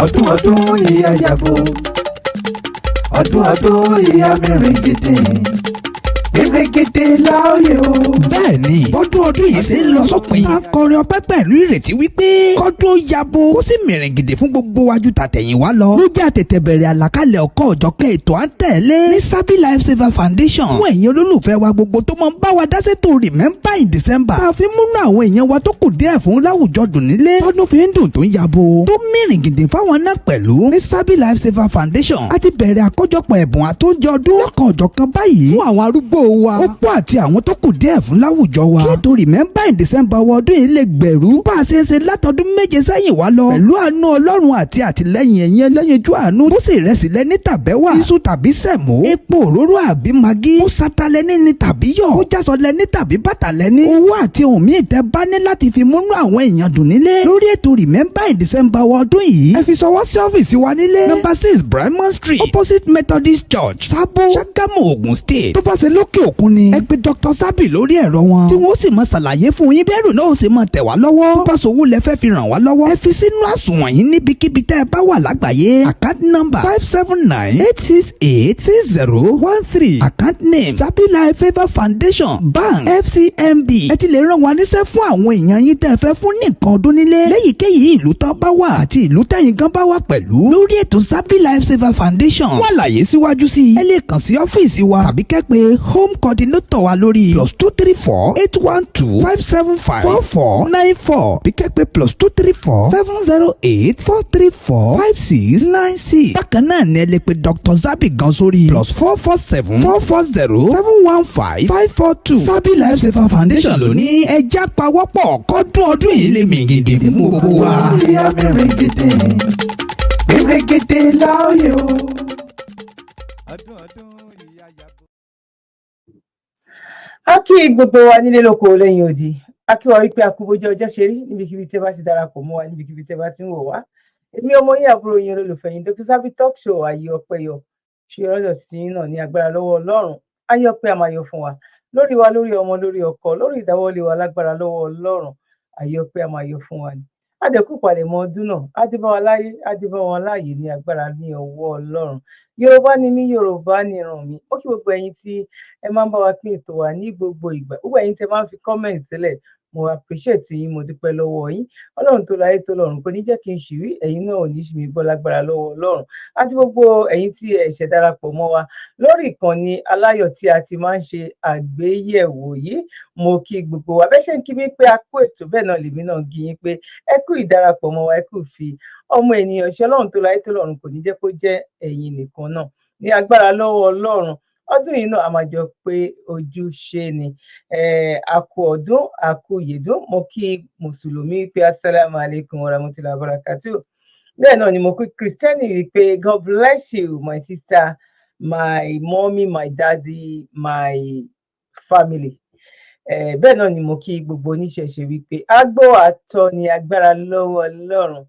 ọdún ọdún ìyá yàgò ọdún ọdún ìyá mèrègèdè mèrègèdè láòyè o. bẹ́ẹ̀ni ọdún yìí ṣe ń lọ sópin. a kọrin ọpẹ́ pẹ̀lú ìrètí wípé kọ́dún yabo kó sì mèrègèdè fún gbogbo wájú tàtẹ̀yìn wá lọ. ló jẹ́ àtètè bẹ̀rẹ̀ àlàkalẹ̀ ọ̀kọ́ ọ̀jọ̀kẹ́ ètò à ń tẹ̀lé ní Sabi Lifesaver Foundation fún ẹ̀yin olólùfẹ́ wa gbogbo tó mọ bá wa dá sétò Remember in December. tá a fi múnú àwọn èèyàn wa tó kù díẹ̀ fún láwùjọ dùn nílé. tọdún fi ń dùn tó ń yabo tó mèrègèdè fáwọn náà pẹ̀lú ní Sabi Lifesaver Foundation. a ti bẹ̀rẹ̀ àkójọpọ̀ ẹ̀bùn àtòjọ ọdún lọ́kàn ọ̀jọ̀kan báyìí fún àwọn arúgbó wa opó àti àwọn tó kù díẹ̀ fún láwùjọ wa. kí ètò Remember in December wọ ọdún yìí lè gbèrú bá a ṣe ń ṣe látọdún méje sẹ́yìn wá lọ. pẹ̀lú àánú Ọlọ́run àti àtìlẹ́yìn ẹ̀yin ẹlẹ́yinjú àánú. bó sì rẹsì lẹ́ni tàbẹ́wà iṣu tàbí sẹ̀mó epo òróró àbí magí ó sata lẹ́ni ni tàbí yọ̀ ó jásọ lẹ́ni tàbí bàtà lẹ́ni. owó àti ohun míì tẹ́ bá ní láti fi múnú àwọn èèyàn dùn nílé. lórí ètò Remember in December wọ ọdún yìí ẹ fi ṣọwọ́ sí ọ́fíìsì wa nílé No. 6 Brahman Street opposite Methodist Church Sabo Ṣàgámù Ògùn State. tó bá ṣe lókè òkun ni ẹ pe Dr. Sabi lórí ẹ̀rọ wọn tí wọ́n sì máa ṣàlàyé fún yín bẹ́ẹ̀rù náà ó sì máa tẹ̀ wá lọ́wọ́. tó bá sowó lẹ fẹ́ fi ràn wá lọ́wọ́ ẹ fi sínú àsùnwọ̀n yín níbikíbi tẹ́ ẹ bá wà lágbàáyé. account number 579-868-6013 account name Sabi Lifesaver Foundation bank FCMB. ẹ ti lè ràn wá níṣẹ́ fún àwọn èèyàn yín tẹ́ ẹ fẹ́ fún nìkan ọdún nílé léyìíkéyìí ìlú tó bá wà àti ìlú tẹ́yìn gan bá wà pẹ̀lú lórí ètò Sabi Lifesaver Foundation. wọ́n àlàyé síwájú sí i ẹ lè kàn sí ọ́fíìsì wa tàbí kẹ́ pè home coordinator wa lórí +234-812-575-4494 bí kẹ́ pè +234-708-434-5696. bákan náà ni ẹ lè pè Dr. Sabi gan sórí +447-440-715-542. Sabi Lifesaver Foundation ló ní ẹja pawọ́pọ̀ kọ́dún ọdún yìí lè mèrègèdè fún gbogbo wa. ìyá mèrègèdè mèrègèdè láòyè o. ọdún ọdún ìyá yàgò. a kí gbogbo wa nílé lóko lẹ́yìn odi a kí wa wípé akúbójú ọjọ́ ṣe rí níbikíbi tí ẹ bá ti darapọ̀ mọ́ wa níbikíbi tí ẹ bá ti ń wò wá. èmi ọmọ yín àbúrò yín olólùfẹ́ yín Dr. Sabi talk show ayé ọpẹ́ yọ ṣe ọlọ́dọ̀ títí yín náà ní agbára lọ́wọ́ Ọlọ́run ayé ọpẹ́ àmàyọ fún wa lórí ọmọ lórí ọkọ lórí ìdáwọ́lé wa lágbára lọ́wọ́ Ọlọ́run ayé ọpẹ́ àmàyọ fún wa ni. adẹ̀kú palẹ̀mọ́ ọdún náà adébáwa láyé adébáwa láàyè ní agbára ní ọwọ́ Ọlọ́run. Yorùbá ni mí Yorùbá ni ìran mi. ó kí gbogbo ẹ̀yin tí ẹ máa ń bá wa pín ètò wa ní gbogbo ìgbà gbogbo ẹ̀yin tí ẹ máa ń fi comment sílẹ̀ mo appreciate yín mo dúpẹ́ lọ́wọ́ yín. Ọlọ́run tó láyé tó lọ́run kò ní jẹ́ kí n ṣìwí ẹ̀yin náà ò ní ṣì mí gbọ́ lágbára lọ́wọ́ Ọlọ́run. àti gbogbo ẹ̀yin tí ẹ ṣẹ̀ darapọ̀ mọ́ wa lórí ìkànnì aláyọ̀ tí a ti máa ń ṣe àgbéyẹ̀wò yìí. mo kí gbogbo wa bẹ́ẹ̀ ṣe ń kí mi pé a kú ètò bẹ́ẹ̀ náà lèmi náà kí yín pé ẹ kú ìdarapọ̀ mọ́ wa ẹ kú fi ọmọ ènìyàn ṣe Ọlọ́run tó láyé tó lọ́run kò ní jẹ́ kó jẹ́ ẹ̀yin nìkan náà ní agbára lọ́wọ́ Ọlọ́run. ọdún yìí náà a máa jọ pé ojúṣe ni àkú ọdún àkú yèdún. mo kí mùsùlùmí pé assalamu alaikum warahmatullahi wabarakatuh. bẹ́ẹ̀ náà ni mo kí kristẹni wípé God bless you my sister, my mommy, my daddy, my family. bẹ́ẹ̀ náà ni mo kí gbogbo oníṣẹ̀ṣe wípé agbó àtọ ní agbára lọ́wọ́ Ọlọ́run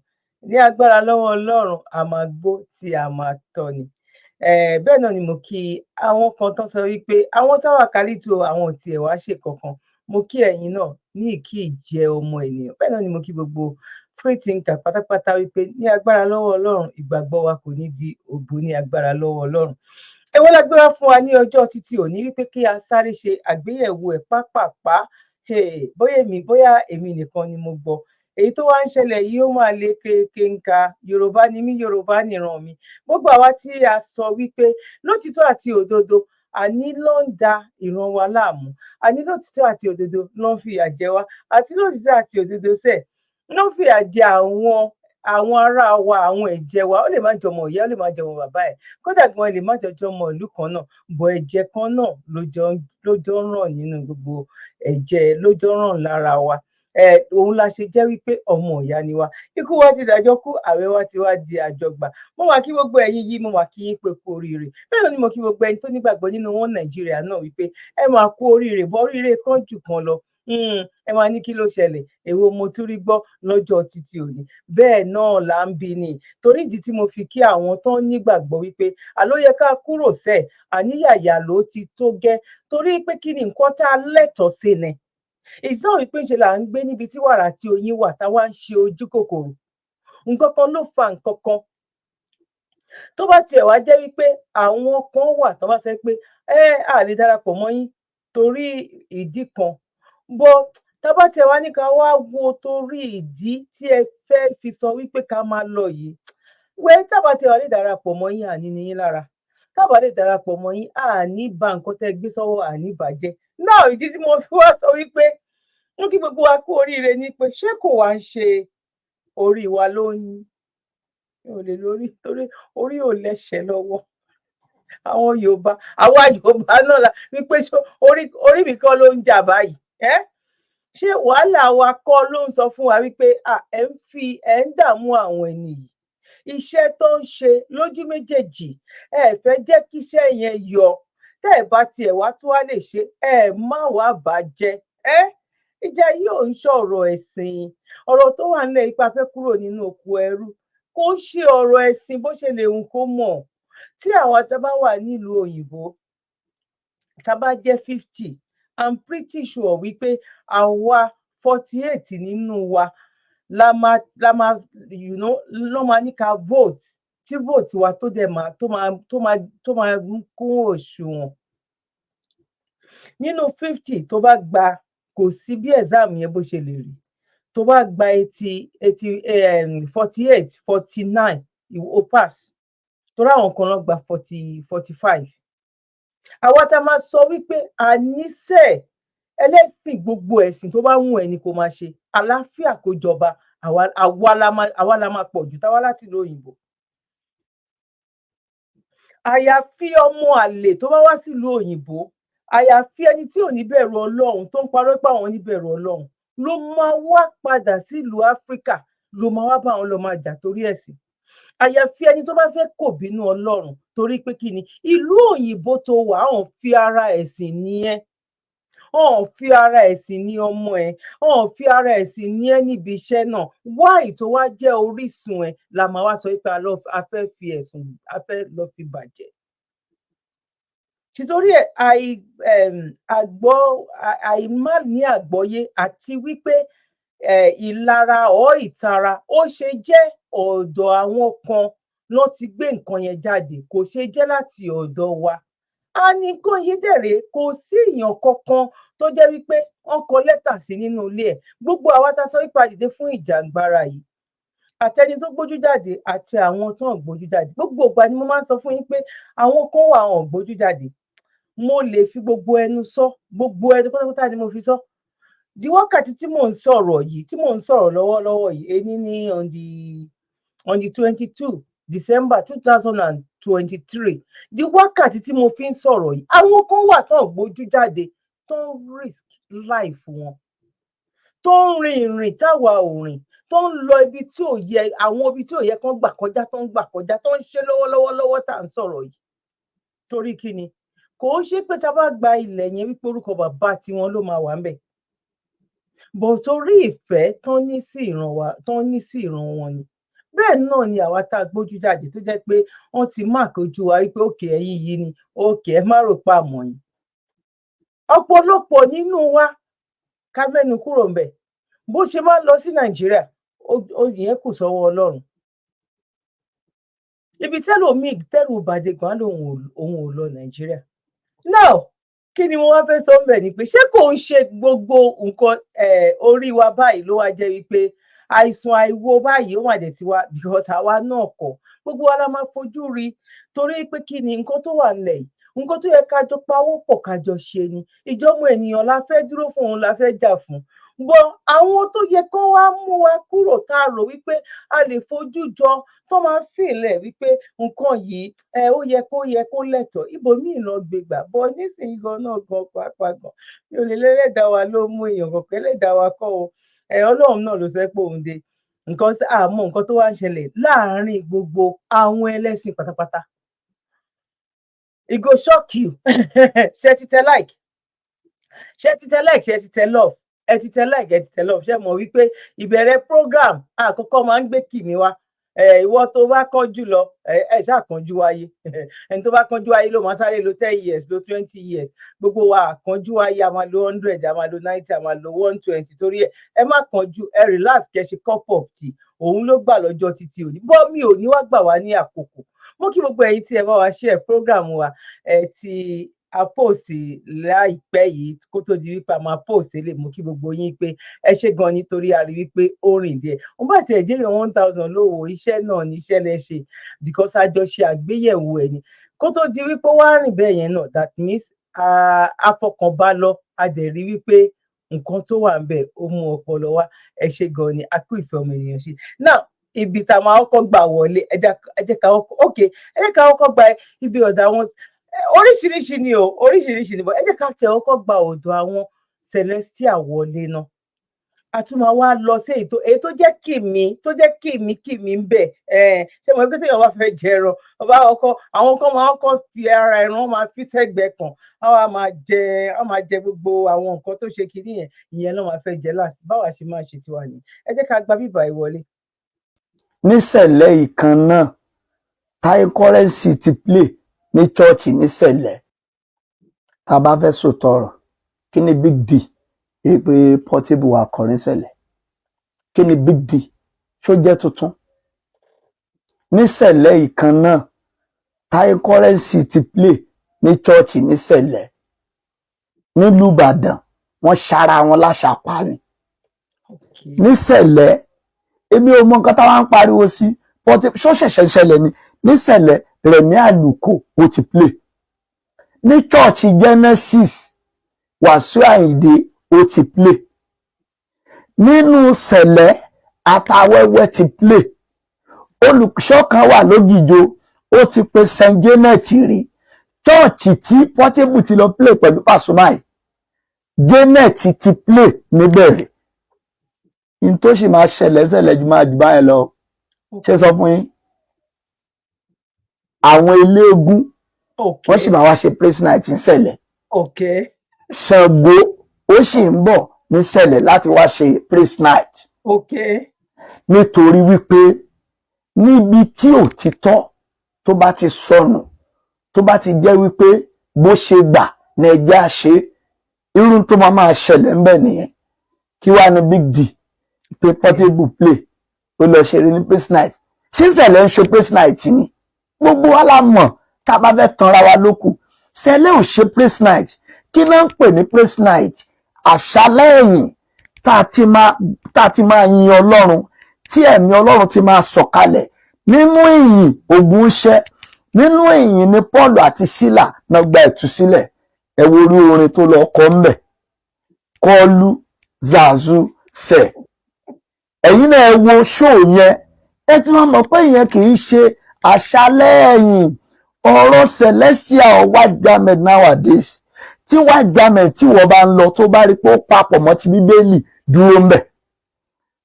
ní agbára lọ́wọ́ Ọlọ́run a máa gbó tí a máa tọ́ ni. bẹ́ẹ̀ náà ni mo kí àwọn kan tó sọ wípé àwọn táwa kálítù àwọn ò tiẹ̀ wá ṣe kankan. mo kí ẹ̀yin náà ní ìkí ìjẹ ọmọ ènìyàn. bẹ́ẹ̀ náà ni mo kí gbogbo free thinker pátápátá wípé ní agbára lọ́wọ́ Ọlọ́run ìgbàgbọ́ wa kò ní di òbú ní agbára lọ́wọ́ Ọlọ́run. èwo la gbé wá fún wa ní ọjọ́ títí òní wípé kí a sáré ṣe àgbéyẹ̀wò ẹ̀ pápápá. bóyá èmi nìkan ni mo gbọ́ èyí tó wá ń ṣẹlẹ̀ yìí ó máa le kéńká. Yorùbá ni mí Yorùbá ni ìran mi. gbogbo àwa tí a sọ wípé lótìtọ́ àti òdodo àní ló ń da ìran wa láàmú àní lótìtọ́ àti òdodo ló ń fìyà jẹ wá àti lótìtọ́ àti òdodo sẹ̀ ló ń fìyà jẹ àwọn ará wa àwọn ẹ̀jẹ̀ wa. ó lè má jọmọ ìyá ó lè má jọmọ bàbá ẹ̀ kódà gan lè má jọjọ ọmọ ìlú kan náà bọ̀ ẹ̀jẹ̀ kan náà ló jọ ń ràn nínú gbogbo ẹ̀jẹ̀ ló jọ ń ràn lára wa. òun la ṣe jẹ́ wípé ọmọ ìyá ni wa. ikú wa ti dàjọ́ kú àwẹ̀ wa ti wá di àjọgbà. mo wà kí gbogbo ẹ̀yin yìí mo wà kí yín pé kú oríire. bẹ́ẹ̀ náà ni mo kí gbogbo ẹni tó nígbàgbọ́ nínú wọn Nàìjíríà náà wípé ẹ máa kú oríire bọ́ oríire kan jù kan lọ. ẹ máa ní kí ló ṣẹlẹ̀ èwo mo tún rí gbọ́ lọ́jọ́ títí òní. bẹ́ẹ̀ náà là ń bi ni torí ìdí tí mo fi kí àwọn tó nígbàgbọ́ wípé àlóyẹ ká kúrò sẹ́ẹ̀ àníyàyà ló ti tó gẹ́ torí pé kí ni nǹkan tá a lẹ́tọ̀ọ́ sí ni. it's not wípé ṣe là ń gbé níbi tí wàrà tí oyin wà táwa ń ṣe ojú kòkòrò nǹkan kan ló fa nǹkan kan. Tó bá tiẹ̀ wá jẹ́ wípé àwọn kan wà tó bá sọ pé a lè darapọ̀ mọ́ yín torí ìdí kan, but tá bá tiẹ̀ wá ní ká wá wo torí ìdí tí ẹ fẹ́ fi sọ wípé ká máa lọ yìí, tá bá tiẹ̀ wá lè darapọ̀ mọ́ yín àní ni yín lára, tá bá lè darapọ̀ mọ́ yín àní ba nǹkan tẹ́ gbé sọ́wọ́ àní bàjẹ́. Náà ìdí tí mo fi wá sọ wípé mú kí gbogbo wa kú oríire ni pé ṣé kò wá ń ṣe orí wa ló ń ò lè lórí torí orí ò lẹ́sẹ̀ lọ́wọ́. Àwọn Yorùbá, àwa Yorùbá náà la wípé orí mi kọ́ ló ń jà báyìí. Ṣé wàhálà wa kọ́ ló ń sọ fún wa wípé ẹ̀ ń dààmú àwọn ẹni yìí. Iṣẹ́ tó ń ṣe lójú méjèèjì, ẹ fẹ́ jẹ́ kí iṣẹ́ yẹn yọ. Tẹ́ ẹ bá tiẹ̀ wá tó wá lè ṣe, ẹ má wá bàjẹ́. Ìjà yìí ò ń ṣọ̀rọ̀ ẹ̀sìn. Ọ̀rọ̀ tó wà nílẹ̀ ipa fẹ́ kúrò nínú oko ẹrú. Kò ń ṣe ọ̀rọ̀ ẹ̀sìn bó ṣe lè hùn kó mọ̀. Tí àwa tá bá wà nílùú òyìnbó, tá bá jẹ́ 50, I'm pretty sure wípé àwa 48 nínú wa la máa ló máa ní ká vote, tí vote wa tó máa kún òṣùwọ̀n. Nínú 50 tó bá gba, kò sí bí exam yẹn bó ṣe lè rí. Tó bá gba 48, 49, ó pass. Torí àwọn kan ló gba 45. Àwa tá máa sọ wípé àníṣe ẹlẹ́sìn gbogbo ẹ̀sìn tó bá wù ẹ́ ni kó máa ṣe, àlàáfíà kó jọba, àwa la máa pọ̀ jù táwa láti ìlú òyìnbó. Àyàfi ọmọ àlè tó bá wá sílùú òyìnbó, àyàfi ẹni tí ò ní bẹ̀rù Ọlọ́run tó ń parọ́ pé àwọn ní bẹ̀rù Ọlọ́run ló máa wá padà sílùú Áfíríkà, ló máa wá bá wọn lọ máa jà torí ẹ̀sìn. Àyàfi ẹni tó bá fẹ́ kò bínú Ọlọ́run torí pé kí ni ìlú òyìnbó tó wà, ọ̀n fi ara ẹ̀sìn ní ẹ́, ọ̀n fi ara ẹ̀sìn ní ọmọ ẹ̀, ọ̀n fi ara ẹ̀sìn ní ẹ́ níbi iṣẹ́ náà. Wáì tó wá jẹ́ orísun ẹ̀ la máa wá sọ pé a fẹ́ fi ẹ̀sùn, a fẹ́ lọ fi bàjẹ́. Títorí àìmá ní àgbọ́yé àti wípé ìlara ìtara ó ṣe jẹ́ ọ̀dọ̀ àwọn kan ló ti gbé nǹkan yẹn jáde, kò ṣe jẹ́ láti ọ̀dọ̀ wa. A ní nǹkan yìí dẹ̀rẹ̀, kò sí èèyàn kankan tó jẹ́ wípé wọ́n kọ lẹ́tà sí nínú ilé ẹ̀. Gbogbo àwa tá sọ wípé a dìde fún ìjàǹgbara yìí, àtẹni tó gbójú jáde àti àwọn tó ń gbójú jáde, gbogbo ìgbà ni mo máa ń sọ fún yín pé àwọn kan wà àwọn gbójú jáde. Mo lè fi gbogbo ẹnu sọ, gbogbo ẹnu pátápátá ni mo fi sọ. Di wákàtí tí mò ń sọ̀rọ̀ yìí, tí mò ń sọ̀rọ̀ lọ́wọ́lọ́wọ́ yìí, èní ní on the 22 December 2023, di wákàtí tí mo fi ń sọ̀rọ̀ yìí, àwọn kan wà tó ń gbójú jáde, tó ń risk life wọn, tó ń rin ìrìn táwa ò rìn, tó ń lọ ibi tí ò yẹ, àwọn ibi tí ò yẹ kán gbà kọjá, tó ń gbà kọjá, tó ń ṣe lọ́wọ́lọ́wọ́ tá à ń sọ̀rọ̀ yìí. Torí kí ni? Kò ń ṣe pé tá a bá gba ilẹ̀ yẹn wípé orúkọ bàbá tiwọn ló máa wà ń bẹ̀. Bọ̀ torí ìfẹ́ tán ní sí ìran wọn ni. Bẹ́ẹ̀ náà ni àwa tá a gbójú jáde tó jẹ́ pé wọ́n ti máàkì ojú wa wípé òkè ẹ̀yin yìí ni, òkè ẹ má rò pa àmọ́ yín. Ọ̀pọ̀lọpọ̀ nínú wa ká mẹ́nu kúrò ń bẹ̀. Bó ṣe máa ń lọ sí Nàìjíríà, ìyẹn kù sọ́wọ́ Ọlọ́run. Ibi tẹ́lòmíì tẹ́rù bàdé gan lòun ò lọ Nàìjíríà. Now, kí ni mo wá fẹ́ sọ ńbẹ̀ ni pé ṣé kò ń ṣe gbogbo nǹkan orí wa báyìí ló wá jẹ́ wípé àìsàn àìwo báyìí ó mà dẹ̀ ti wá, because àwa náà kọ́, gbogbo wa la máa fojú rí. Torí pé kí ni nǹkan tó wà nílẹ̀ yìí, nǹkan tó yẹ ká jọ pawọ́ pọ̀ ká jọ ṣe ni. Ìjọmọ ènìyàn la fẹ́ dúró fún, òun la fẹ́ jà fún. Bọ̀ àwọn tó yẹ kó wá mú wa kúrò tá a rò wípé a lè fojú jọ, tó máa ń fìlẹ̀ wípé nǹkan yìí ó yẹ kó lẹ́tọ̀ọ́, ibòmíì lọ gbégbà. Bọ̀ nísìnyí gan náà gan pàápàá gan, mi ò lè lẹ́lẹ́dàá wa ló mú èèyàn kankan, ẹlẹ́dàá wa kọ́ o. Ọlọ́run náà ló sọ pé òun dé. Àmọ́ nǹkan tó wá ń ṣẹlẹ̀ láàárín gbogbo àwọn ẹlẹ́sìn pátápátá. It go shock you. Ṣé ti tẹ like? Ṣé ti tẹ like? Ṣé ti tẹ love? Ẹ ti tẹ like, ẹ ti tẹ love. Ṣé mọ̀ wípé ìbẹ̀rẹ̀ program àkọ́kọ́ máa ń gbé kìmí wá. ìwọ tó bá kánjú lọ ẹ ṣáà kánjú wáyé ẹni tó bá kánjú wáyé ló máa sáré lo 10 years lo 20 years gbogbo wa kánjú wáyé a máa lo 100 a máa lo 90 a máa lo 120 torí ẹ má kánjú ẹ relax kẹ́ ṣe cup of tea òun ló gbà lọ́jọ́ títí òní bọ́ mi ò ní wá gbà wá ní àkókò mo kí gbogbo ẹ̀yin tí ẹ bá wa share program wa ti a post láìpẹ́ yìí kó tó di wípé a máa post lè mú kí gbogbo yín pé ẹ ṣe gan nítorí a rí wípé ó rìn díẹ̀ wọn bá tiẹ̀ jẹ́yàn 1000 lówó iṣẹ́ náà ní iṣẹ́ lẹ ṣe because a jọ ṣe àgbéyẹ̀wò ẹ̀ ni kó tó di wípé wá rìn bẹ́ẹ̀ yẹn náà that means afọkànbá lọ a dẹ̀ rí wípé nǹkan tó wà ńbẹ̀ ó mú ọpọlọ wá ẹ ṣe gan ni a kú ìfẹ́ ọmọ ènìyàn ṣe now ibi tá a máa kọ́kọ́ gbà wọlé ẹ jẹ́ ká kọ́kọ́ gba ibi ọ̀dà wọn oríṣiríṣi ni bọ ẹ jẹ́ ká tẹ ọkọ gba ọ̀dọ̀ àwọn celestial wọlé náà a tún máa wá lọ sí èyí tó jẹ́ kìmí ń bẹ ṣé mo gbé téèyàn bá fẹ́ jẹran ọba ọkọ àwọn kan máa kọ fi ara ẹran máa fi sẹ́gbẹ̀ẹ́ kan á máa jẹ gbogbo àwọn nǹkan tó ṣe kiri ìyẹn náà máa fẹ́ jẹ láti báwa ṣe máa ṣe tiwa ni ẹ jẹ́ ká gba bíbá ìwọlé. níṣẹ̀lẹ̀ ìkan náà táyé kọ́rẹ́ǹsì ti play ní chọ́ọ̀chì níṣẹ̀lẹ̀ tá a bá fẹ́ sòtọ̀ ọ̀rọ̀ kí ni big deal pé Portable wà kọrin ṣẹlẹ̀ kí ni big deal ṣó jẹ́ tuntun níṣẹ̀lẹ̀ ìkan náà táyé kọ́rẹ́ǹsì ti play ní chọ́ọ̀chì níṣẹ̀lẹ̀ nílùú Ìbàdàn wọ́n ṣara wọn láṣàpá ni níṣẹ̀lẹ̀ èmi ò mọ nǹkan táwọn ń pariwo sí Portable ṣó ṣẹ̀ṣẹ̀ ṣẹlẹ̀ ni níṣẹ̀lẹ̀ Rẹ̀mí Àlùkò ó ti play ní chọ́ọ̀chì Genesis Wàsíù Àyìndé ó ti play nínú Sẹ̀lẹ̀ Àtàwẹ́wẹ́ ti play olùṣọ́ kan wà lógìjò ó ti pe St. Janet rí chọ́ọ̀chì tí Portable ti lọ play pẹ̀lú Pasuma yìí Janet ti play níbẹ̀ rí in tó sì máa ṣẹlẹ̀ jù máa jù báyẹn lọ ṣé sọ fún yín àwọn eléégún wọ́n sì máa wá ṣe praise night ní Sẹ̀lẹ̀ Ṣàngó ó sì ń bọ̀ ní Sẹ̀lẹ̀ láti wá ṣe praise night nítorí wípé níbi tí òtítọ́ tó bá ti sọnù tó bá ti jẹ́ wípé bó ṣe gbà ní ẹjẹ́ àṣẹ irun tó máa ṣẹlẹ̀ ń bẹ̀ nìyẹn kí wàá ní big deal pé Portable play ó lọ ṣeré ní praise night ṣé Sẹ̀lẹ̀ ń ṣe praise night ni gbogbo wa la mọ̀ tá a bá fẹ́ tanra wa lókù Sẹ̀lẹ̀ ò ṣe praise night kí náà ń pè ní praise night àṣálẹ́ ẹ̀yìn tá a ti máa yin Ọlọ́run tí ẹ̀mí Ọlọ́run ti máa sọ̀kalẹ̀ nínú ìyìn ogun iṣẹ́ nínú ìyìn ni Paul àti Sílà náà gba ìtúsílẹ̀ ẹ wo orí orin tó lọ kọ ńbẹ̀ kọlu zazu sẹ ẹ̀yin náà ẹ wo ṣó yẹn ẹ ti máa mọ̀ pé ìyẹn kì í ṣe àṣálẹ́ ẹ̀yìn ọ̀rọ̀ celestial white garment nowadays tí white garment tí wọ́n bá ń lọ tó bá rí pé ó papọ̀ mọ́ ti Bíbélì dúró ńbẹ̀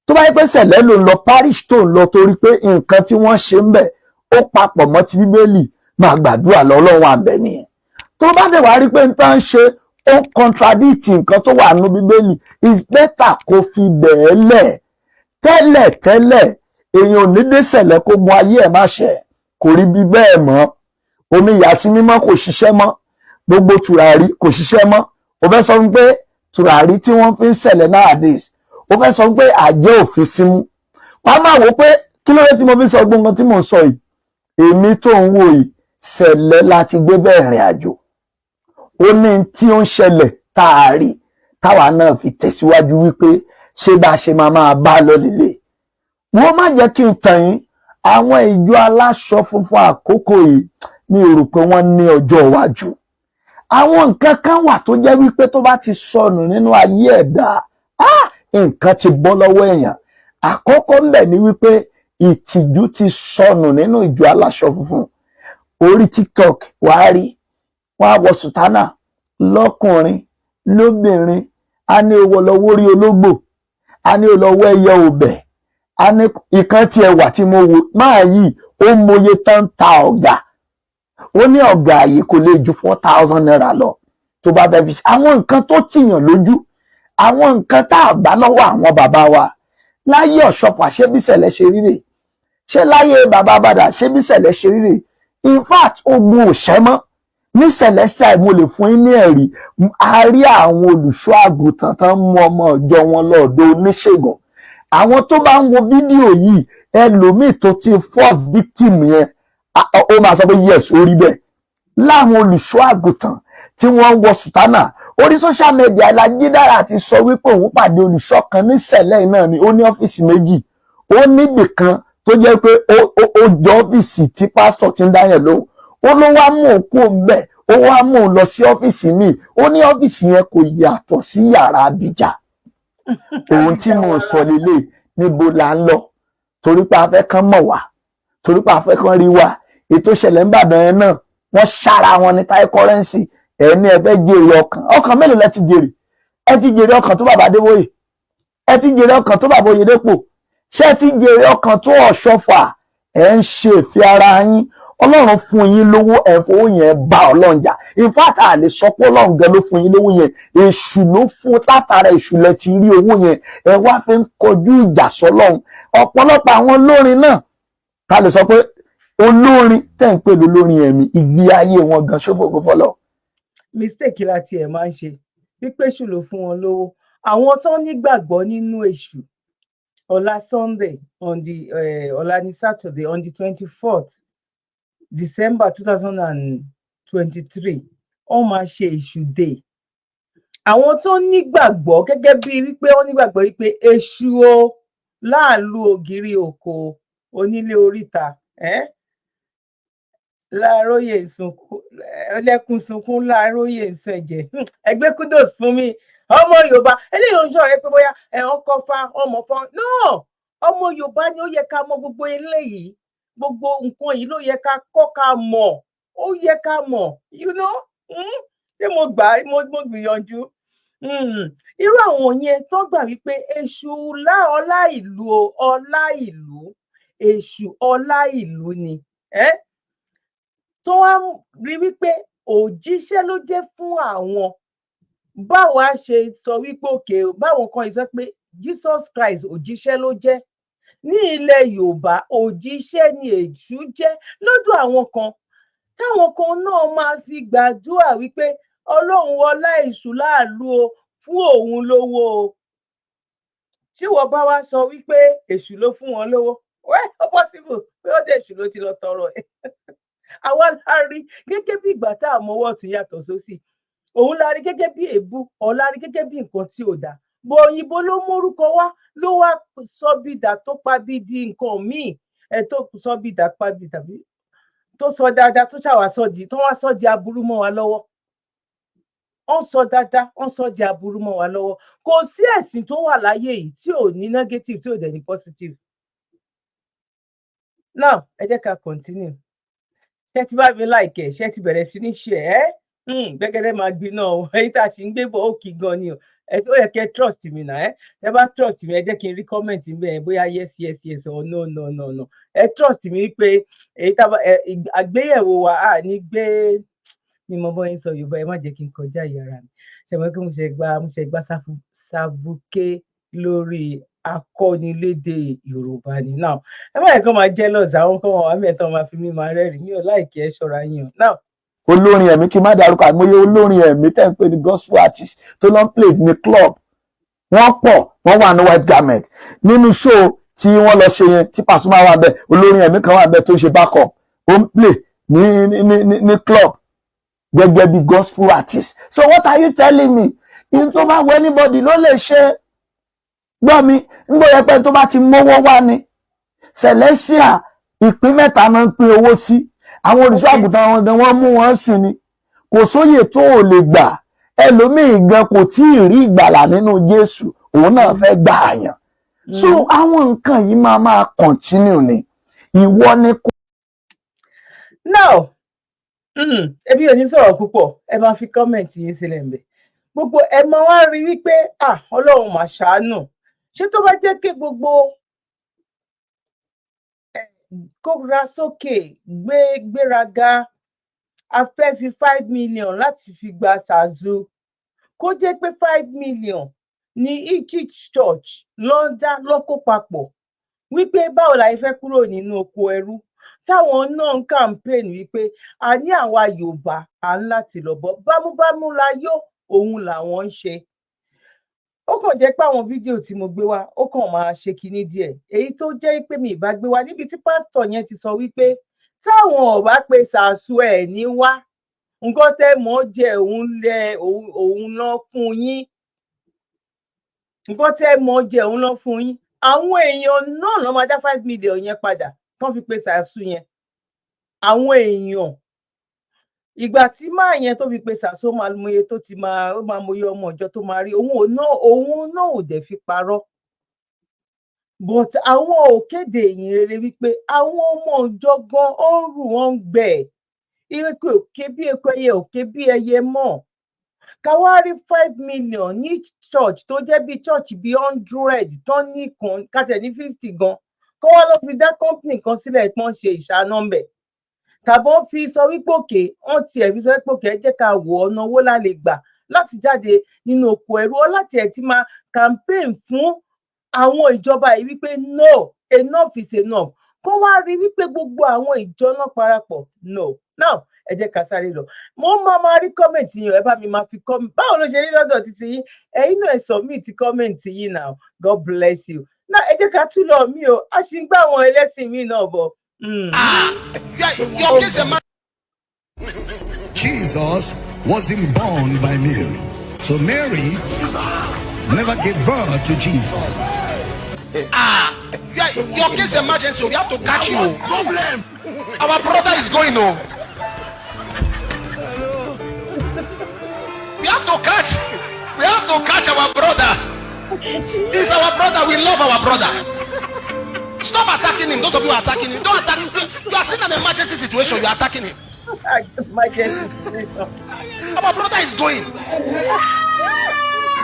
tó bá rí pé Sẹ̀lẹ̀ ló ń lọ parish tó ń lọ torí pé nǹkan tí wọ́n ṣe ńbẹ̀ ó papọ̀ mọ́ ti Bíbélì máa gbàdúrà lọ́lọ́run àbẹ̀ nìyẹn tó bá dẹ̀ wá rí pé nǹkan ṣe ó contradict nǹkan tó wà nínú Bíbélì is better kó fi bẹ̀ẹ́ lẹ̀ tẹ́lẹ̀ èèyàn ò ní dé Sẹ̀lẹ̀ kó gun ayé ẹ̀ má ṣe kò rí bí bẹ́ẹ̀ mọ́ omi ìyàsí mímọ́ kò ṣiṣẹ́ mọ́ gbogbo tùràrí kò ṣiṣẹ́ mọ́ ó fẹ́ sọ pé tùràrí tí wọ́n fi ń Sẹ̀lẹ̀ nowadays ó fẹ́ sọ pé àjẹ́ òfin símú wàá máa wò pé kí ló dé tí mo fi sọ gbogbo nǹkan tí mò ń sọ yìí èmi tó ń wò yìí Sẹ̀lẹ̀ láti gbé bẹ́ẹ̀ rìn àjò ó ní tí ó ń ṣẹlẹ̀ tá a rí táwa náà fi tẹ̀síwájú wípé ṣé bá a ṣe máa bá lọ lélẹ̀ wọ́n má jẹ́ kí n tàn yín àwọn ìjọ aláṣọ funfun àkókò yìí mi ò rò pé wọ́n ní ọjọ́ iwájú àwọn nǹkan kan wà tó jẹ́ wípé tó bá ti sọnù nínú ayé ẹ̀dá nǹkan ti bọ́ lọ́wọ́ èèyàn àkọ́kọ́ ń bẹ̀ ni wípé ìtìjú ti sọnù nínú ìjọ aláṣọ funfun orí TikTok wàá rí wọn á wọ sùtánà lọ́kùnrin lóbìnrin a ní owó lọ́wọ́ orí ológbò a ní olówó ẹyẹ òbẹ̀ a ní ìkan tí ẹwà tí mo wò máa yìí ó mọye tán ta ọ̀gà ó ní ọ̀gá yìí kò lè ju 4,000 naira lọ tó bá fẹ́ fi àwọn nǹkan tó tìyàn lójú àwọn nǹkan tá a bá lọ́wọ́ àwọn bàbá wa láyé Ọ̀ṣọ́fà ṣé bí Sẹ̀lẹ̀ ṣe rí rè ṣé láyé bàbá bàdà ṣé bí ṣẹlẹ̀ ṣe rí rè? In fact ogun ò ṣẹ́ mọ́ ní Celestial. Mo lè fún yín ní ẹ̀rí, a rí àwọn olùṣọ́ àgùntàn tán mú ọmọ ìjọ wọn lọ́dọ̀ oníṣègùn. Àwọn tó bá ń wo fídíò yìí, ẹlòmíì tó ti first victim yẹn ó máa sọ pé yes ó rí bẹ́ẹ̀. Láwọn olùṣọ́ àgùntàn tí wọ́n wọ sùtánà, orí social media Lájídára ti sọ wípé òun pàdé olùṣọ́ kan ní Sẹ̀lẹ̀ náà ni, ó ní ọ́fíìsì méjì, ó níbì kan tó jẹ́ pé ó jọ ọ́fíìsì tí pásítọ̀ ti ń dá yẹn lóhùn, ó ló wá mú òkú òǹbẹ, ó wá mú un lọ sí ọ́fíìsì míì, ó ní ọ́fíìsì yẹn kò yàtọ̀ sí yàrá Abíjà. Ohun tí mo sọ lélẹ̀, níbo là ń lọ? Torí pé a fẹ́ kán mọ̀ wá, torí pé a fẹ́ kán rí wa. Ètò ìṣẹ̀lẹ̀ ń bàdàn yẹn náà wọ́n ṣára wọn ní táì kọ́rẹ́ǹsì, ẹni ẹ fẹ́ jèrè ọkàn mélòó lẹ ti jèrè? Ẹ ti jèrè ọkàn tó bàbá Adébóyè, ẹ ti jèrè ọkàn tó bàbá Oyèdépò, ṣé ẹ ti jèrè ọkàn tó Ọ̀ṣọ́fà? Ẹ ń ṣe ìfẹ́ ara yín. Ọlọ́run fún yín lówó, ẹ fowó yẹn bá Ọlọ́run jà. In fact a lè sọ pé Ọlọ́run gan ló fún yín lówó yẹn, èṣù ló fún, látara èṣù lẹ ti rí owó yẹn, ẹ wá fi ń kọjú ìjà sọ́lọ́run. Ọ̀pọ̀lọpọ̀ àwọn olórin náà, ta lè sọ pé olórin tẹ́ ń pè lólórin ẹ̀mí, ìgbé ayé wọn gan ṣófògo fọlọ́. mistake láti ẹ̀ máa ń ṣe wípé èṣù ló fún wọn lówó. Àwọn tó nígbàgbọ́ nínú èṣù, ọ̀la Sunday ọ̀la ní Saturday on the 24th December 2023 wọ́n máa ṣe èṣù day. Àwọn tó nígbàgbọ́ gẹ́gẹ́ bí wípé wọ́n nígbàgbọ́ wípé èṣù o láàlú ògiri òkò onílé oríta, láàróyè ìsunkún ẹlẹ́kùn sunkún láàróyè ìsun ẹ̀jẹ̀. Ẹgbẹ́ kudos fún mi ọmọ Yorùbá. Eléyìí ò ń sọ̀rọ̀ pé bóyá ọkọ̀ fa ọmọ fún no, ọmọ Yorùbá ni ó yẹ ká mọ̀ gbogbo eléyìí, gbogbo nǹkan yìí ló yẹ ká kọ́ ká mọ̀, ó yẹ ká mọ̀, you know. Ṣé mo gbìyànjú? Irú àwọn yẹn tó gbà wípé èṣù ọlá ìlú èṣù ọlá ìlú ni, tó wá rí wípé òjíṣẹ́ ló jẹ́ fún àwọn. Báwo á ṣe sọ wípé òkè, báwọn kan sọ pé Jesus Christ òjíṣẹ́ ló jẹ́ ní ilẹ̀ Yorùbá, òjíṣẹ́ ni èṣù jẹ́ lọ́dọ̀ àwọn kan, táwọn kan náà máa fi gbàdúrà wípé Ọlọ́run ọlá èṣù láàlú o fún òun lówó o. Tí wọ́n bá wá sọ wípé èṣù ló fún wọn lówó, ó possible pé ó dé èṣù ló ti lọ tọrọ ẹ̀. Àwa la rí gẹ́gẹ́ bí ìgbà tá a mọwọ́ ọ̀tún yàtọ̀ sósì, òun la rí gẹ́gẹ́ bí èébú, ọ̀la rí gẹ́gẹ́ bí nǹkan tí ò dáa. Bọ̀ òyìnbó ló mórúkọ wá, ló wá sọ bí ìdà tó pa bí di nǹkan míì, tó sọ bí ìdà pa bí tàbí tó sọ dáadáa tó ṣàwà sọ di, tó wá sọ di aburú mọ́ wa lọ́wọ́. Wọ́n sọ dáadáa, wọ́n sọ di aburú mọ́ wa lọ́wọ́. Kò sí ẹ̀sìn tó wà láyé yìí tí ò ní negative, tí ò dẹ̀ ní positive. Now ẹ jẹ́ ká continue. Ṣé ti bá mi like ẹ̀, ṣé ti bẹ̀rẹ̀ sí ní share gbẹ́gẹ́dẹ́ máa gbiná o, èyí tá a ṣì ń gbé bọ̀ ó kì í gan ni o. Ó yẹ kẹ́ trust mi náà. Ẹ bá trust mi, ẹ jẹ́ kí n rí comment mi bẹ́ẹ̀ bóyá yes or no. Ẹ trust mi pé èyí tá àgbéyẹ̀wò wa à ní gbé ni mo bọ́ yín sọ Yorùbá, ẹ má jẹ́ kí n kọjá ìyára mi. Ṣé mo kí mo ṣe gbá sábùké lórí akọ́nilédè Yorùbá ni. Now ẹ má yẹ kó máa jealous, àwọn kan wà mẹ́tọ́ máa fi mí máa rẹ́rìn, mi ò láìkí ẹ ṣọ́ra yín o. Now olórin ẹ̀mí, kí n má dárúkọ àìmọye olórin ẹ̀mí tẹ́ ń pè ní gospel artist tó lọ ń play ní club, wọ́n pọ̀, wọ́n wà ní white garment nínú show tí wọ́n lọ ṣe yẹn, tí Pasuma wà bẹ́ẹ̀, olórin ẹ̀mí kan wà bẹ́ẹ̀ tó ń ṣe backup, ó ń play ní club gẹ́gẹ́ bí gospel artist. So what are you telling me? In tó bá wọ anybody ló lè ṣe. Gbọ́ mi, nígbà yẹn pé tó bá ti mówó wá ni Celestial ìpín mẹ́ta náà ń pín owó sí. Àwọn olùṣọ́ àgùntàn wọn gan wọ́n mú wọn sìn ni. Kò sóyè tó ò lè gbà. Ẹlòmíì gan kò tí ì rí ìgbàlà nínú Jésù, òun náà fẹ́ gbà àyàn. So àwọn nǹkan yìí máa continue ni. Ìwọ ni kò. Now ẹbí ò ní sọ̀rọ̀ púpọ̀, ẹ máa fi comment yín sílẹ̀ ń bẹ̀. Gbogbo ẹ máa wá rí wípé Ọlọ́run mà ṣàánú. Ṣé tó bá jẹ́ pé gbogbo kóra sókè gbéraga, a fẹ́ fi 5 million láti fi gba ṣàzù, kó jẹ́ pé 5 million ní each church ló ń dá lọ́kọ́ papọ̀, wípé báwo la fẹ́ kúrò nínú oko ẹrú táwọn náà ń campaign wípé a ní àwa Yorùbá à ń láti lọ bọ́ bámúbámú la yó òun làwọn ń ṣe. Ó kàn jẹ́ pé àwọn fídíò tí mo gbé wá ó kàn máa ṣe kinní díẹ̀ èyí tó jẹ́ pé mi ìbá gbé wá níbi tí pásítọ̀ yẹn ti sọ wípé táwọn ò bá pe ṣàṣù ẹ̀ ní wá nǹkan tẹ́ mọ̀ jẹ òun lọ fún yín nǹkan tẹ́ mọ̀ jẹ òun lọ fún yín àwọn èèyàn náà ló máa dá 5 million yẹn padà tán fi pe ṣàṣù yẹn àwọn èèyàn ìgbà tí máa yẹn tó fi pe ṣàṣù máa mọye tó ti máa ó máa mọye ọmọ ìjọ tó máa rí òun náà ò dẹ̀ fi parọ́ but àwọn ò kéde ìyìn rere wípé àwọn ọmọ ìjọ gan ó ń rù wọ́n ń gbẹ ìrèké òkè bí eku ẹyẹ òkè bí ẹyẹ mọ́ ká wá rí 5 million ní church tó jẹ́ bí church bí 100 tán ní kan kátẹ̀ ní 50 gan kó wá lọ fi dá company kan sílẹ̀ pọ́n ṣe ìṣáná ń bẹ̀ tàbọ̀ fi sọ wípé òkè wọ́n tiẹ̀ fi sọ wípé òkè ẹ jẹ́ ká wò ọ̀nà owó la lè gbà láti jáde nínú oko ẹrú ọ láti ẹ̀ ti máa campaign fún àwọn ìjọba yìí wípé no enough is enough kó wá rí wípé gbogbo àwọn ìjọ náà parapọ̀ no now ẹ jẹ́ ká sáré lọ mo máa rí kọ́mẹ̀ntì yín ẹ bá mi máa fi kọ́mẹ̀ntì báwo ló ṣe rí lọ́dọ̀ títí yín ẹ̀yin náà ẹ submit kọ́mẹ̀ntì yín now God bless you náà ẹ jẹ́ ká tún lọ mí o a ṣì ń gbá àwọn ẹlẹ́sìn mi náà bọ̀. Jesus wasn't born by Mary. So Mary never gave birth to Jesus. Your case emergency, we have to catch you. Our brother is going home. We have to catch our brother. This is our brother. We love our brother. Stop attacking him. Those of you who are attacking him, don't attack him. You are seeing an emergency situation. You are attacking him. Our brother is going.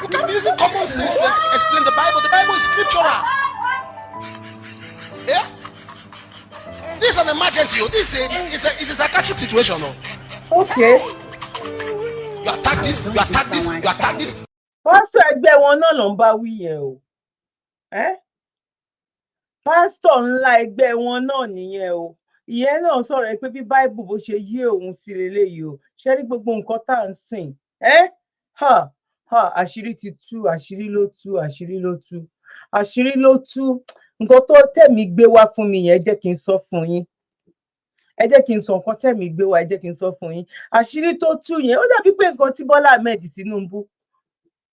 You can't be using common sense to explain the Bible. The Bible is scriptural. Yeah? This is an emergency. This is a psychiatric situation. Okay. You attack this. You attack this. You attack this. Pásítọ̀ ẹgbẹ́ wọn náà ló ń bá wí yẹn o. Pásítọ̀ ńlá ẹgbẹ́ wọn náà nìyẹn o. Ìyẹn náà sọ̀rọ̀ pé bí Báíbù bó ṣe yé òun sí leléyìí o. Ṣé rí gbogbo nǹkan tá à ń sìn? Àṣírí ti tú, àṣírí ló tú, àṣírí ló tú, àṣírí ló tú. Nǹkan tó tẹ̀mí gbé wá fún mi yẹn jẹ́ kí n sọ fún yín. Ẹ jẹ́ kí n sọ nǹkan tẹ̀mí gbé wá, ẹ jẹ́ kí n sọ fún yín. Àṣírí tó tú yẹn, ó dàbí pé nǹkan tí Bọ́lá Ahmed Tinubu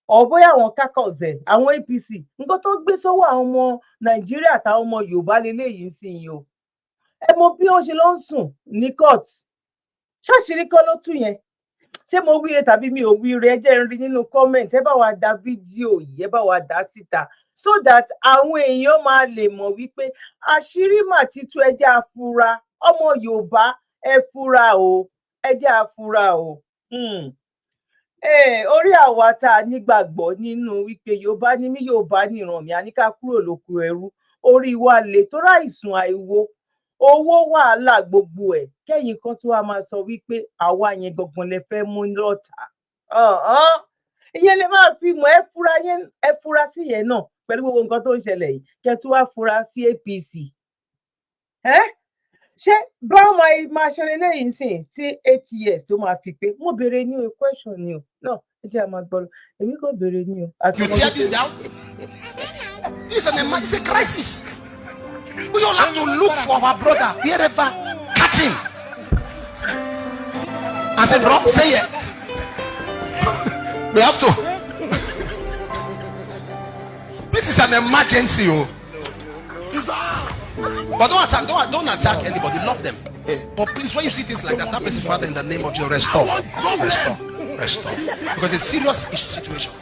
bóyá àwọn kákọ̀ọ̀zẹ̀ àwọn APC nǹkan tó gbé sọ́wọ́ àwọn ọmọ Nàìjíríà àtàwọn ọmọ Yorùbá leléyìí sí yìí o ẹ mọ bí wọ́n ṣe lọ ń sùn ní court ṣáṣírí kọ́ ló tú yẹn ṣé mo wíire tàbí mi ò wíire ẹ jẹ́ n rí nínú comment ẹ bá wa dá fídíò yìí ẹ bá wa dá síta so that àwọn èèyàn máa lè mọ̀ wípé àṣírí mà ti tú ẹ jẹ́ afura ọmọ Yorùbá ẹ fura o ẹ jẹ́ afura o. Orí àwa tá a nígbàgbọ́ nínú wípé Yorùbá ni mí Yorùbá ni ìran mi a ní ká kúrò lóko ẹrú orí wa lè tó ráìsùn àìwo owó wàhálà gbogbo ẹ̀ kẹ́yìn kan tó wá máa sọ wípé àwa yẹn gangan lè fẹ́ mú lọ́tà ìyẹn lè máa fi mọ̀ ẹ fura sí yẹn náà pẹ̀lú gbogbo nǹkan tó ń ṣẹlẹ̀ yìí kẹ́ tó wá fura sí APC ṣé báwọn máa ṣẹlẹ̀ lẹ́yìn sìn tí 8 years tó máa fi pé mo béèrè ní o question ni o náà ẹ jẹ́ àmọ́ gbọ́dọ̀ èmi kò béèrè ní o. You tear this down. This is a crisis. We all have to look for our brother wherever, catch him. I said, bro, say it. We have to. This is an emergency, oh. But don't attack anybody. Love them. But please, when you see things like that, start praying, Father, in the name of Jesus, restore. Because it's a serious situation.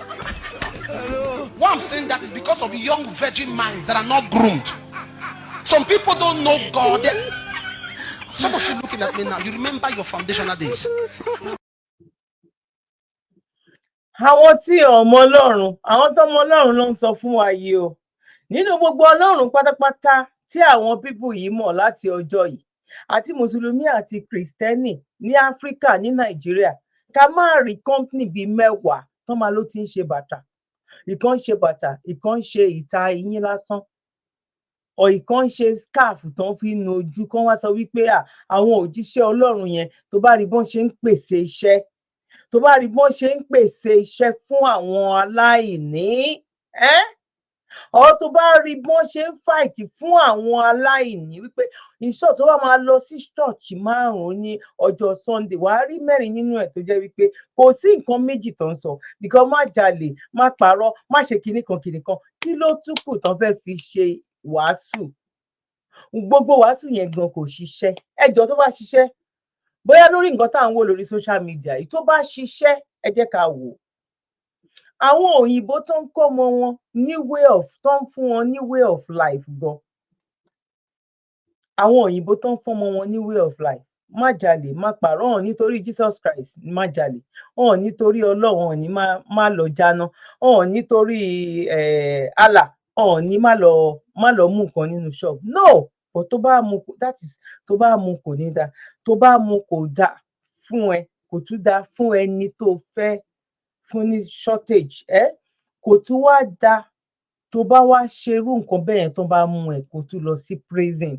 Why I'm saying that is because of the young virgin minds that are not groomed. Some people don't know God. Some of you looking at me now, you remember your foundational days. Àwọn tí ọmọ Ọlọ́run, àwọn tó ọmọ Ọlọ́run ló ń sọ fún wa yìí o. Nínú gbogbo Ọlọ́run pátápátá tí àwọn pípù yìí mọ̀ láti ọjọ́ yìí, àti Mùsùlùmí àti Kìrìsìtẹ́nì ní Áfíríkà ní Nàìjíríà, ká máa rí company bíi 10 tó máa ló ti ń ṣe bàtà. Ìkan ṣe bàtà, ìkan ṣe ìta eyín lásán. ìkan ṣe scarf tán fi nu ojú kan wá sọ wípé àwọn òjíṣẹ́ Ọlọ́run yẹn tó bá rí bọ́n ṣe ń pèsè iṣẹ́ tó bá rí bọ́n ṣe ń pèsè iṣẹ́ fún àwọn aláìní tó bá rí bọ́n ṣe ń fight fún àwọn aláìní wípé ìṣọ́ tó bá máa lọ sí ṣọ́ọ̀ṣì 5 ní ọjọ́ Sunday wàá rí 4 nínú ẹ̀ tó jẹ́ wípé kò sí nǹkan méjì tó ń sọ because má jalè má parọ́ má ṣe kinní kan kí ló tún kù tán fẹ́ fi ṣe wàásù gbogbo wàásù yẹn gan kò ṣiṣẹ́ ẹjọ́ tó bá ṣiṣẹ́ bóyá lórí nǹkan tá à ń wò lórí social media yìí tó bá ṣiṣẹ́ ẹ jẹ́ ká wò àwọn òyìnbó tó ń kọ́ ọmọ wọn ní tó ń fún wọn ní way of life gan àwọn òyìnbó tó ń fún ọmọ wọn ní way of life má jalè má parọ́ hàn nítorí Jesus Christ má jalè hàn nítorí Ọlọ́run hàn ní má lọ jáná hàn nítorí Allah hàn ní má lọ mú nǹkan nínú shop no but tó bá mú that is tó bá mú kò ní dá tó bá mú kò dá fún ẹ kò tún dá fún ẹni tó fẹ́ fún ní shortage kò tún wá dá tó bá wá ṣerú nǹkan bẹ́ẹ̀ yẹn tó bá mú ẹ kò tún lọ sí prison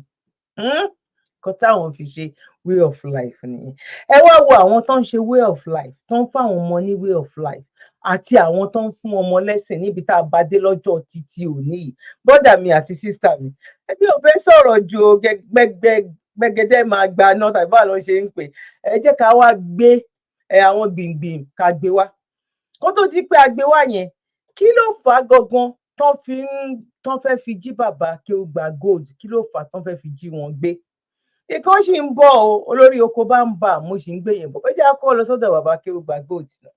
kan táwọn fi ṣe way of life nìyẹn ẹ wá wo àwọn tó ń ṣe way of life tó ń fáwọn ọmọ ní way of life àti àwọn tó ń fún ọmọ lẹ́sìn níbi tá a bá dé lọ́jọ́ títí òní yìí bọ́dà mi àti sísà mi ẹbí ò fẹ́ sọ̀rọ̀ ju gbẹgẹdẹ máa gba náà tàbí báwo ló ṣe ń pè ẹ jẹ́ ká wá gbé àwọn gbìngbìn ká gbé wá kó tó di pé a gbé wá yẹn kí ló fà á gangan tán fẹ́ fi jí bàbá kí ó gba gold kí ló fà á tán fẹ́ fi jí wọn gbé ìkan sì ń bọ̀ o olórí oko bá ń bà mo sì ń gbé yẹn bọ̀ bẹ́ẹ̀ jẹ́ akọ́ lọ sọ́dọ̀ bàbá kí ó gba gold náà.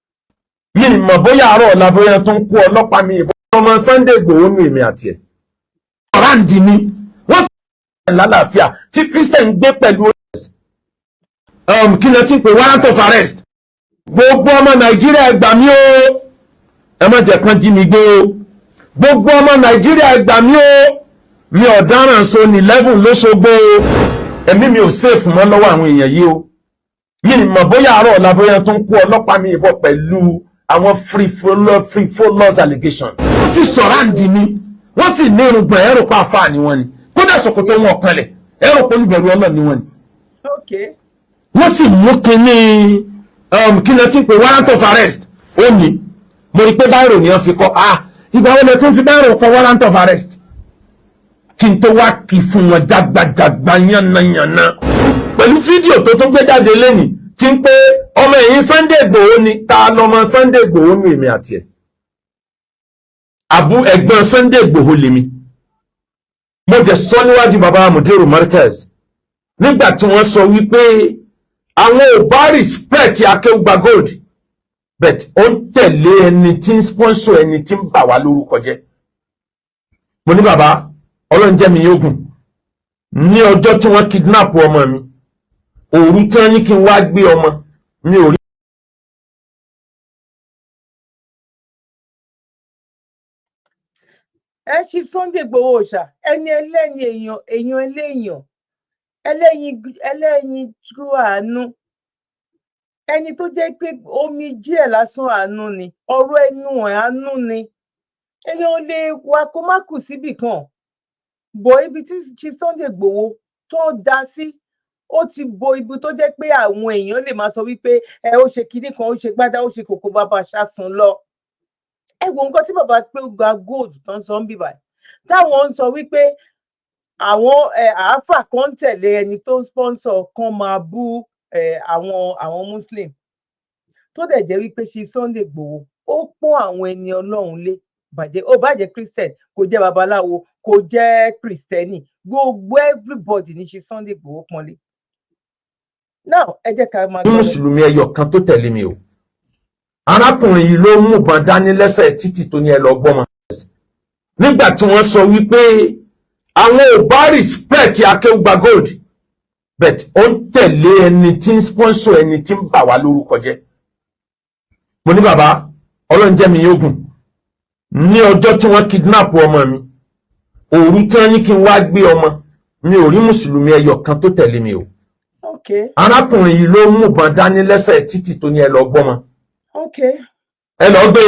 mi mọ̀ bóyá àárọ̀ ọ̀la bóyá tó ń kó ọlọ́pàá mi ìbọn ọmọ Sunday Igboho nù èmi àti ẹ̀ ọ̀ráǹdì ni wọ́n sì ń lálàáfíà tí Christian gbé pẹ̀lú kí ló ti pè warrant of arrest gbogbo ọmọ Nàìjíríà ẹ gbà mí o ẹ má jẹ́ kán jí mi gbé o gbogbo ọmọ Nàìjíríà ẹ gbà mí o mi ọ̀daràn so ní 11 lóṣogbo o ẹ̀mí mi ò safe mọ́ lọ́wọ́ àwọn èèyàn yìí o mi mọ̀ bóyá àárọ̀ ọ̀la bóyá tó ń kó ọlọ́pàá mi ìbọn pẹ̀lú àwọn free followers allegation wọ́n sì sọ̀ráǹdì ni wọ́n sì ní irùngbọ̀n ẹ̀rọ pa àfáà ni wọ́n ni kódà ṣòkòtò wọn kanlẹ̀ ẹ̀rọ pé olùbẹ̀rù Ọlọ́run ni wọ́n ni wọ́n sì mú kínní kí ló ti pè warrant of arrest ó ní mo rí pé báyìí ni wọ́n fi kọ́ ìgbà wo lẹ tún fi báyìí kọ warrant of arrest kí n tó wá kí fún wọn jágbajàgba yánnayànna pẹ̀lú fídíò tó tún gbé jáde lẹ́nìí tí ń pé ọmọ ẹ̀yìn Sunday Igboho ni ta lọmọ Sunday Igboho nù èmi àti ẹ̀ àbú ẹ̀gbọ́n Sunday Igboho lèmi mo jẹ́ sọ níwájú bàbá Mudiru Markaz nígbà tí wọ́n sọ wípé àwọn ò bá respect Akeugba Gold but ó ń tẹ̀lé ẹni tí ń sponsor ẹni tí ń bà wá lórúkọ jẹ́ mo ní bàbá Ọlọ́run jẹ́ mi yógùn ní ọjọ́ tí wọ́n kidnap ọmọ mi òru tí wọ́n ní kí n wá gbé ọmọ mi ò rí. Chief Sunday Igboho ṣá ẹni ẹlẹ́ni èèyàn ẹlẹ́yin tú àánú ẹni tó jẹ́ pé omi díẹ̀ lásán àánú ni ọ̀rọ̀ ẹnu àánú ni èèyàn lè wá kó má kù síbì kan bọ̀ ibi tí Chief Sunday Igboho tó dá sí ó ti bo ibi tó jẹ́ pé àwọn èèyàn lè máa sọ wípé ó ṣe kinní kan ó ṣe gbádá ó ṣe kòkó bàbá ṣàsùn lọ ẹ wo nǹkan tí bàbá pé gba gold tó ń sọ ń bíbà táwọn ń sọ wípé àwọn àáfà kan tẹ̀lé ẹni tó ń sponsor kan máa bú àwọn muslim tó dẹ̀ jẹ́ wípé Chief Sunday Igboho ó pọ́n àwọn ẹni Ọlọ́run lé bàjẹ́ Christian kò jẹ́ babaláwo kò jẹ́ Kristẹni gbogbo everybody ní Chief Sunday Igboho pọ́nlé. now ẹ jẹ́ ká máa. mùsùlùmí ẹyọ kan tó tẹ̀lé mi o arákùnrin yìí ló mú ìbọn dání lẹ́sẹ̀ títì tó ní ẹ lọ gbọ́mọ nígbà tí wọ́n sọ wípé àwọn ò bá respect Akeugba Gold but ó ń tẹ̀lé ẹni tí ń sponsor ẹni tí ń bà wá lórúkọ jẹ́ mo ní bàbá Ọlọ́run jẹ́ mi yógùn ní ọjọ́ tí wọ́n kidnap ọmọ mi òru tí wọ́n ní kí n wá gbé ọmọ mi ò rí mùsùlùmí ẹyọ kan tó tẹ̀lé mi o arákùnrin yìí ló mú ìbọn dání lẹ́sẹ̀ títì tó ní ẹ lọ gbọ́mọ ẹ lọ gbé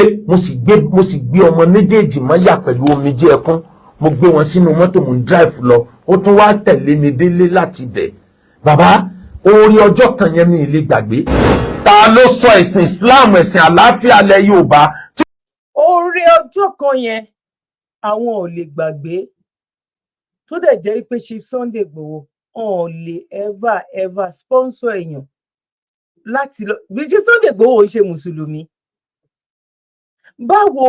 mo sì gbé ọmọ méjèèjì mọ́yà pẹ̀lú omijé ẹkún mo gbé wọn sínú mọ́tò mo ń drive lọ ó tún wá tẹ̀lé mi délé láti bẹ̀ bàbá orí ọjọ́ kan yẹn mi lè gbàgbé ta ló sọ ẹ̀sìn Islam ẹ̀sìn àlàáfíà lẹ Yorùbá. orí ọjọ́ kan yẹn àwọn ò lè gbàgbé tó dẹ̀ jẹ́ pé Chief Sunday Igboho wọn ò lè ever sponsor èèyàn láti lọ bí Chief Sunday Igboho ṣe mùsùlùmí báwo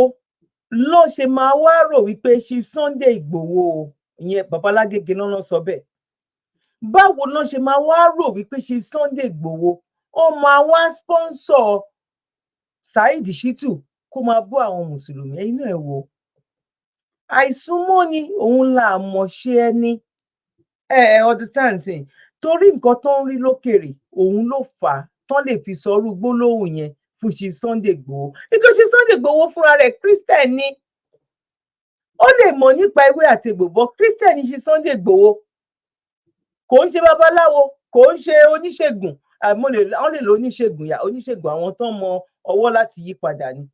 ló ṣe máa wá rò wípé Chief Sunday Igboho ìyẹn babalágége lọ́nà sọ bẹ́ẹ̀ báwo ló ṣe máa wá rò wípé Chief Sunday Igboho ó máa wá sponsor Saheed Shittu kó máa bú àwọn mùsùlùmí ẹ̀yin náà ẹ wò àìsúnmọ́ ni òun là mọ̀ ṣe ẹni understand sí torí nǹkan tó ń rí lókèrè òun ló fà á tán lè fi sọrú gbólóhùn yẹn fún Chief Sunday Igboho because Chief Sunday Igboho fúnra rẹ̀ Christian ni ó lè mọ̀ nípa ewé àti egbò bọ́ Christian ni Chief Sunday Igboho kò ń ṣe babaláwo kò ń ṣe oníṣègùn wọ́n lè lo oníṣègùn àwọn tó mọ ọwọ́ láti yí padà ni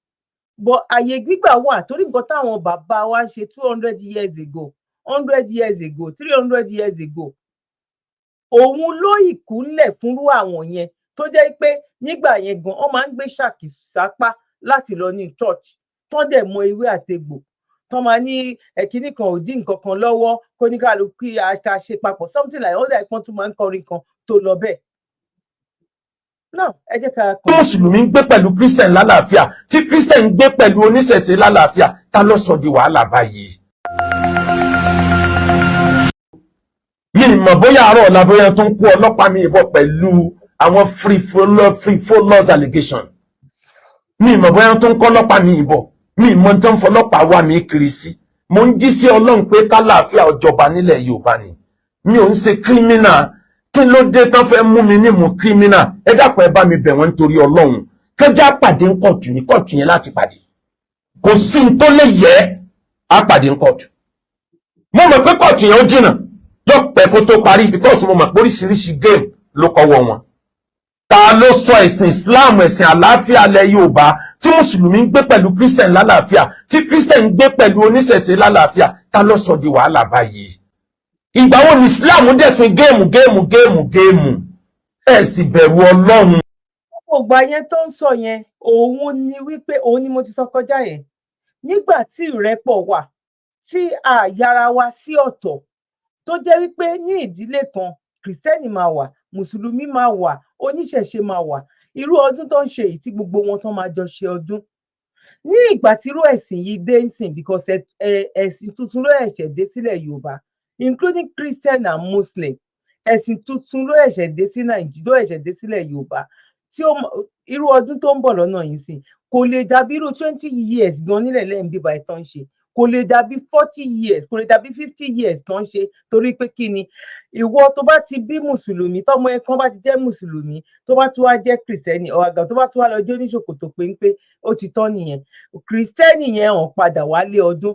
but àyè gbígbà wà torí nǹkan táwọn bàbá wa ṣe 200 years ago 100 years ago 300 years ago òun ló ìkúnlẹ̀ fúnrú àwọn yẹn tó jẹ́ pé nígbà yẹn gan wọ́n máa ń gbé ṣàkì sápá láti lọ ní church tán dẹ̀ mọ ewé àtegbò tán máa ní ẹ̀kíní kan ò dín nǹkan kan lọ́wọ́ kó ní kálukú ká ṣe papọ̀ something like all that ìpọ́n tún máa ń kọrin kan tó lọ bẹ́ẹ̀. náà ẹ jẹ́ ká. tí mùsùlùmí ń gbé pẹ̀lú Christian lálàáfíà tí Christian ń gbé pẹ̀lú oníṣẹ̀ṣe lálàáfíà ta ló sọ di wàhálà báyìí. mi mọ̀ bóyá àárọ̀ ọ̀la bóyá tó ń kó ọlọ́pàá mi ìbọn pẹ̀lú àwọn frivolous allegation mi mọ̀ bóyá tó ń kọ́ ọlọ́pàá mi ìbọn mi mọ̀ tó ń fọlọ́pàá wá mi kiri sí mo ń jí sí Ọlọ́run pé kálàáfíà ọjọba nílẹ̀ Yorùbá ni mi ò ń ṣe criminal kí ló dé tán fẹ́ mú mi ní mú criminal ẹ dákun ẹ bá mi bẹ̀ wọ́n nítorí Ọlọ́run kẹjá pàdé ń kọ̀tù ní kọ̀tù yẹn láti pàdé kò sí n tó lè yẹ á pàdé ń kọ̀tù mo mọ̀ pé kọ̀tù yẹn ó jìnnà yóò pẹ́ kó tó parí because mo mọ̀ pé oríṣiríṣi game ló kọ́wọ́ wọn. ta ló sọ ẹ̀sìn Islam ẹ̀sìn àlàáfíà lẹ Yorùbá tí mùsùlùmí ń gbé pẹ̀lú Christian lálàáfíà tí Christian ń gbé pẹ̀lú oníṣẹ̀ṣe lálàáfíà ta ló sọ di wàhálà báyìí. ìgbà wo ni Islam dẹ̀sìn géèmù ẹ̀ sì bẹ̀rù Ọlọ́run. ògbà yẹn tó ń sọ yẹn òun ni mo ti sọ kọjá yẹn nígbà tí ìrẹ́pọ̀ wà tí a yára wa sí ọ̀tọ̀ tó jẹ́ wípé ní ìdílé kan kìrìsìtẹ́nì máa wà mùsùlùmí máa wà oníṣẹ̀ṣe máa wà irú ọdún tó ń ṣe yìí tí gbogbo wọn tó máa jọ ṣe ọdún ní ìgbà tí irú ẹ̀sìn yìí dé ń sìn because ẹ̀sìn tuntun ló ẹ̀ṣẹ̀ dé sílẹ̀ Yorùbá including Christian and Muslim ẹ̀sìn tuntun ló ẹ̀ṣẹ̀ dé sí Nàìjíríà ló ẹ̀ṣẹ̀ dé sílẹ̀ Yorùbá tí irú ọdún tó ń bọ̀ lọ́nà yìí sìn kò lè dàbí irú 20 years gan nílẹ̀ lẹ́yìn bíbá ẹ̀ tán ṣe kò lè dàbí 40 years kò lè dàbí 50 years tán ṣe torí pé kí ni ìwọ tó bá ti bí mùsùlùmí tọmọ ẹ kan bá ti jẹ́ mùsùlùmí tó bá tún wá jẹ́ kìrìsìtẹ́nì ọ̀gá tó bá tún wá lọ jó níṣòkòtò péńpé ó ti tán nìyẹn kìrìsìtẹ́nì yẹn hàn padà wálé ọdún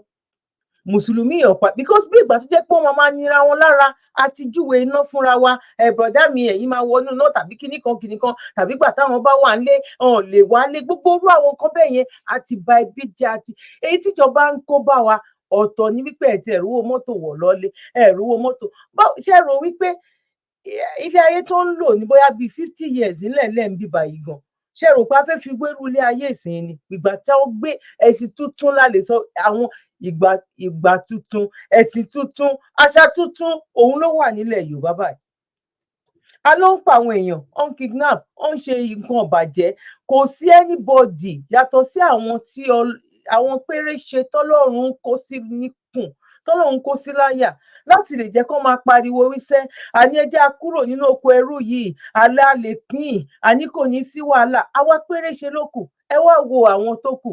mùsùlùmí ọ̀pá because bí ìgbà tó jẹ́ pé wọ́n máa nira wọn lára àti júwe iná fúnra wa bọ̀dá mi ẹ̀yin máa wọnú náà tàbí kíní kan tàbí gbà táwọn bá wà nílé ọ̀n lè wálé gbogbo orú àwọn nǹkan bẹ́ẹ̀ yẹn àti ba ẹbí jẹ́ àti èyí tíjọba ń kó bá wa ọ̀tọ̀ ní wípé ẹ̀ tí ẹ̀rúwó mọ́tò wọ̀ lọ́lé ẹ̀rúwó mọ́tò ṣe rò wípé ilé ayé tó ń lò ní bóyá bíi 50 years nílẹ̀ lẹ́ẹ̀ bíbá yìí gan ṣe rò pé a fẹ́ fi gbérú ilé ayé ìsìn ni ìgbà tí wọ́n gbé ẹ̀sìn tuntun lálẹ́ sọ àwọn ìgbà tuntun ẹ̀sìn tuntun àṣà tuntun òun ló wà nílẹ̀ Yorùbá báyìí a ló ń pa àwọn èèyàn on kidnap on ṣe nǹkan ọ̀bàjẹ́ kò sí anybody yàtọ̀ sí àwọn tí àwọn péréṣe tọ́lọ́run kó sí níkùn tọ́lọ́run kó sí láyà láti lè jẹ́ kó máa pariwo wíṣẹ́ àní ẹ jẹ́ á kúrò nínú oko ẹrú yìí alẹ́ a lè pín àní kò ní sí wàhálà àwa péréṣe ló kù ẹ wá wo àwọn tó kù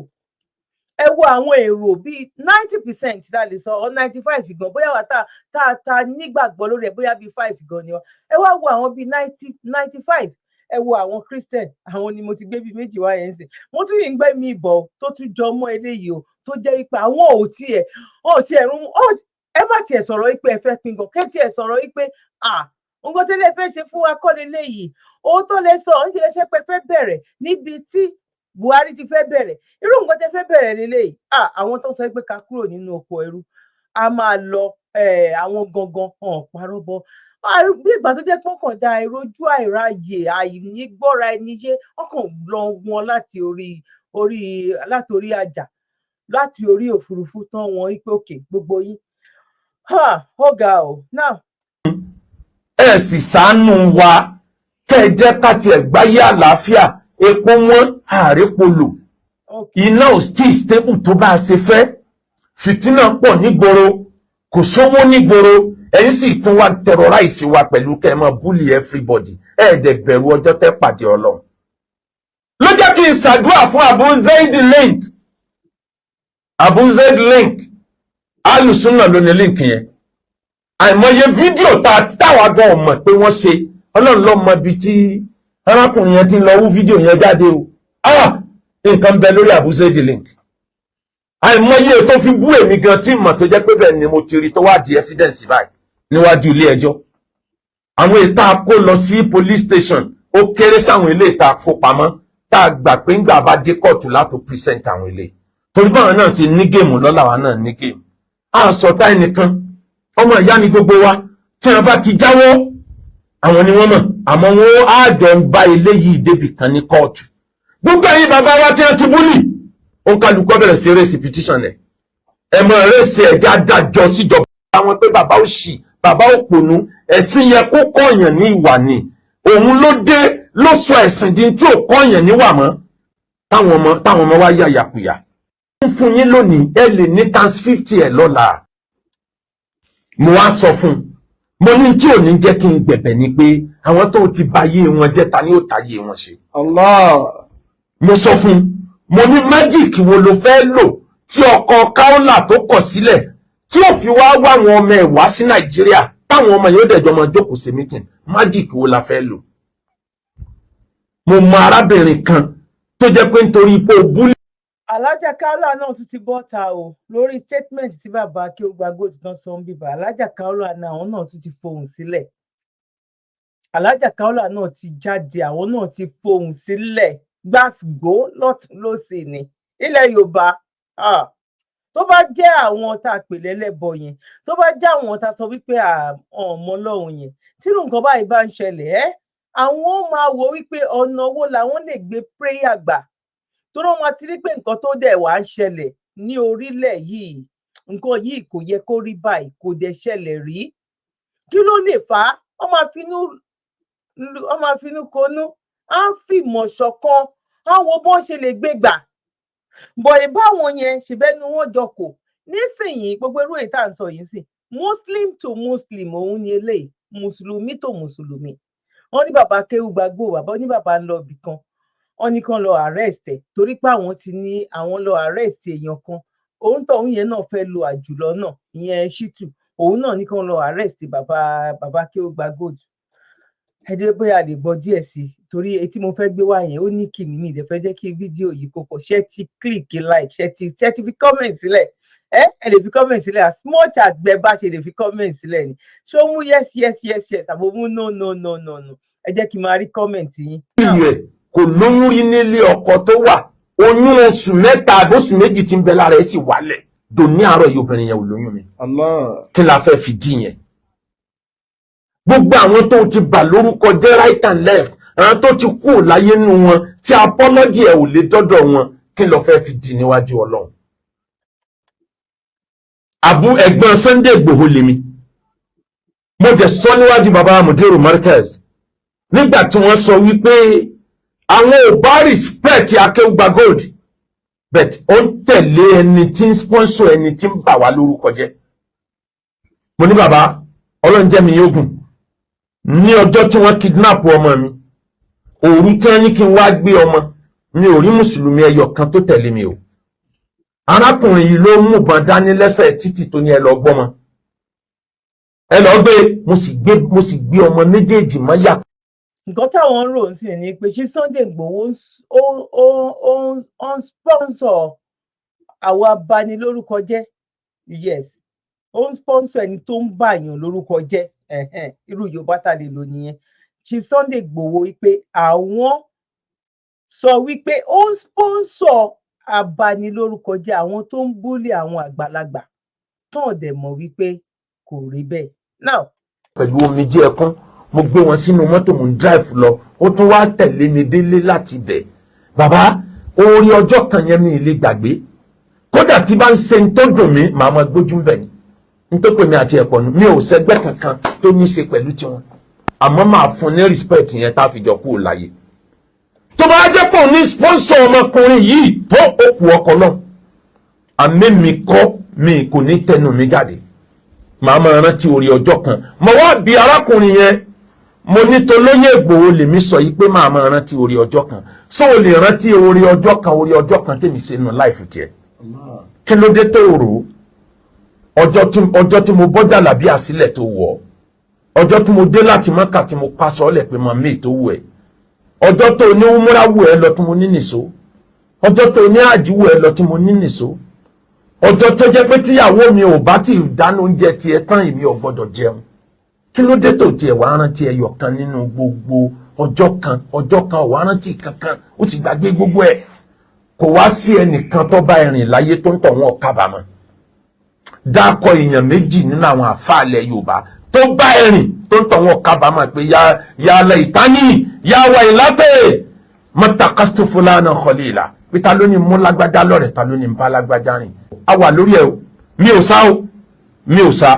ẹ wo àwọn èrò bíi 90% la lè sọ ọ 95 gan bóyá wà tá nígbàgbọ́ lórí ẹ bóyá bíi 5 gan ni ẹ wá wo àwọn bíi 95 ẹ wo àwọn Christian àwọn ni mo ti gbé bíi méjì wá yẹn sìn mo tún yìí ń gbé mi ìbọ̀ tó tún jọ mọ́ eléyìí o tó jẹ́ ipa àwọn ò tiẹ̀ rún ẹ má tiẹ̀ sọ̀rọ̀ ipe ẹ fẹ́ pin gan kẹ́ tiẹ̀ sọ̀rọ̀ ipe nǹkan tẹ́lẹ̀ fẹ́ ṣe fún wa kọ́ leléyìí owó tó lè sọ oúnjẹ lẹ́sẹ̀ pé fẹ́ bẹ̀rẹ̀ níbi tí Buhari ti fẹ́ bẹ̀rẹ̀ irú nǹkan tẹ́ fẹ́ bẹ̀rẹ̀ leléyìí àwọn tó sọ pé ká kúrò nínú oko ẹrú a máa lọ àwọn gangan hàn parọ́ bọ bí ìgbà tó jẹ́ pé wọ́n kàn dá ìrojú àìráyè àìnígbọ́ra ẹni yé wọ́n kàn lọ wọn láti orí àjà láti orí òfurufú tán wọn wípé òkè gbogbo yín ó ga ò náà. ẹ sì ṣàánú wa kẹ́ ẹ jẹ́ ká tiẹ̀ gbáyé àlàáfíà epo wọn àrépo lò iná ò tí stable tó bá a ṣe fẹ́ fìtínà pọ̀ nígboro kò sówó nígboro ẹ̀yin sì tún wá terrorize wa pẹ̀lú kẹ́ ẹ máa bully everybody ẹ̀ẹ́dẹ̀ bẹ̀rù ọjọ́ tẹ́ pàdé Ọlọ́run ló jẹ́ kí n ṣàdúrà fún Abu Zaid link alùsùnà ló ní link yẹn àìmọye fídíò táwa gan mọ̀ pé wọ́n ṣe Ọlọ́run ló mọ ibi tí arákùnrin yẹn ti ń lọ wú fídíò yẹn jáde o nǹkan bẹ lórí Abu Zaid link àìmọye tó fi bú èmi gan tí mọ̀ tó jẹ́ pé bẹ́ẹ̀ ni mo ti rí tó wá di evidence báyìí níwájú ilé ẹjọ́ àwọn ètò kó lọ sí police station ó kéré sáwọn ilé ìta kó pamọ́ tá a gbà pé ńgbà bá dé kóòtù láti present àwọn ilé torí báwọn náà sì ní géèmù lọ́la wa náà ní géèmù àsọ̀tá ẹnìkan ọmọ ìyá ni gbogbo wa tí wọn bá ti jáwọ́ àwọn ni wọ́n mọ̀ àmọ́ wọn á jọ ń bá ilé yìí débì kan ní kóòtù gbogbo ẹ̀yin bàbá wa tí wọ́n ti búlì ó ń kálukọ́ bẹ̀rẹ̀ sí rèsì petition ẹ̀ mọ̀ rèsì ẹ̀já dájọ́ síjọba àwọn pé bàbá òṣì bàbá òpònú ẹ̀sìn yẹ kó kọ́ọ̀yàn ní ìwà ni òun ló dé ló sọ ẹ̀sìn di tí ò kọ́ọ̀yàn níwà mọ́ táwọn ọmọ wa yà yàkuyà ń fún yín lónìí ẹ lè ní times 50 ẹ̀ lọ́la mo wá sọ fún mo ní tí ò ní jẹ́ kí n gbẹ̀bẹ̀ ni pé àwọn tó ti bà yé wọn jẹ́ ta ni ó tayé wọn ṣe. Allah. Mo sọ fún mo ní májíìkì wo ló fẹ́ lò tí ọkọ̀ káólà tó kọ̀ sílẹ̀ tí ó fi wá wá àwọn ọmọ ẹ̀ wá sí Nàìjíríà táwọn ọmọ yóò dẹ̀jọ́ máa jókòó sí mítìn májíìkì wo la fẹ́ lò. Mo mọ arábìnrin kan tó jẹ́ pé nítorí pé ó búlẹ̀. Alájà Kaola náà tún ti bọ́ ta o lórí statement tí bàbá Akeugba Gold tán sọ ń bíbá Alájà Kaola náà àwọn náà tún ti fohùn sílẹ̀ Alájà Kaola náà ti jáde àwọn náà ti fohùn sílẹ̀ gbàsgbó lọ́tún lósì ní ilẹ̀ Yorùbá tó bá jẹ́ àwọn tá a pè lẹ́lẹ́bọ yẹn tó bá jẹ́ àwọn tá a sọ wípé ọmọ Ọlọ́run yẹn tírú nǹkan báyìí bá ń ṣẹlẹ̀ àwọn máa wò wípé ọ̀nà owó làwọn lè gbé prayer gbà tó rán wọn ti rí pé nǹkan tó dẹ̀ wá ń ṣẹlẹ̀ ní orílẹ̀ yìí nǹkan yìí kò yẹ kó rí báyìí kò dẹ̀ ṣẹlẹ̀ rí kí ló lè fà á wọ́n máa finú konú á ń fìmọ̀ ṣọ̀kan á wo bó ṣe lè gbé gbà bọ̀ ìbáwọn yẹn ṣèbẹ́nu wọn jọ kò nísìnyìí gbogbo irú èyí tá à ń sọ yìí sí Muslim to Muslim òun ni eléyìí mùsùlùmí to mùsùlùmí wọ́n ní bàbá Akeugba Gold bàbá ní bàbá ń lọ ibì kan wọ́n ní kán lọ arrest ẹ̀ torí pé àwọn ti ní àwọn lọ arrest èèyàn kan òun tóun yẹn náà fẹ́ lo àjùlọ náà ìyẹn Ṣítù òun náà ní kán lọ arrest bàbá Akeugba Gold ẹjẹ bóyá lè gbọ́ díẹ̀ sí i torí etí mo fẹ́ gbé wá yẹn ó ní kìmí mi ìdẹ fẹ́ jẹ́ kí fídíò yìí kó pọ̀ ṣé ti click like ṣé ti fi comment sílẹ̀ ẹ lè fi comment sílẹ̀ as much as gbẹ bá ṣe lè fi comment sílẹ̀ ni ṣé ó mú yes àbò mú no ẹ jẹ́ kí n máa rí comment yín. Kò lóyún rí nílé ọkọ tó wà oyún oṣù mẹ́ta àbóṣù méjì tí ń bẹ lára ẹ̀ sì wálẹ̀ dòní àárọ̀ yìí obìnrin yẹn ò lóyún mi. Kí la fẹ́ fi dí yẹn? Gbogbo àwọn tó ti bà lórúkọ jẹ́ right and left àwọn tó ti kú láyé nù wọn tí apology ẹ̀ ò lè dọ́dọ̀ wọn kí ló fẹ́ fi dí níwájú Ọlọ́run. Ẹ̀gbọ́n Sunday Igboho lèmi mo dẹ̀ sọ níwájú bàbá Mudiru Markaz nígbà tí wọ́n sọ wípé àwọn ò bá respect Akeugba Gold but ó ń tẹ̀lé ẹni tí ń sponsor ẹni tí ń bà wá lórúkọ jẹ́. Mo ní bàbá Ọlọ́run jẹ́ mi yóò gùn ní ọjọ́ tí wọ́n kidnap ọmọ mi òru tí wọ́n ní kí n wá gbé ọmọ mi ò rí mùsùlùmí ẹyọ kan tó tẹ̀lé mi o. Arákùnrin yìí ló mú ìbọn dání lẹ́sẹ̀ títì tó ní ẹ lọ gbọ́mọ ẹ lọ gbé mo sì gbé ọmọ méjèèjì mọ́ yà. Nǹkan táwọn ń rò sí ni pé ṣé Sunday Igboho ó ń sponsor àwọn abanilórúkọ jẹ́ yes ó ń sponsor ẹni tó ń bàyàn lórúkọ jẹ́ irú Yorùbá tá lè lò nìyẹn Chief Sunday Igboho wípé àwọn sọ wípé ó ń sponsor abanilórúkọ jẹ́ àwọn tó ń búlì àwọn àgbàlagbà tán dẹ̀ mọ̀ wípé kò rí bẹ́ẹ̀. Now pẹ̀lú omijé ẹkún mo gbé wọn sínú mọ́tò mo ń drive lọ ó tún wá tẹ̀lé mi délé láti bẹ̀. Bàbá orí ọjọ́ kan yẹn mi lè gbàgbé kódà tí bá ń ṣe ń tó dùn mí màá máa gbójú ń bẹ̀ ni nítorí pé mi àti ẹ̀pọ̀ mi ò sẹ́gbẹ́ kankan tó ní í ṣe pẹ̀lú tiwọn àmọ́ máa fún ní respect yẹn tá a fi jọ kú láyé. Tó bá jẹ́ pé òun ní sponsor ọmọkùnrin yìí tó òkú ọkọ náà àmì mi kọ́ mi kò ní tẹnu mi jáde màá máa rántí orí ọjọ́ kan mo wá bí arákùnrin yẹn mo ní tolóyè Ìgbòho lèmi sọ yìí pé màá máa rántí orí ọjọ́ kan so o lè rántí orí ọjọ́ kan tèmi ṣe nù láìfù tiẹ̀ kí ló dé tó rò ọjọ́ tí mo bọ́jà làbí àsílẹ̀ tó wọ̀ ọjọ́ tí mo dé láti Mọ́kà tí mo pa sọ́ọ́lẹ̀ pé mọ̀ mí tó wù ẹ́ ọjọ́ tó ní umura wù ẹ́ lọ tí mo ní nìṣó ọjọ́ tó ní àjí wù ẹ́ lọ tí mo ní nìṣó ọjọ́ tó jẹ́ pé tíyàwó mi ò bá ti dáná oúnjẹ tiẹ̀ tán èmi ò gbọ́dọ̀ jẹun kí ló dé tó tiẹ̀ wá rántí ẹyọ kan nínú gbogbo ọjọ́ kan ò wá rántí kankan ó ti gbàgbé gbogbo ẹ̀ kò wá sí ẹnìkan tó bá ẹ̀rìn láyé tó ń tọ̀ wọn kábàámọ̀ dákọ èèyàn méjì nínú àwọn àfáàlẹ̀ Yorùbá tó bá ẹ̀rìn tó ń tọ̀ wọn kábàámọ̀ pé ya laitani ya wailate matakastu fulana khalila pé ta ló ní mú lágbájá lọ́rẹ̀ ta ló ní bá lágbájá rìn a wà lórí ẹ̀ o mi ò sá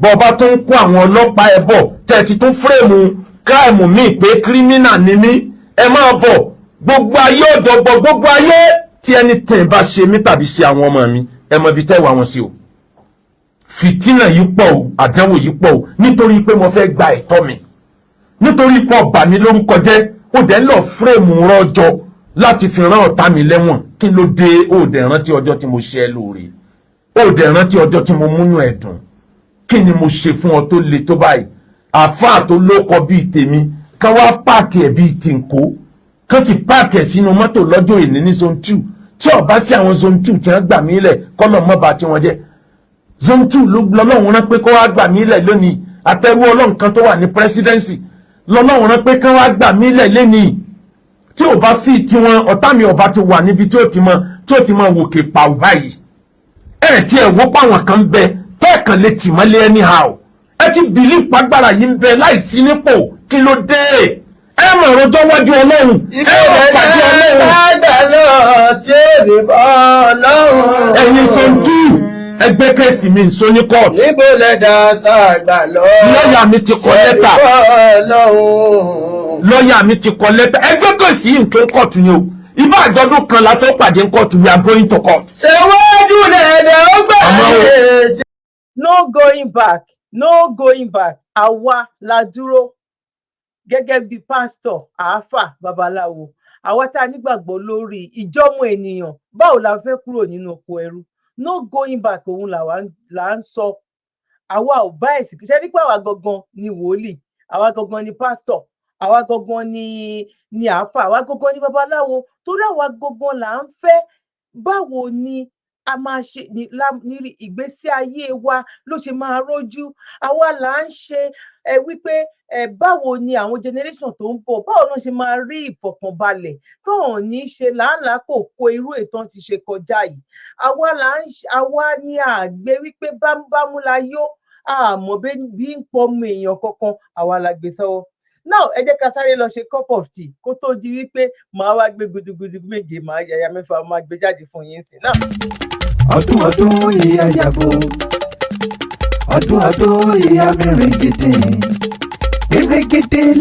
bọ́ ọba tó ń kó àwọn ọlọ́pàá ẹ bọ̀ tẹ́tí tó fúrèmù káàmù mi pé kírímínà ni mí ẹ máa bọ̀ gbogbo ayé ọ̀dọ̀gbọ̀ gbogbo ayé tí ẹni tẹ̀ bá ṣe mí tàbí sí àwọn ọmọ mi ẹ mọ ibi tẹ́wà wọn sí o fìtínà yìí pọ̀ o àdánwò yìí pọ̀ o nítorí pé mo fẹ́ gba ẹ̀tọ́ mi nítorí pé ọba mi lórúkọ jẹ́ ó dẹ̀ ń lọ fúrèmù rọ́jọ láti fi rán ọ̀tá mi lẹ́wọ̀n kí ló dé ó dẹ̀ rántí ọjọ́ tí mo ṣe ẹ́ lóore ó dẹ̀ rántí ọjọ́ tí mo múnú ẹ̀ dùn kí ni mo ṣe fún ọ tó le tó báyìí àfáà tó lóko bíi tèmi ká wá páàkì ẹ̀ bíi tìǹkó ká sì páàkì ẹ̀ sínú mọ́tò lọ́jọ́ ìní ní zone 2 tí ọba sí àwọn zone 2 tí wọ́n gbà mí lẹ̀ kọ́lọ̀ mọ́ba tí wọ́n jẹ́ zone 2 lọ́lọ́run rán pé kó wá gbà mí lẹ̀ lónìí àtẹ̀wé ọlọ́run kan tó wà ní presidency lọ́lọ́run rán pé kó wá gbà mí lẹ̀ lónìí tí ò bá sí tiwọn ọ̀tá mi ọba ti wà níbi tí ó ti mọ wòkè pàù báyìí tí ẹ̀ wọ́pọ̀ àwọn kan bẹ tẹ́ẹ̀kan lè tì mọ́lé anyhow ẹ ti believe pàgbára yìí ń bẹ láìsí nípò kí ló dé ẹ mọ̀ ọ̀rọ̀jọ́ wájú ọlọ́run ẹ mọ̀ pàdé ọlọ́run. sáàgbà lọ tí èmi bọ́ ọlọ́run. ẹ̀yin sọ́jú ẹgbẹ́ kẹ́sì mi nsọ ní court. níbo lẹ́dà sáàgbà lọ. lọ́ọ̀yà mi ti kọ lẹ́tà. tí èmi bọ́ ọlọ́run. lọ́ọ̀yà mi ti kọ lẹ́tà ẹgbẹ́ kẹ́sì yìí nǹkan kóòtù ni o ibà àjọ̀dún kan la tó pàdé kóòtù we are going to court. ṣèwájú lẹ́dà ó gbà yé. no going back àwa la dúró gẹ́gẹ́ bí pásítọ̀ àáfà babaláwo àwa tá a nígbàgbọ́ lórí ìjọ́mọ ènìyàn báwo la fẹ́ kúrò nínú oko ẹrú no going back òun là ń sọ àwa ò bá ẹ̀sìn kìí ṣe nípa àwa gangan ni wòlíì àwa gangan ni pásítọ̀ àwa gangan ni àáfà àwa gangan ni babaláwo torí àwa gangan là ń fẹ́ báwo ni a máa ṣe ní ìgbésí ayé wa ló ṣe máa rójú àwa là ń ṣe wípé báwo ni àwọn generation tó ń bọ̀ báwo ló ṣe máa rí ìfọ̀kànbalẹ̀ tó hàn ní ṣe làálàá kò kó irú ètò ti ṣe kọjá yìí àwa ni àgbẹ̀ wípé bámúbámú la yó àmọ́ bí ń pọmọ èèyàn kankan àwa la gbé sọ́wọ́. Now ẹ jẹ́ ká sáré lọ ṣe cup of tea kó tó di wípé màá wá gbé gudugudu méje màá yàyà mẹ́fà máa gbé jáde fún yín sí náà. ọdún ìyá yàbò ọdún ìyá mèrègèdè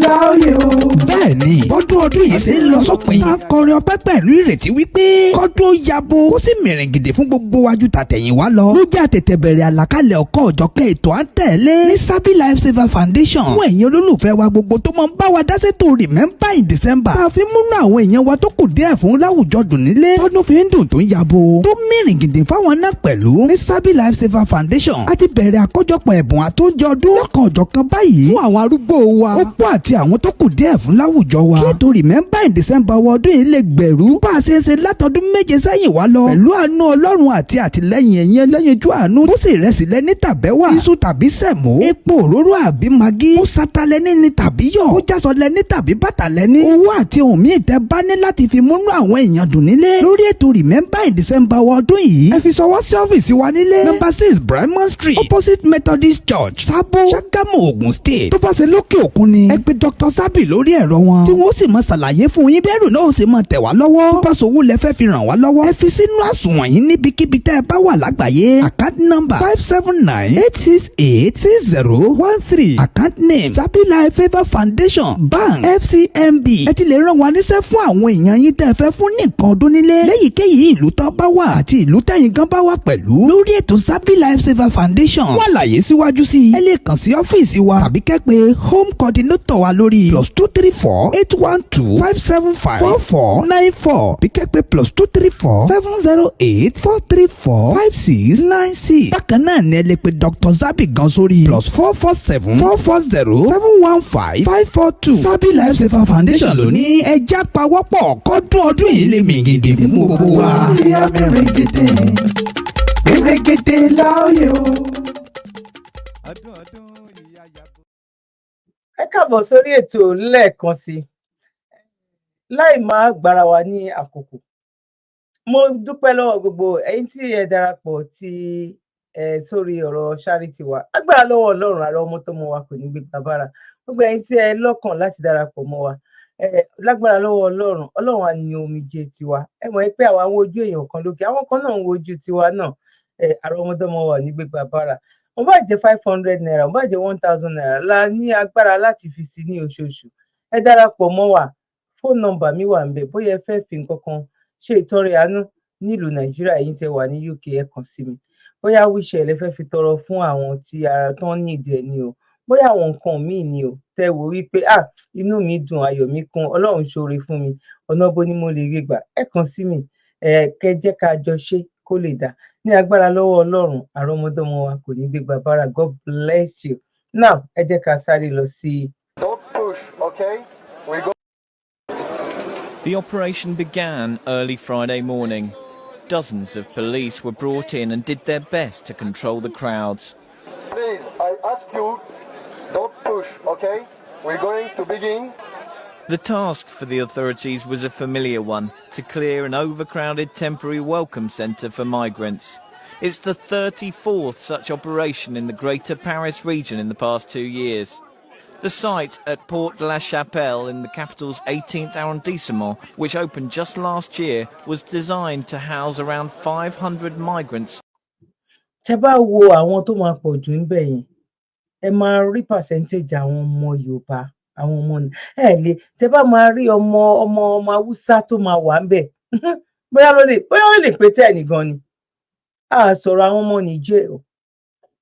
láòyè o. bẹ́ẹ̀ni ọdún yìí ṣe ń lọ sópin. a kọrin ọpẹ́ pẹ̀lú ìrètí wípé kọ́dún ó yabo kó sì mèrègèdè fún gbogbo wájú tàtẹ̀yìn wá lọ. ló jẹ́ àtètè bẹ̀rẹ̀ àlàkalẹ̀ ọ̀kọ́ ọ̀jọ̀kẹ́ ètò à ń tẹ̀lé ní Sabi Lifesaver Foundation fún ẹ̀yin olólùfẹ́ wa gbogbo tó máa ń bá wa dá sétò Remember in December. tá a fi múnú àwọn èèyàn wa tó kù díẹ̀ fún láwùjọ dùn nílé tọ́dún fi ń dùn tó ń yabo tó mèrègèdè fáwọn náà pẹ̀lú ní Sabi Lifesaver Foundation. a ti bẹ̀rẹ̀ àkójọpọ̀ ẹ̀bùn àtòjọ ọdún lọ́kàn ọ̀jọ̀kan báyìí fún àwọn arúgbó wa opó àti àwọn tó kù díẹ̀ fún láwùjọ wa kí ètò Remember in December ọdún yìí lè gbèrú bá a ṣe ń ṣe látọdún méje sẹ́yìn wá lọ pẹ̀lú àánú Ọlọ́run àti àtìlẹ́yìn ẹ̀yin ẹlẹ́yinjú àánú bó sì ìrẹsì lẹ́ni tàbẹ́wà iṣu tàbí sẹ̀mó epo òróró àbí magí ó sata lẹ́ni ni tàbí yọ̀ ó jásọ lẹ́ni tàbí bàtà lẹ́ni owó àti ohun míì tẹ́ bá ní láti fi múnú àwọn èèyàn dùn nílé lórí ètò Remember in December ọdún yìí ẹ fi ṣọwọ́ sí ọ́fíìsì wa nílé number 6 Brahman Street opposite Methodist Church Sabo Ṣàgámù Ògùn State tó bá ṣe lókè òkun ni ẹ pè Dr. Sabi lórí ẹ̀rọ wọn tí wọ́n sì máa ṣàlàyé fún yín bẹ́ẹ̀rù náà ó sì máa tẹ̀ wá lọ́wọ́ tó bá ṣòwò lẹ fẹ́ fi ràn wá lọ́wọ́ ẹ fi sínú àsùnwọ̀n yín níbikíbi tẹ́ ẹ bá wà lágbàáyé account number 579-868-6013 account name Sabi Life Favour Foundation Bank FCMB ẹ ti lè ràn wá níṣẹ́ fún àwọn èèyàn yín tẹ́ ẹ fẹ́ fún nìkan ọdún nílé lẹ́yìnkéyìí ìlú tó bá wà àti ìlú tẹ́yìn gan bá wà pẹ̀lú lórí ètò Sabi Life Favour Foundation wọ́n àlàyé síwájú sí ẹ lè kàn sí ọ́fíìsì wa tàbí kẹ́ pè home coordinator wa lórí +234-812-575-4494 bí kẹ́ pè +234-708-434-5696 bákan náà ni ẹ lè pè Dr. Sabi gan sórí +447-440-715-542 Sabi Life Favour Foundation ló ní ẹja pawọ́pọ̀ kọ́dún ọdún yìí lè mì gègé fún gbogbo wa. Ìyá mèrègèdè láòyè o. Ẹ káàbọ̀ sórí ètò lẹ́ẹ̀kan sí láì máa gbára wa ní àkókò. Mo dúpẹ́ lọ́wọ́ gbogbo ẹ̀yin tí ẹ darapọ̀ tí sórí ọ̀rọ̀ charity wa. Agbára lọ́wọ́ Ọlọ́run àrà ọmọ tó mọ wa kò ní gbé bàbára. Gbogbo ẹ̀yin tí ẹ lọ́kàn láti darapọ̀ mọ́ wa. Lágbára lọ́wọ́ Ọlọ́run á ní omijé tiwa. Ẹ mọ̀ pé àwa ń wojú èèyàn kan lókè, àwọn kan náà ń wojú tiwa náà. Àrà ọmọ tó mọ wa ní gbé bàbára. Wọ́n bá jẹ́ 500 naira, wọ́n bá jẹ́ 1000 naira la ní agbára láti fi sí ní oṣooṣù. Ẹ darapọ̀ mọ́ wa. Phone number mi wà ńbẹ̀ bóyá ẹ fẹ́ fi nǹkan kan ṣe ìtọrẹ àánú nílùú Nàìjíríà ẹ̀yin tẹ́ wà ní UK ẹ kàn sí mi. Bóyá wíṣẹ́ lẹ fẹ́ fi tọrọ fún àwọn tí ara tán need ẹ ni o. Bóyá àwọn nǹkan míì ni o. Tẹ́ wò wípé inú mi dùn ayọ̀ mi kún Ọlọ́run ṣoore fún mi. Ọ̀nà bó ni mo lè rí gbà. Ẹ kàn sí mi. Kẹ́ jẹ́ ká jọ ṣe kó lè dá. Ní agbára lọ́wọ́ Ọlọ́run àrọ́mọdọ́mọ wa kò ní gbé bàbára. God bless you. Now ẹ jẹ́ ká sáré lọ sí. Don't push, okay? We go. The operation began early Friday morning. Dozens of police were brought in and did their best to control the crowds. Please, I ask you, don't push, okay? We're going to begin. The task for the authorities was a familiar one, to clear an overcrowded temporary welcome centre for migrants. It's the 34th such operation in the Greater Paris region in the past 2 years. The site at Porte de la Chapelle in the capital's 18th arrondissement, which opened just last year, was designed to house around 500 migrants. Tẹ́ bá wo àwọn tó máa pọ̀ jù ńbẹ̀ yẹn, ẹ máa rí percentage àwọn ọmọ Yorùbá, àwọn ọmọ tẹ́ bá máa rí ọmọ Haúsá tó máa wà ńbẹ̀. Bóyá ló lè pé 10 gan ni. A sọ̀rọ̀ àwọn ọmọ Niger o.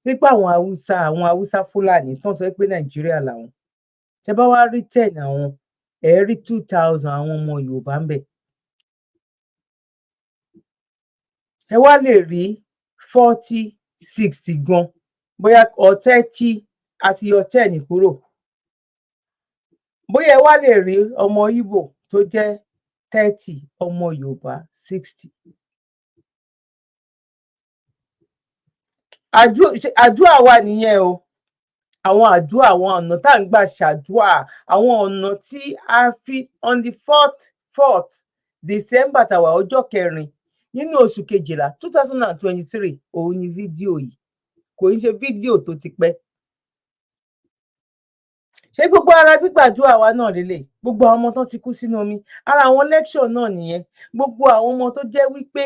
Pípa àwọn Haúsá Fúlàní tán sọ pé Nàìjíríà làwọn. Tẹ́ bá wá rí 10 àwọn, ẹ rí 2000 àwọn ọmọ Yorùbá ńbẹ̀. Ẹ wá lè rí 40, 60 gan. Bóyá 30 àti yọ 10 kúrò. Bóyá ẹ wá lè rí ọmọ Igbo tó jẹ́ 30, ọmọ Yorùbá 60. Àdúrà wà nìyẹn o. Àwọn àdúrà, àwọn ọ̀nà tá ń gbà ṣàdúrà, àwọn ọ̀nà tí a fi on the 4th December tàwa ọjọ́ 4 nínú oṣù kejìlá 2023 òun ni fídíò yìí. Kò ń ṣe fídíò tó ti pẹ́. Ṣé gbogbo ara gbígbàdúrà wa náà lélẹ̀? Gbogbo àwọn ọmọ tán ti kú sínú omi. Ara àwọn lecture náà nìyẹn. Gbogbo àwọn ọmọ tó jẹ́ wípé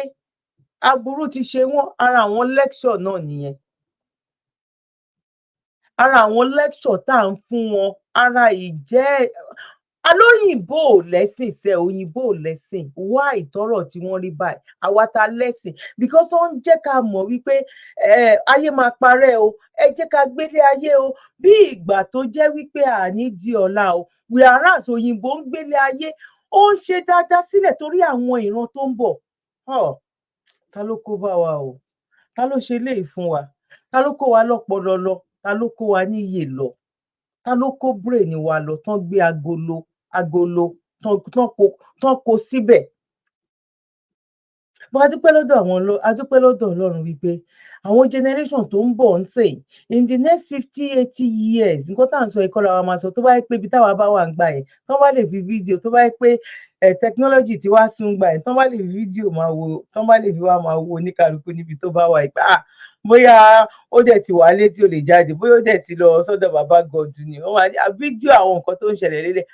aburú ti ṣe wọ́n, ara àwọn lecture náà nìyẹn. Ara àwọn lecture tá à ń fún wọn, ara ìjẹ́ alóyìnbó ò lẹ́sìn sẹ́, òyìnbó ò lẹ́sìn. Wá ìtọ́rọ̀ tí wọ́n rí báyìí. Àwa ta lẹ́sìn. Because ó ń jẹ́ ká mọ̀ wípé ayé máa parẹ́ o. Ẹ jẹ́ ká gbélé ayé o. Bí ìgbà tó jẹ́ wípé àní di ọ̀la o. Whereas òyìnbó ń gbélé ayé. Ó ń ṣe dáadáa sílẹ̀ torí àwọn ìran tó ń bọ̀. Ta ló kó bá wa o? Ta ló ṣe léyìí fún wa? Ta ló kó wa lọ́pọlọ lọ? Ta ló kó wa níyè lọ? ta ló kó brain wa lọ tán gbé agolo tán kó síbẹ̀. But a dúpẹ́ lọ́dọ̀ Ọlọ́run wípé àwọn generation tó ń bọ̀ ń sìn in the next 50-80 years nǹkan tá à ń sọ ìkọlà wa máa sọ tó bá yẹ pé ibi táwa bá wà ń gbà yẹn tán bá lè fi fídíò tó bá yẹ pé technology tí wá sún gbà yẹn tán bá lè fi fídíò máa wo tán bá lè fi wá máa wo oníkálukú níbi tó bá wà ìgbà bóyá ó dẹ̀ ti wà létí ò lè jáde bóyá ó dẹ̀ ti lọ sọ́dọ̀ bàbá God ni wọ́n máa ní fídíò àwọn nǹkan tó ń ṣẹlẹ̀ lélẹ̀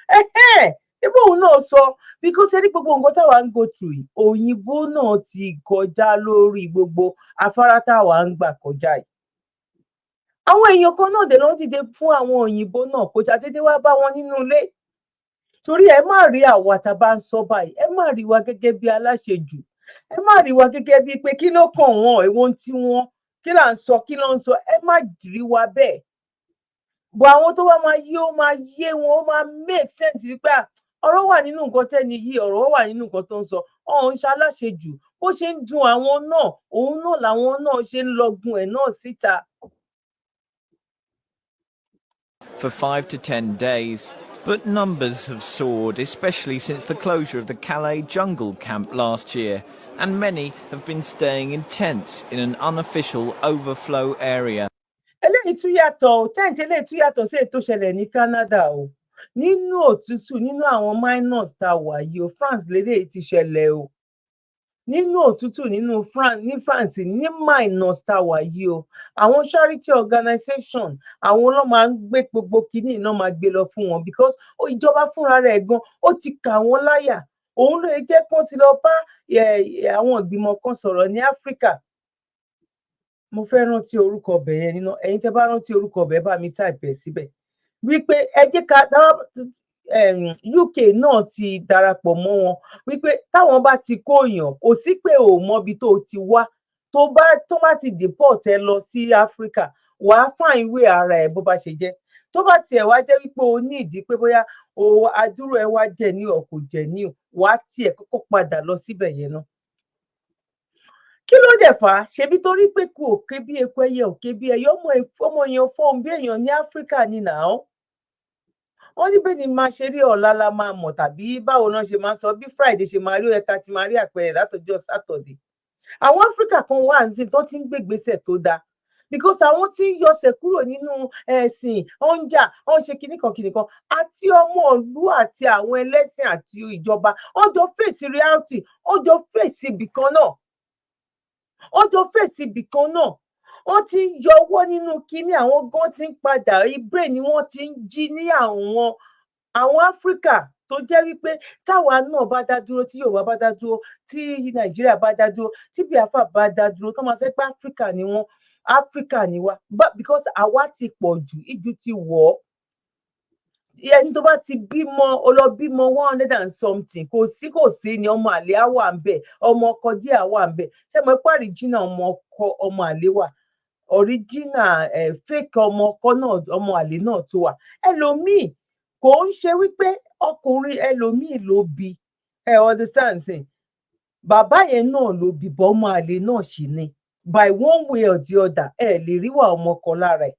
ebó òun náà sọ because ẹni gbogbo nǹkan táwa ń go through yìí òyìnbó náà ti kọjá lórí gbogbo afárá táwa ń gbà kọjá yìí. Àwọn èèyàn kan náà dẹ̀ ló dìde fún àwọn òyìnbó náà kò ṣàdédé wá bá wọn nínú ilé. Torí ẹ má rí àwa tá a bá ń sọ báyìí ẹ má rí wa gẹ́gẹ́ bí aláṣejù ẹ má rí wa gẹ́gẹ́ bí pé kí ló kàn wọ́n èwo tí wọ́n kí là ń sọ kí ló ń sọ ẹ má rí wa bẹ́ẹ̀. Bọ̀ àwọn tó bá máa yé ó máa yé wọn ó máa make sense wípé ọ̀rọ̀ wà nínú nǹkan tẹ́ni yìí ọ̀rọ̀ wà nínú nǹkan tó ń sọ ọ̀hún ṣaláṣejù bó ṣe ń dùn àwọn náà òun náà làwọn náà ṣe ń lọgun ẹ̀ náà síta. For 5 to 10 days. But numbers have soared, especially since the closure of the Calais jungle camp last year, and many have been staying in tents in an unofficial overflow area. Eléyìí tún yàtọ̀ tent eléyìí tún yàtọ̀ sí ètò ìṣẹ̀lẹ̀ ní Canada o. Nínú òtútù nínú àwọn minus tá a wà yìí o France lédè ti ṣẹlẹ̀ o. Nínú òtútù ní France ní minus tá a wà yìí o. Àwọn charity organization àwọn ló máa ń gbé gbogbo kínní náà máa gbé lọ fún wọn because ìjọba fúnra rẹ̀ gan ó ti kà wọ́n láyà. Òun ló jẹ́ pé wọ́n ti lọ bá àwọn ìgbìmọ̀ kan sọ̀rọ̀ ní Áfíríkà. Mo fẹ́ rántí orúkọ ọbẹ̀ yẹn nínú ẹ̀yin tẹ́ bá rántí orúkọ ọbẹ̀ bá mi type ẹ̀ síbẹ̀. Wípé ẹ jẹ́ ká UK náà ti darapọ̀ mọ́ wọn wípé táwọn bá ti kóyàn kò sí pé ò mọbi tó ti wá tó bá ti deport ẹ lọ sí Áfíríkà wàá fáìn ìwé ara ẹ bó bá ṣe jẹ́ tó bá tiẹ̀ wá jẹ́ wípé o ní ìdí pé bóyá adúrò ẹ wá jẹ ní ọ kò jẹ ní ọ wàá tiẹ̀ kọ́kọ́ padà lọ síbẹ̀ yẹn náà. Kí ló dẹ̀ fà á ṣebí torí pé kò òkè bí eku ẹyẹ òkè bí ẹyẹ ọmọ yẹn fọ́ọ̀n bí èèyàn ní Áfíríkà ni nàá. Wọ́n ní bẹ́ẹ̀ ni máa ṣe rí ọ̀la la máa mọ̀ tàbí báwo náà ṣe máa sọ bí Friday ṣe máa rí ẹ̀ka ti máa rí àpẹẹrẹ látọjọ́ Saturday. Àwọn Áfíríkà kan wà nísìn tó ti ń gbégbèsè tó dáa because àwọn tí ń yọsẹ̀ kúrò nínú ẹ̀sìn ọ̀njà ọ̀nṣe kìnnìkan àti ọmọ ìlú àti àwọn ẹlẹ́sìn àti ìjọba ọjọ́ fèsì reality ọjọ́ fèsì ibìkan náà wọ́n ti ń yọwọ́ nínú kínní àwọn gan ti ń padà ibre ni wọ́n ti ń jí ní àwọn Áfíríkà tó jẹ́ wípé táwa náà bá dá dúró tí Yorùbá bá dá dúró tí Nàìjíríà bá dá dúró tí Biafra bá dá dúró tó máa ṣe pé Áfíríkà ni wá because àwa ti pọ̀ jù ìjú ti wọ̀ ọ́ ẹni tó bá ti bímọ ọlọ́bímọ 100 and something kò sí ni ọmọ àlè á wà ń bẹ̀ ọmọ ọkọ díẹ̀ á wà ń bẹ̀ ṣé mo parí jìnnà ọmọ àlè wà original fake ọmọ ọkọ náà ọmọ àlè náà tó wà ẹlòmíì kò ń ṣe wípé ọkùnrin ẹlòmíì ló bí understand sìn bàbá yẹn náà ló bí bọ́ ọmọ àlè náà ṣì ni by one way or the other lè rí wà ọmọ kan lára ẹ̀.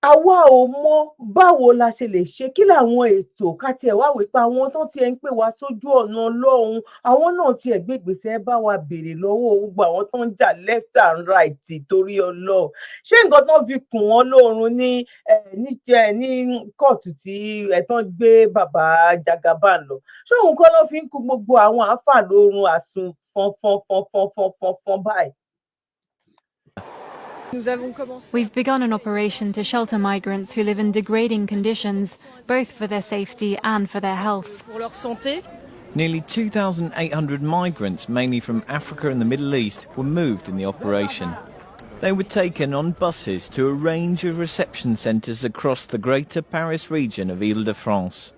Àwa ò mọ báwo la ṣe lè ṣe kí làwọn ètò ká tiẹ̀ wá wípé àwọn tó tiẹ̀ ń pè wá sójú ọ̀nà Ọlọ́run àwọn náà tiẹ̀ gbé ìgbésẹ̀ bá wa béèrè lọ́wọ́ gbogbo àwọn tó ń jà left and right torí Ọlọ́run ṣé nǹkan tó fi kùn wọ́n lóorun ní kóòtù tí ẹ̀tàn gbé bàbá Jagaban lọ ṣé òun kọ́ ló fi ń kùn gbogbo àwọn àáfà lóorun àsùn fọ́nfọ́nfọ́nfọ́nfọ́n báyìí. We've begun an operation to shelter migrants who live in degrading conditions, both for their safety and for their health. Nearly 2,800 migrants, mainly from Africa and the Middle East, were moved in the operation. They were taken on buses to a range of reception centres across the Greater Paris region of Île-de-France.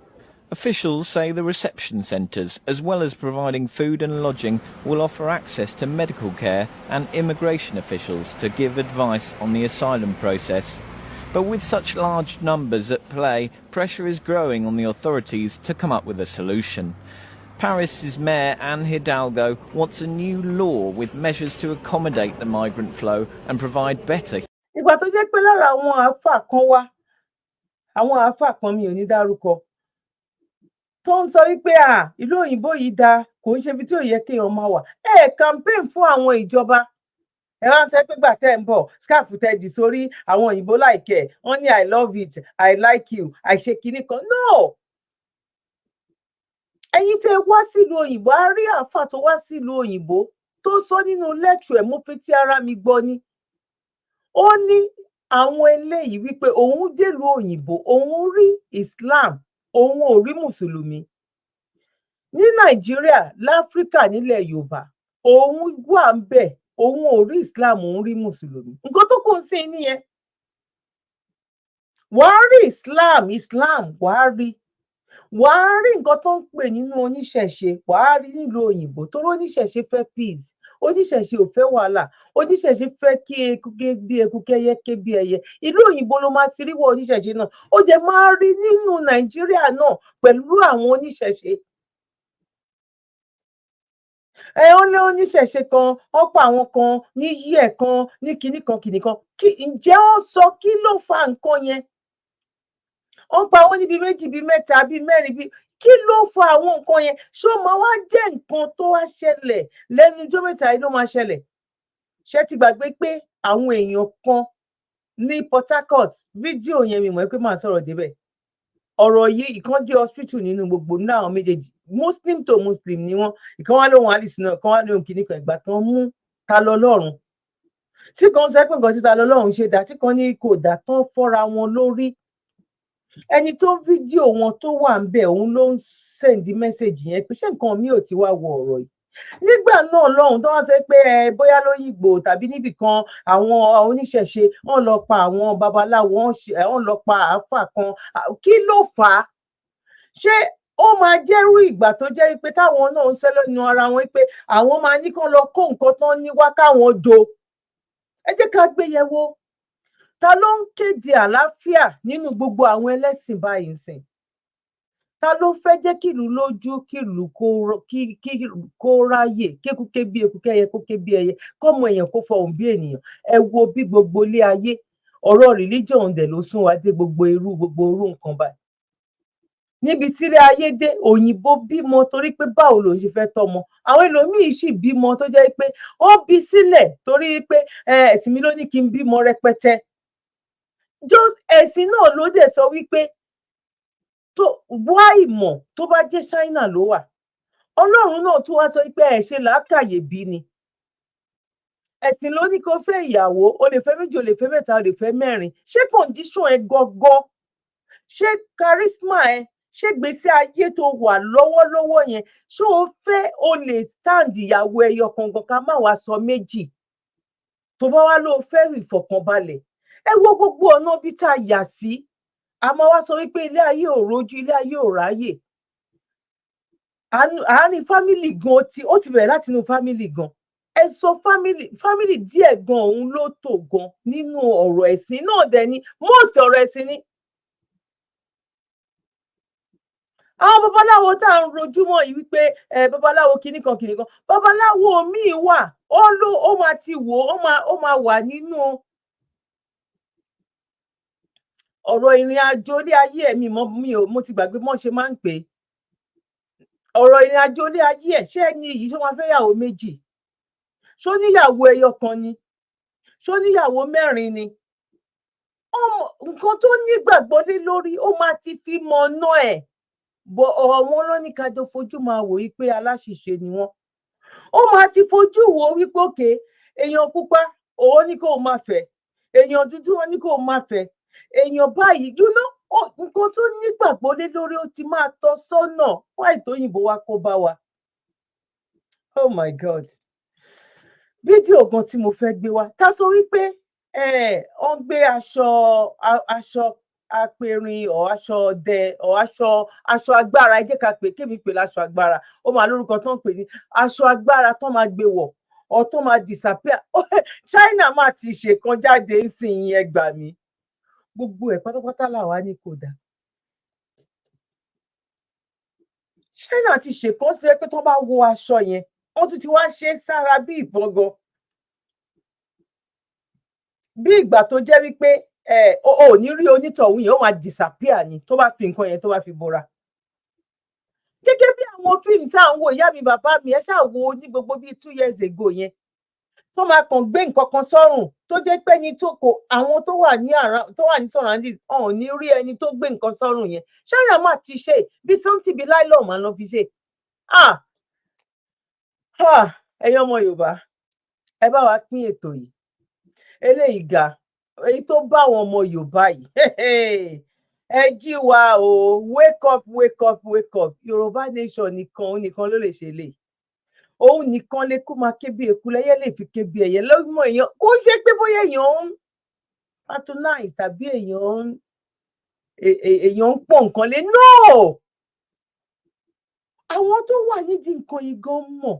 Officials say the reception centres, as well as providing food and lodging, will offer access to medical care and immigration officials to give advice on the asylum process. But with such large numbers at play, pressure is growing on the authorities to come up with a solution. Paris's Mayor Anne Hidalgo wants a new law with measures to accommodate the migrant flow and provide better. ìgbà tó jẹ́ pé lára àwọn àáfà kan wá, àwọn àáfà kan mi ò ní dárúkọ, tó ń sọ wípé ìlú òyìnbó yìí dáa, kò ń ṣe ibi tí ò yẹ kéèyàn máa wà. Campaign fún àwọn ìjọba, ẹ wá ń sọ pé gbà tẹ́ ń bọ̀ scarf tẹ́ dì sórí, àwọn òyìnbó láìkẹ́, wọ́n ní I love it, I like you, àìṣe kinní kan. No, ẹ̀yin tẹ́ wá sílùú òyìnbó, a rí àáfà tó wá sílùú òyìnbó tó sọ nínú lecture ẹ̀, mo fi tí ara mi gbọ́ ni. Ó ní àwọn eléyìí wípé òun délùú òyìnbó, òun rí Islam, òun ò rí mùsùlùmí. Ní Nàìjíríà, láfíríkà, nílẹ̀ Yorùbá, òun wà ń bẹ̀, òun ò rí Islam, òun rí mùsùlùmí. Nǹkan tó kù sí nìyẹn. Wàá rí Islam, wàá rí nǹkan tó ń pè nínú oníṣẹ̀ṣe, wàá rí nílùú òyìnbó, torí oníṣẹ̀ṣe fẹ́ peace, oníṣẹ̀ṣe ò fẹ́ wàhálà, oníṣẹ̀ṣe fẹ́ kí eku ké bí eku, kẹ́yẹ ké bí ẹyẹ. Ìlú òyìnbó ló máa ti ríwọ oníṣẹ̀ṣe náà, ó jẹ́ máa rí nínú Nàìjíríà náà pẹ̀lú àwọn oníṣẹ̀ṣe. Ó ní oníṣẹ̀ṣe kan, wọ́n pa àwọn kan ní yíẹ̀ kan, ní kinní kan. Ǹjẹ́ ó sọ kí ló fa nǹkan yẹn? Wọ́n pa wọ́n níbi méjì, bí mẹ́ta, bí mẹ́rin, kí ló fa àwọn nǹkan yẹn? Ṣé ó máa wá jẹ́ nǹkan tó wá ṣẹlẹ̀ lẹ́nu ọjọ́ mẹ́ta yìí ló máa ṣẹlẹ̀? Ṣé ti gbàgbé pé àwọn èèyàn kan ní Port Harcourt, fídíò yẹn mi mọ̀ pé màá sọ̀rọ̀ débẹ̀. Ọ̀rọ̀ yìí, ìkan jẹ́ hospital nínú gbogbo nínú àwọn méjèèjì, Muslim to Muslim ni wọ́n. Ìkan wá lóhun àlìsùn náà, ìkan wá lóhun kinní kan. Ìgbà kan mú ta lọ lọ́rùn, tí kan sọ pé nǹkan tí ta lọ lọ́rùn ṣe dá, tí kan ní kò dá, tán fọ́ra wọn lórí. Ẹni tó ń fídíò wọn tó wà ń bẹ̀, òun ló ń sẹ́ndí mẹ́sẹ̀jì yẹn pé ṣé nǹkan mi ò ti wá wọ ọ̀rọ̀ yìí. Nígbà náà lọ́hùn tó wá sọ pé bóyá lóyìnbó tàbí níbì kan àwọn oníṣẹ̀ṣe wọ́n lọ pa àwọn babaláwo, wọ́n lọ pa àáfà kan. Kí ló fà á? Ṣé ó máa jẹ́rú ìgbà tó jẹ́ pé táwọn náà ń sọ lẹ́nu ara wọn pé àwọn máa ní kán lọ kó nǹkan tán ní wá káwọn jó? Ẹ jẹ́ ká gbé yẹ̀wò. Ta ló ń kéde àlàáfíà nínú gbogbo àwọn ẹlẹ́sìn báyìí sìn? Ta ló fẹ́ jẹ́ kílùú lójú, kílùú kó ráyè, kéku ké bí eku, kẹ́yẹ kó ké bí ẹyẹ, kọ́mọ èèyàn kó fọhùn bí ènìyàn? Ẹ wo bí gbogbo ilé ayé, ọ̀rọ̀ religion dẹ̀ ló sún wa dé gbogbo irú nǹkan báyìí. Níbi tílé ayé dé, òyìnbó bímọ torí pé báwo lòun ṣe fẹ́ tọ́mọ. Àwọn ẹlòmíì sì bímọ tó jẹ́ pé wọ́n bí sílẹ̀ torí pé ẹ̀sìn mi ló ní kí n bímọ rẹpẹtẹ. Ẹ̀sìn náà ló dẹ̀ sọ wípé tó wá ìmọ̀ tó bá jẹ́ China ló wà. Ọlọ́run náà tún wá sọ wípé ẹ ṣe làákàyè bí ni. Ẹ̀sìn ló ní kó fẹ́ ìyàwó, o lè fẹ́ méjì, o lè fẹ́ mẹ́ta, o lè fẹ́ mẹ́rin. Ṣé condition ẹ gọ́gọ́, ṣé charisma ẹ, ṣé gbèsè ayé tó wà lọ́wọ́lọ́wọ́ yẹn, ṣé o fẹ́ o lè stand ìyàwó ẹyọ kankan, ká má wá sọ méjì? Tó bá wá ló fẹ́ ìfọ̀kànbalẹ̀, ẹ wo gbogbo ọ̀nà bí tá a yà sí. A máa wá sọ wípé ilé ayé ò rojú, ilé ayé ò ráyè. Àárín fámìlì gan ó ti bẹ̀rẹ̀ láti inú fámìlì gan. Ẹ sọ fámìlì díẹ̀ gan òun ló tò gan nínú ọ̀rọ̀ ẹ̀sìn náà dẹ̀ ni, most ọ̀rọ̀ ẹ̀sìn ni. Àwọn babaláwo tá à ń rojúmọ́ yìí wípé babaláwo kinní kan, babaláwo míì wà, ó máa ti wò ó máa wà nínú ọ̀rọ̀ ìrìn àjò ilé ayé ẹ̀. Mo ti gbàgbé mọ́ ṣe máa ń pè é. Ọ̀rọ̀ ìrìn àjò ilé ayé ẹ̀, ṣé ẹni yìí ṣó máa fẹ́ yàwó méjì? Ṣó níyàwó ẹyọ kan ni? Ṣó níyàwó mẹ́rin ni? Nǹkan tó nígbàgbọ́ lé lórí, ó máa ti fi mọ ọ̀nà ẹ̀. Bọ̀ àwọn ló ní ká jọ fojú máa wò wípé aláṣìṣe ni wọ́n. Ó máa ti fojú wò wípé òkè, èèyàn pupa òun ní kó máa fẹ́, èèyàn dúdú wọn ní kó máa fẹ́, èèyàn báyìí nǹkan tó nígbàgbọ́ lé lórí, ó ti máa tọ́ sọ́nà. Wáì tóyìnbó wá kó bá wa. Oh my God. Fídíò kan tí mo fẹ́ gbé wá, tá sọ wípé wọ́n gbé aṣọ apẹ̀rin ọ̀ aṣọ ọdẹ ọ̀ aṣọ agbára, ẹ jẹ́ ká pè, kémi pè láṣọ agbára. Ó máa lórúkọ tó ń pè ní aṣọ agbára tó máa gbé wọ̀ ọ̀ tó máa disappear. China máa ti ṣèkan jáde ńsìnyí, ẹ gbà mí. Gbogbo ẹ̀ pátápátá làwa ní kò dá. China ti ṣèkan sí pé tó bá wọ aṣọ yẹn, wọ́n tún ti wá ṣe sára bí ìbọn gan. bí ìgbà tó jẹ́ wípé o ò ní rí onítọ̀hún yẹn ó máa disappear ni tó bá fi nǹkan yẹn tó bá fi bora. Gẹ́gẹ́ bí àwọn fíìmù tá à ń wo ìyá mi bàbá mi ẹ ṣáà wo ní gbogbo bíi 2 years ago yẹn tó máa kàn gbé nǹkan kan sọ́rùn tó jẹ́ pé ẹni tó kò àwọn tó wà ní surroundings ò ní rí ẹni tó gbé nǹkan sọ́rùn yẹn ṣáyà máa ti ṣe bí something bí láìlọ́ọ̀ máa lọ fi ṣe. ẹ̀yin ọmọ Yorùbá ẹ bá wa pín ètò yìí eléyìí ga èyí tó bá àwọn ọmọ Yorùbá yìí ẹ jí wa o wake up wake up wake up Yorùbá nation nìkan ló lè ṣe lè òun nìkan lè kó máa ké bí eku lẹ́yẹ lè fi ké bí ẹyẹ lọ́gbọ̀n èèyàn kó ṣe pé bóyá èèyàn ń patronize tàbí èèyàn ń pọ̀ nǹkan lé no àwọn tó wà nídìí nǹkan yìí gan mọ̀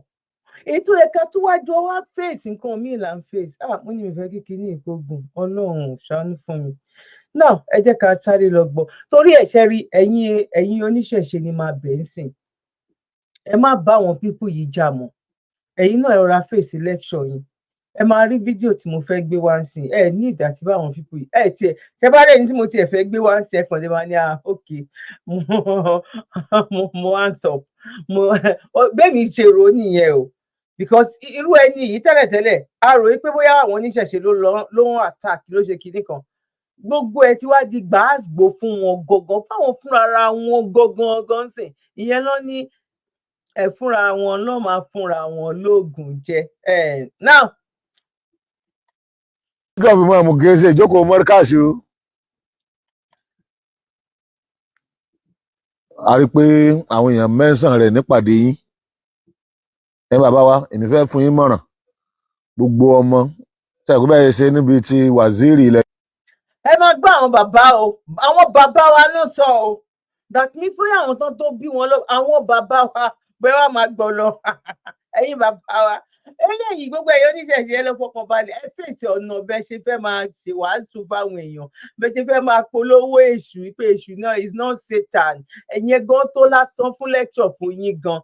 ètò ẹ̀ka tó wá jọ wá fèsì nǹkan míì là ń fèsì mo ní mi fẹ́ kíkiri ní ìkógun Ọlọ́run ṣàánú fún mi náà ẹ jẹ́ ká sáré lọ gbọ́ torí ẹ̀ṣẹ̀ rí ẹ̀yin oníṣẹ̀ṣe ni máa bẹ̀ ń sìn ẹ má bá àwọn pípù yìí jà mọ́ ẹ̀yin náà ẹ rọra fèsì lecture yín ẹ máa rí fídíò tí mo fẹ́ gbé wá ń sìn ẹ ní ìdá tí bá àwọn pípù yìí tiẹ̀ ṣe bá rẹ̀ ní tí mo tiẹ̀ fẹ́ gbé wá ń sìn ẹ kàn lè máa ní okay mo hands up bẹ́ẹ̀ mi ṣe rò ó nìyẹn o because irú ẹni yìí tẹ́lẹ̀tẹ́lẹ̀ a rò pé bóyá àwọn oníṣẹ̀ṣe ló ń attack ló ṣe kinní kan gbogbo ẹ ti wá di gbàásgbò fún wọn gangan fáwọn fúnra wọn gangan sìn ìyẹn lọ ní ẹ fúnra wọn lọ máa fúnra wọn lóògùn jẹ now. gọ́ọ̀fù mọ́ àmú kìí ṣe ìjókòó mọ́ríkàsì o a rí i pé àwọn èèyàn mẹ́sàn-án rẹ̀ nípàdé yín ẹ bàbá wa èmi fẹ́ fún yín mọ̀ràn gbogbo ọmọ ṣàkóso bẹ́ẹ̀ ṣe níbi tí wàzírì ilẹ̀. ẹ máa gbọ́ àwọn bàbá wa ló sọ o that means bóyá àwọn tán tó bí wọn lọ àwọn bàbá wa bẹ́ẹ̀ wá máa gbọ́ lọ ẹ̀yin bàbá wa eléyìí gbogbo ẹ̀yọ́ oníṣẹ̀ṣe ẹ lọ fọkàn balẹ̀ ẹ fèsì ọ̀nà bẹ́ẹ̀ ṣe fẹ́ máa ṣe wàásù fáwọn èèyàn bẹ́ẹ̀ ṣe fẹ́ máa polówó èṣù pé èṣù náà is not Satan ẹ̀yin gan tó lásán fún lecture fún yín gan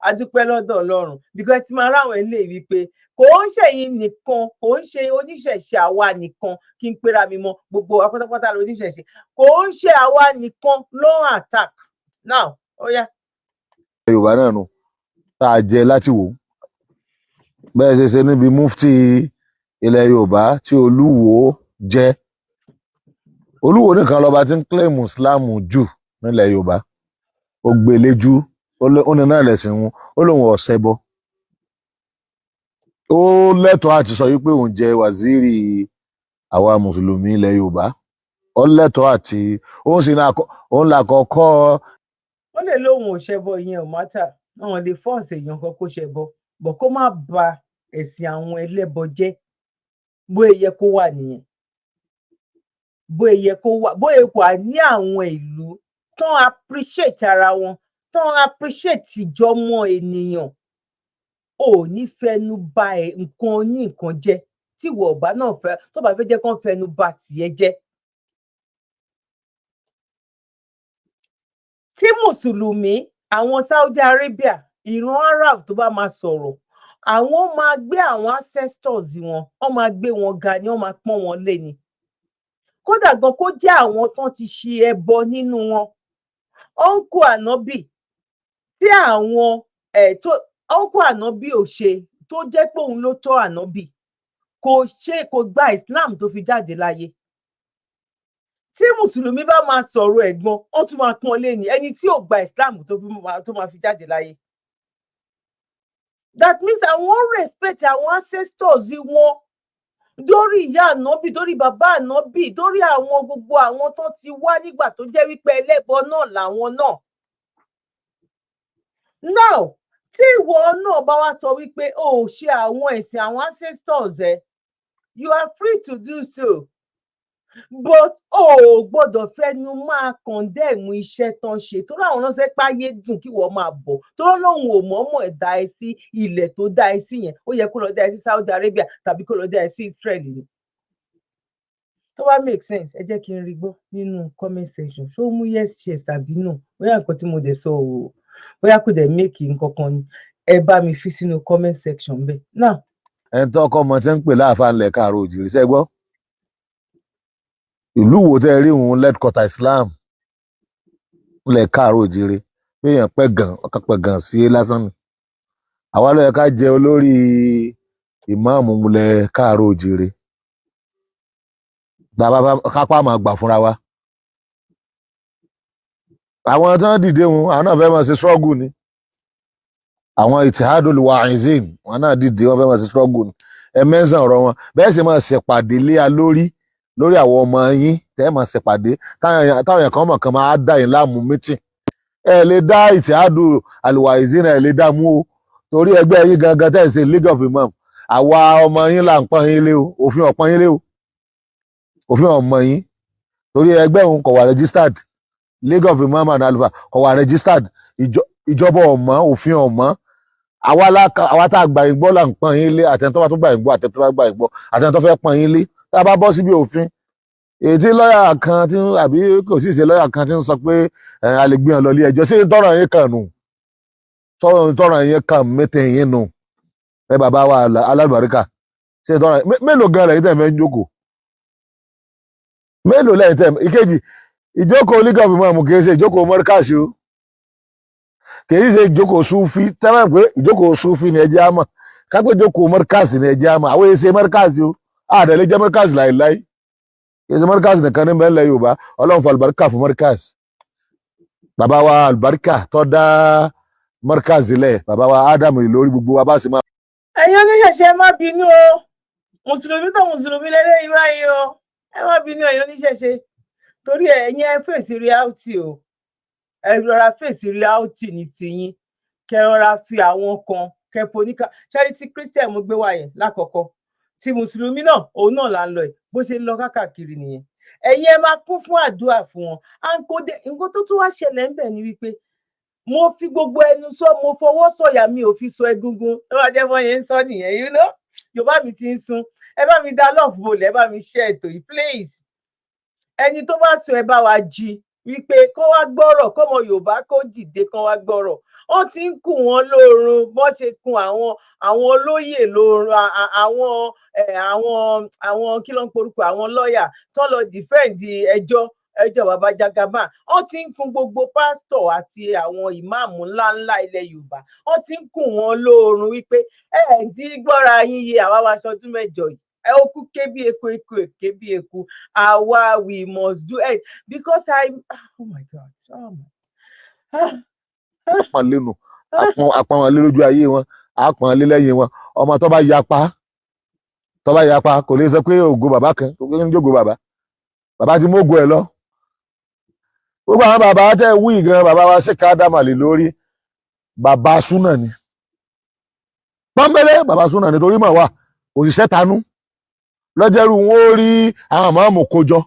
adúpẹ́ lọ́dọ̀ Ọlọ́run because ti máa ráwọn eléyìí wípé kò ń ṣẹ̀yin nìkan kò ń ṣe oníṣẹ̀ṣe àwa nìkan kí n pera mi mọ́ gbogbo wa pátápátá lóníṣẹ̀ṣe kò ń ṣe àwa nìkan ló ń attack now ó yá. Yorùbá náà nù tá a jẹ láti wò bẹ́ẹ̀ ṣe níbi mufti ilẹ̀ Yorùbá tí Olúwo jẹ́ Olúwo nìkan lọ́ba tí ń claim Islam jù nílẹ̀ Yorùbá ó gbéléjú ó ní náà lẹ̀sìn wọn ó lóun ọ̀sẹ̀ bọ́ ó lẹ́tọ̀ọ́ àti sọ wípé òun jẹ́ wàzírì àwa mùsùlùmí ilẹ̀ Yorùbá ó lẹ́tọ̀ọ́ àti òun là kọ́kọ́. ó lè lóun ò ṣẹbọ ìyẹn ò mátà àwọn lè fọ́ọ̀sì èèyàn kan kó ṣẹbọ bọ̀ kó má ba ẹ̀sìn àwọn ẹlẹ́bọ jẹ́ bóyá yẹ kó wà nìyẹn bóyá yẹ kó wà bóyá wà ní àwọn ìlú tán appreciate ara wọn tán appreciate ìjọmọ ènìyàn ò ní fẹnu ba nǹkan ní nǹkan jẹ́ tí ìwọ ọba náà fẹ́ tó bá fẹ́ jẹ́ kán fẹnu ba tìẹ jẹ́. tí mùsùlùmí àwọn Saudi Arabia ìran Arab tó bá máa sọ̀rọ̀ àwọn máa gbé àwọn ancestors wọ́n máa gbé wọn ga ni wọ́n máa pọ́n wọn lé ni kódà gan kó jẹ́ àwọn tán ti ṣe ẹbọ nínú wọn ọ̀nkù ànábì tí àwọn ọ̀nkù ànábì ò ṣe tó jẹ́ pé òun ló tọ́ ànábì kò gba Islam tó fi jáde láyé tí mùsùlùmí bá máa sọ̀rọ̀ ẹ̀gbọ́n wọ́n tún máa pọ́n lé ni ẹni tí ò gba Islam tó máa fi jáde láyé. That means àwọn respect àwọn ancestors wọn dórí ìyá ànábì dórí bàbá ànábì dórí àwọn gbogbo àwọn tó ti wá nígbà tó jẹ́ wípé ẹlẹ́bọ náà làwọn náà. Now tí ìwọ náà bá wá sọ wípé o ò ṣe àwọn ẹ̀sìn àwọn ancestors you are free to do so but o gbọ́dọ̀ fẹnu máa condemn iṣẹ́ tán ṣe tó láwọn náà ṣe páyé dùn kí wọ́n máa bọ̀ tó lóun ò mọ̀ọ́mọ̀ dá ẹ sí ilẹ̀ tó dá ẹ sí yẹn ó yẹ kó lọ dá ẹ sí Saudi Arabia tàbí kó lọ dá ẹ sí Israel ni. tó bá make sense ẹ jẹ́ kí n rí gbọ́ nínú comment section ṣó mú yes tàbí no bóyá nǹkan tí mo dẹ̀ sọ o bóyá kò dẹ̀ make nǹkan kan ni ẹ bá mi fi sínú comment section bẹ́ẹ̀ náà. ẹni tó ọkọ ọmọ tí ń pè láàfáà ńlẹ̀ káàárọ̀ òjìrì ṣẹ́ gbọ́ ìlú wo tẹ́ rí òun headquarter Islam ńlẹ̀ káàárọ̀ òjìrè èèyàn ọkàn pẹ̀ gan sí lásán ni àwa ló yẹ ká jẹ olórí ìmáàmù ńlẹ̀ káàárọ̀ òjìrè bàbá kápá máa gbà fúnra wa àwọn tí wọ́n dìde wọn àwọn náà fẹ́ máa ṣe struggle ni àwọn Ittihadul Wa'izin wọn náà dìde wọn fẹ́ máa ṣe struggle ni ẹ mẹ́sàn ọ̀rọ̀ wọn bẹ́ẹ̀ sì máa ṣèpàdé lé a lórí àwọn ọmọ yín tẹ́ máa ṣèpàdé táwọn èèyàn kan mọ̀ kan máa dá yín láàmú mítìn ẹ lè dá Ittihadul Wa'izin ẹ lè dá mú o torí ẹgbẹ́ yín gangan tẹ́ ẹ̀ ṣe League of Imam àwa ọmọ yín là ń pọ́n yín lé o òfin ọ̀pọ́n yín lé o òfin ọmọ yín torí ẹgbẹ́ òun kò wà registered League of Imam and Alfa kò wà registered ìjọba ọmọ òfin ọmọ àwa tá a gbà yín gbọ́ là ń pọ́n yín lé àtẹ̀ntọ́ bá tó gbà yín gbọ́ àtẹ̀ntọ́ bá gbà yín gbọ́ àtẹ̀ntọ́ fẹ́ pọ́n yín lé tá a bá bọ́ síbi òfin èyí tí lọ́ọ̀yà kan tí àbí kò sì ṣe lọ́ọ̀yà kan tí ń sọ pé a lè gbé wọn lọ ilé ẹjọ́ sí tọ́rọ̀ yín kàn nù tọ́rọ̀ yín kàn mẹ́tẹ̀ yín nù ẹ bàbá wa alálùbáríkà ṣe tọ́rọ̀ mélòó gan lẹ́yìn tẹ̀ fẹ́ jókòó mélòó lẹ́yìn tẹ̀ ìkejì ìjókòó League of Imam kì í ṣe ìjókòó mọ́ríkàṣì o kì í ṣe ìjókòó súfì tẹ́lẹ̀ pé ìjókòó súfì ni ẹjẹ́ àmọ́ kápẹ́ ìjókòó mọ́ríkàṣì ni ẹjẹ́ àmọ́ àwọn èsè mọ́ríkàṣì o àdàlẹ́ jẹ́ mọ́ríkàṣì láìláì èsè mọ́ríkàṣì nìkan ní mẹ́lẹ̀ Yorùbá Ọlọ́run fún àlùbáríkà fún mọ́ríkàṣì bàbá wa àlùbáríkà tó dá mọ́ríkàṣì lẹ̀ bàbá wa Ádámù lórí gbogbo wa bá ṣe máa. ẹ̀yin oníṣẹ̀ṣẹ̀ má bínú o mùsùlùmí tó mùsùlùmí lélẹ́yìn báyìí o ẹ má bínú ẹ̀yin oníṣẹ̀ṣẹ̀ torí ẹ̀yin ẹ fèsì reality o ẹ rọra fèsì reality ní tiyín kẹ rọra fi àwọn kan kẹfọ oníkà charity Christian mo gbé wá yẹn lákọ̀ọ́kọ́ tí mùsùlùmí náà òun náà là ń lọ ẹ bó ṣe ń lọ káàkiri nìyẹn ẹ̀yin ẹ máa kún fún àdúrà fún wọn nǹkan tó tún wá ṣẹlẹ̀ ńbẹ̀ ni wípé mo fi gbogbo ẹnu sọ mo fọwọ́ sọ̀yà mi ò fi sọ egungun ẹ bá jẹ́ fọ́n yẹn ń sọ nìyẹn you know Yorùbá mi ti ń sun ẹ bá mi dá love bolẹ̀ ẹ bá mi share ètò yìí please ẹni tó bá sọ ẹ bá wa jí wípé kó wá gbọ́rọ̀ kọ́mọ Yorùbá kó dìde kán wá gbọ́rọ̀ wọ́n ti ń kùn wọ́n lóorun bọ́n ṣe kun àwọn olóyè lóorun àwọn kí ló ń porúkọ àwọn lọ́ọ̀yà tó lọ dìfẹ́ǹdì ẹjọ́ bàbá Jagaban wọ́n ti ń kun gbogbo pásítọ̀ àti àwọn ìmáàmù ńláńlá ilẹ̀ Yorùbá wọ́n ti ń kùn wọ́n lóorun wípé ti gbọ́ra yín yé àwa wá aṣọdún mẹ́jọ yìí ẹ ó kú ké bí eku èké bí eku àwa we must do it because oh my God àpọn lẹ́nu àpọn wọn lé lójú ayé wọn àpọn lé lẹ́yìn wọn ọmọ tó bá yapa kò lè sọ pé ògo bàbá kan kò ní jógo bàbá ti mógo ẹ lọ gbogbo àwọn bàbá tẹ wí gan bàbá wa ṣe ká dámàlè lórí bàbá súnà ni pọ́nbélé bàbá súnà ni torí mọ̀ wá òṣìṣẹ́ tanú lọ́jẹ́rú wọn ó rí àwọn àmọ́ kójọ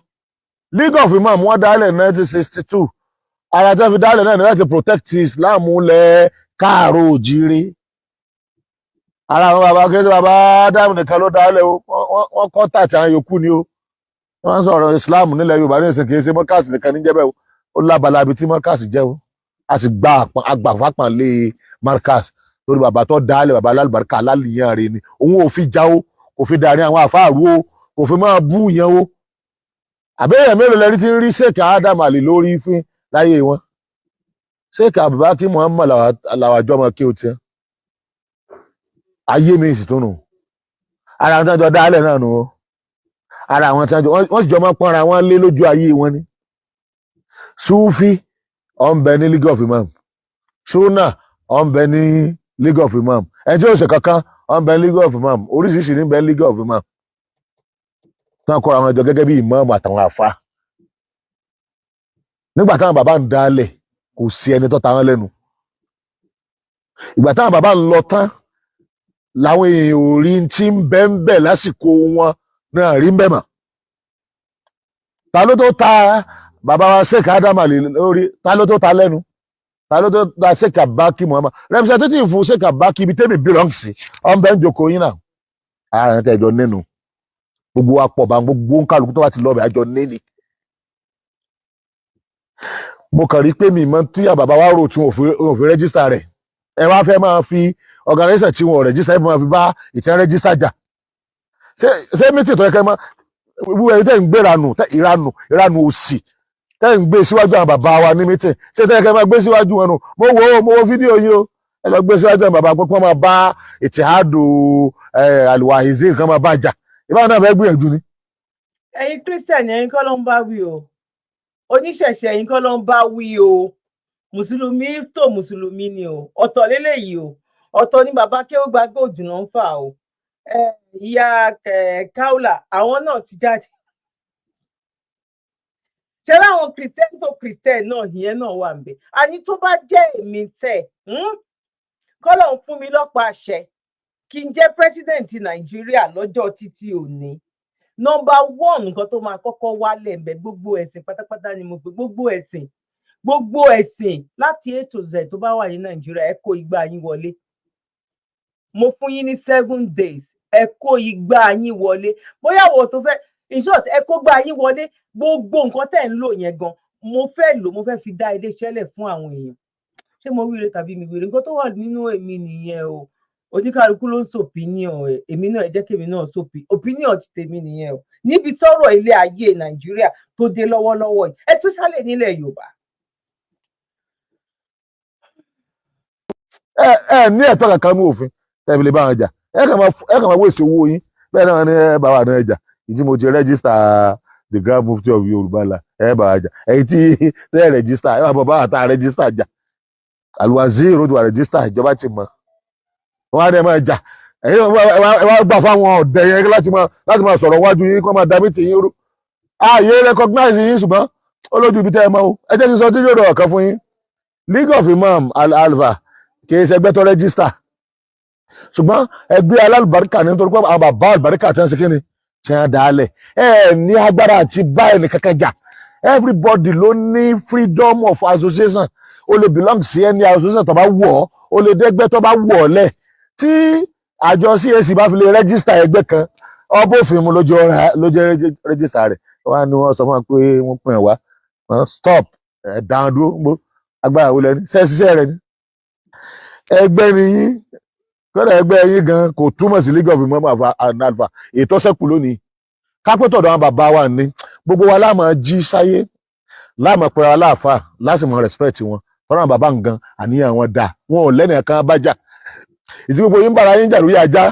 League of Imam wọn dálẹ̀ 1962 ara tẹ́ fi dálẹ̀ náà ní láti protect Islam lẹ̀ káàárọ̀ òjíire ara àwọn bàbá kéde bàbá Ádámù nìkan ló dálẹ̀ o wọ́n kọ́ tàtí àwọn yòókù ni o wọ́n sọ̀rọ̀ Islam nílẹ̀ Yorùbá ní ìsìn kìí ṣe mọ́kàsì nìkan ní jẹ́bẹ̀ ó lábala ibi tí mọ́kàsì jẹ́ o a sì gba agbàfápàn lé mọ́kàsì lórí bàbá tó dálẹ̀ bàbá alálùbáríkà alálìyàn rẹ̀ ni òun ò fi já o kò fi darí àwọn àfáàrú o kò fi máa bú yẹn o àbẹ́yẹ̀ mélòó lẹ́rí tí ń rí Sheikh Adam Ali lórí fún láyé wọn Sheikh Abubakar Muhammad làwàjọ ọmọ kí o tiẹ̀ ayé mi sì tún nù ara àwọn tí wọ́n jọ dálẹ̀ náà nù o ara àwọn tí wọ́n sì jọ máa pọ́nra wọn lé lójú ayé wọn ni Sufi ọ̀nbẹ ní League of Imam Sunna ọ̀nbẹ ní League of Imam ẹni tí ó ṣe kankan ọ̀nbẹ League of Imam oríṣiríṣi níbẹ̀ League of Imam tí wọ́n kọ́ra àwọn ẹjọ́ gẹ́gẹ́ bí ìmáàmù àtàwọn àfa nígbà táwọn bàbá ń dálẹ̀ kò sí ẹni tó ta wọn lẹ́nu ìgbà táwọn bàbá ń lọ tán làwọn èèyàn ò rí tí ń bẹ́ lásìkò wọn náà rí ń bẹ́ mọ́ ta ló tó ta bàbá wa Sheikh Adam Ali lórí ta ló tó ta lẹ́nu ta ló tó ta Sheikh Abubakar Muhammad representative fún Sheikh Abubakar ibi tẹ́mi belong sí ọ̀nbẹ́ ń jókòó yín náà ara ẹ̀ tẹ́jọ nínú gbogbo wa pọ̀ bá gbogbo ń kálukú tó wá ti lọ́ọ̀bẹ̀ àjọ níní mo kàn rí pé mi mọ tí àbàbá wa rò tí wọn ò fi rẹ́gísítà rẹ̀ ẹ wá fẹ́ máa fi organisation tí wọn ò rẹ́gísítà ẹ máa fi bá ìtẹ́ rẹ́gísítà jà ṣé mítì tó yẹ kẹ́ mọ́ wíwẹ̀ tẹ́ ń gbé ìranù òsì tẹ́ ń gbé síwájú àwọn bàbá wa ní mítìn ṣé tẹ́ kẹ́ máa gbé síwájú wọn nù mo wo fídíò yìí o ẹ lọ gbé síwájú àwọn bàbá pé kí wọ́n máa bá ìtìhádù àlùwàhìzí kan máa bá jà ìbáwọn náà fẹ́ gbìyànjú ni. ẹ̀yin Christian ẹ̀yin kọ́ ló ń bá wí o oníṣẹ̀ṣẹ̀ ẹ̀yin kọ́ ló ń bá wí o mùsùlùmí tó mùsùlùmí ni o ọ̀tọ̀ lélẹ́yìí o ọ̀tọ̀ ni bàbá kéwògbà gbòdù náà ń fà o ìyá Kaula àwọn náà ti jáde ṣe láwọn Christian tó Christian náà ìyẹn náà wà ń bẹ àní tó bá jẹ́ èmi tẹ̀ kọ́lọ̀ ń fún mi lọ́pàá àṣẹ kí n jẹ́ president Nàìjíríà lọ́jọ́ títí òní number one nǹkan tó máa kọ́kọ́ wálẹ̀ ń bẹ gbogbo ẹ̀sìn pátápátá ni mo pè gbogbo ẹ̀sìn láti A to Z tó bá wà ní Nàìjíríà ẹ kó igbá yín wọlé mo fún yín ní 7 days ẹ kó igbá yín wọlé bóyá wo tó fẹ́ in short ẹ kó gbá yín wọlé gbogbo nǹkan tẹ́ ń lò yẹn gan mo fẹ́ fi dá iléeṣẹ́ lẹ̀ fún àwọn èèyàn ṣé mo wíire tàbí mi wíire nǹkan tó wà nínú èmi nìyẹn o oníkálukú ló ń sọ opinion èmi náà ẹ jẹ́ kémi náà sọ opinion ti tèmi nìyẹn o níbi tọ́rọ̀ ilé ayé Nàìjíríà tó dé lọ́wọ́lọ́wọ́ yìí especially nílẹ̀ Yorùbá. ẹ ní ẹ̀tọ́ kankan ní òfin tẹbi lè bá wọn jà ẹ kàn máa wéṣẹ owó yín bẹ́ẹ̀ náà ní ẹ bá wà náà jà ìdí mo ti rẹ́gísítà the Grand Mufti of Yorùbá la ẹ bá wà jà èyí tí tẹ rẹ́gísítà ẹ bá wà tá rẹ́gísítà jà Al-Wazir ó ti wà rẹ́gísítà ìjọba ti mọ̀ wọn á dẹ máa jà ẹ̀yin wá gbà fáwọn ọ̀dẹ̀ yẹn láti máa sọ̀rọ̀ wájú yín kó máa dàbí tìyín rú ààyè recognize yín ṣùgbọ́n ó lójú ibi tẹ́ ẹ mọ́ o ẹ jẹ́ kí n sọ tí yóò rọ̀ ọ̀kan fún yín League of Imam Alfa kì í ṣe ẹgbẹ́ tó rẹ́gísítà ṣùgbọ́n ẹgbẹ́ alálùbáríkà ní nítorí pé àwọn bàbá àlùbáríkà tí wọ́n ṣe kí ni tí wọ́n dá lẹ̀ ní agbára àti bá ẹnì kankan jà everybody ló ní freedom of association o lè belong sí any association tó bá wù ọ́ o lè dẹ́gbẹ́ tó bá wù ọ́ lẹ̀ tí àjọ CAC bá fi lè rẹ́gísítà ẹgbẹ́ kan ọbọ̀fin mu ló jẹ́ rẹ́gísítà rẹ̀ wọ́n á ní wọ́n sọ fún wa pé wọ́n pín ẹ̀ wá stop dáhùn dúró agbára wo lẹ́ni ṣẹ́ṣiṣẹ́ rẹ̀ ni ẹgbẹ́ ni yín kọ́dà ẹgbẹ́ yín gan kò túmọ̀ sí League of Imam Alfa ètò ṣẹ́kù lónìí kápẹ́tọ̀ ọ̀dọ̀ àwọn bàbá wa ní gbogbo wa láàmú jí sáyé láàmú pẹ̀lú aláàfà lásìmọ̀ respect wọn tọ́ra àwọn bàbá nǹkan àníyàn wọn dà wọn ò lẹ́nìí kan bá jà ìdí gbogbo yín bára yín jà lórí ajá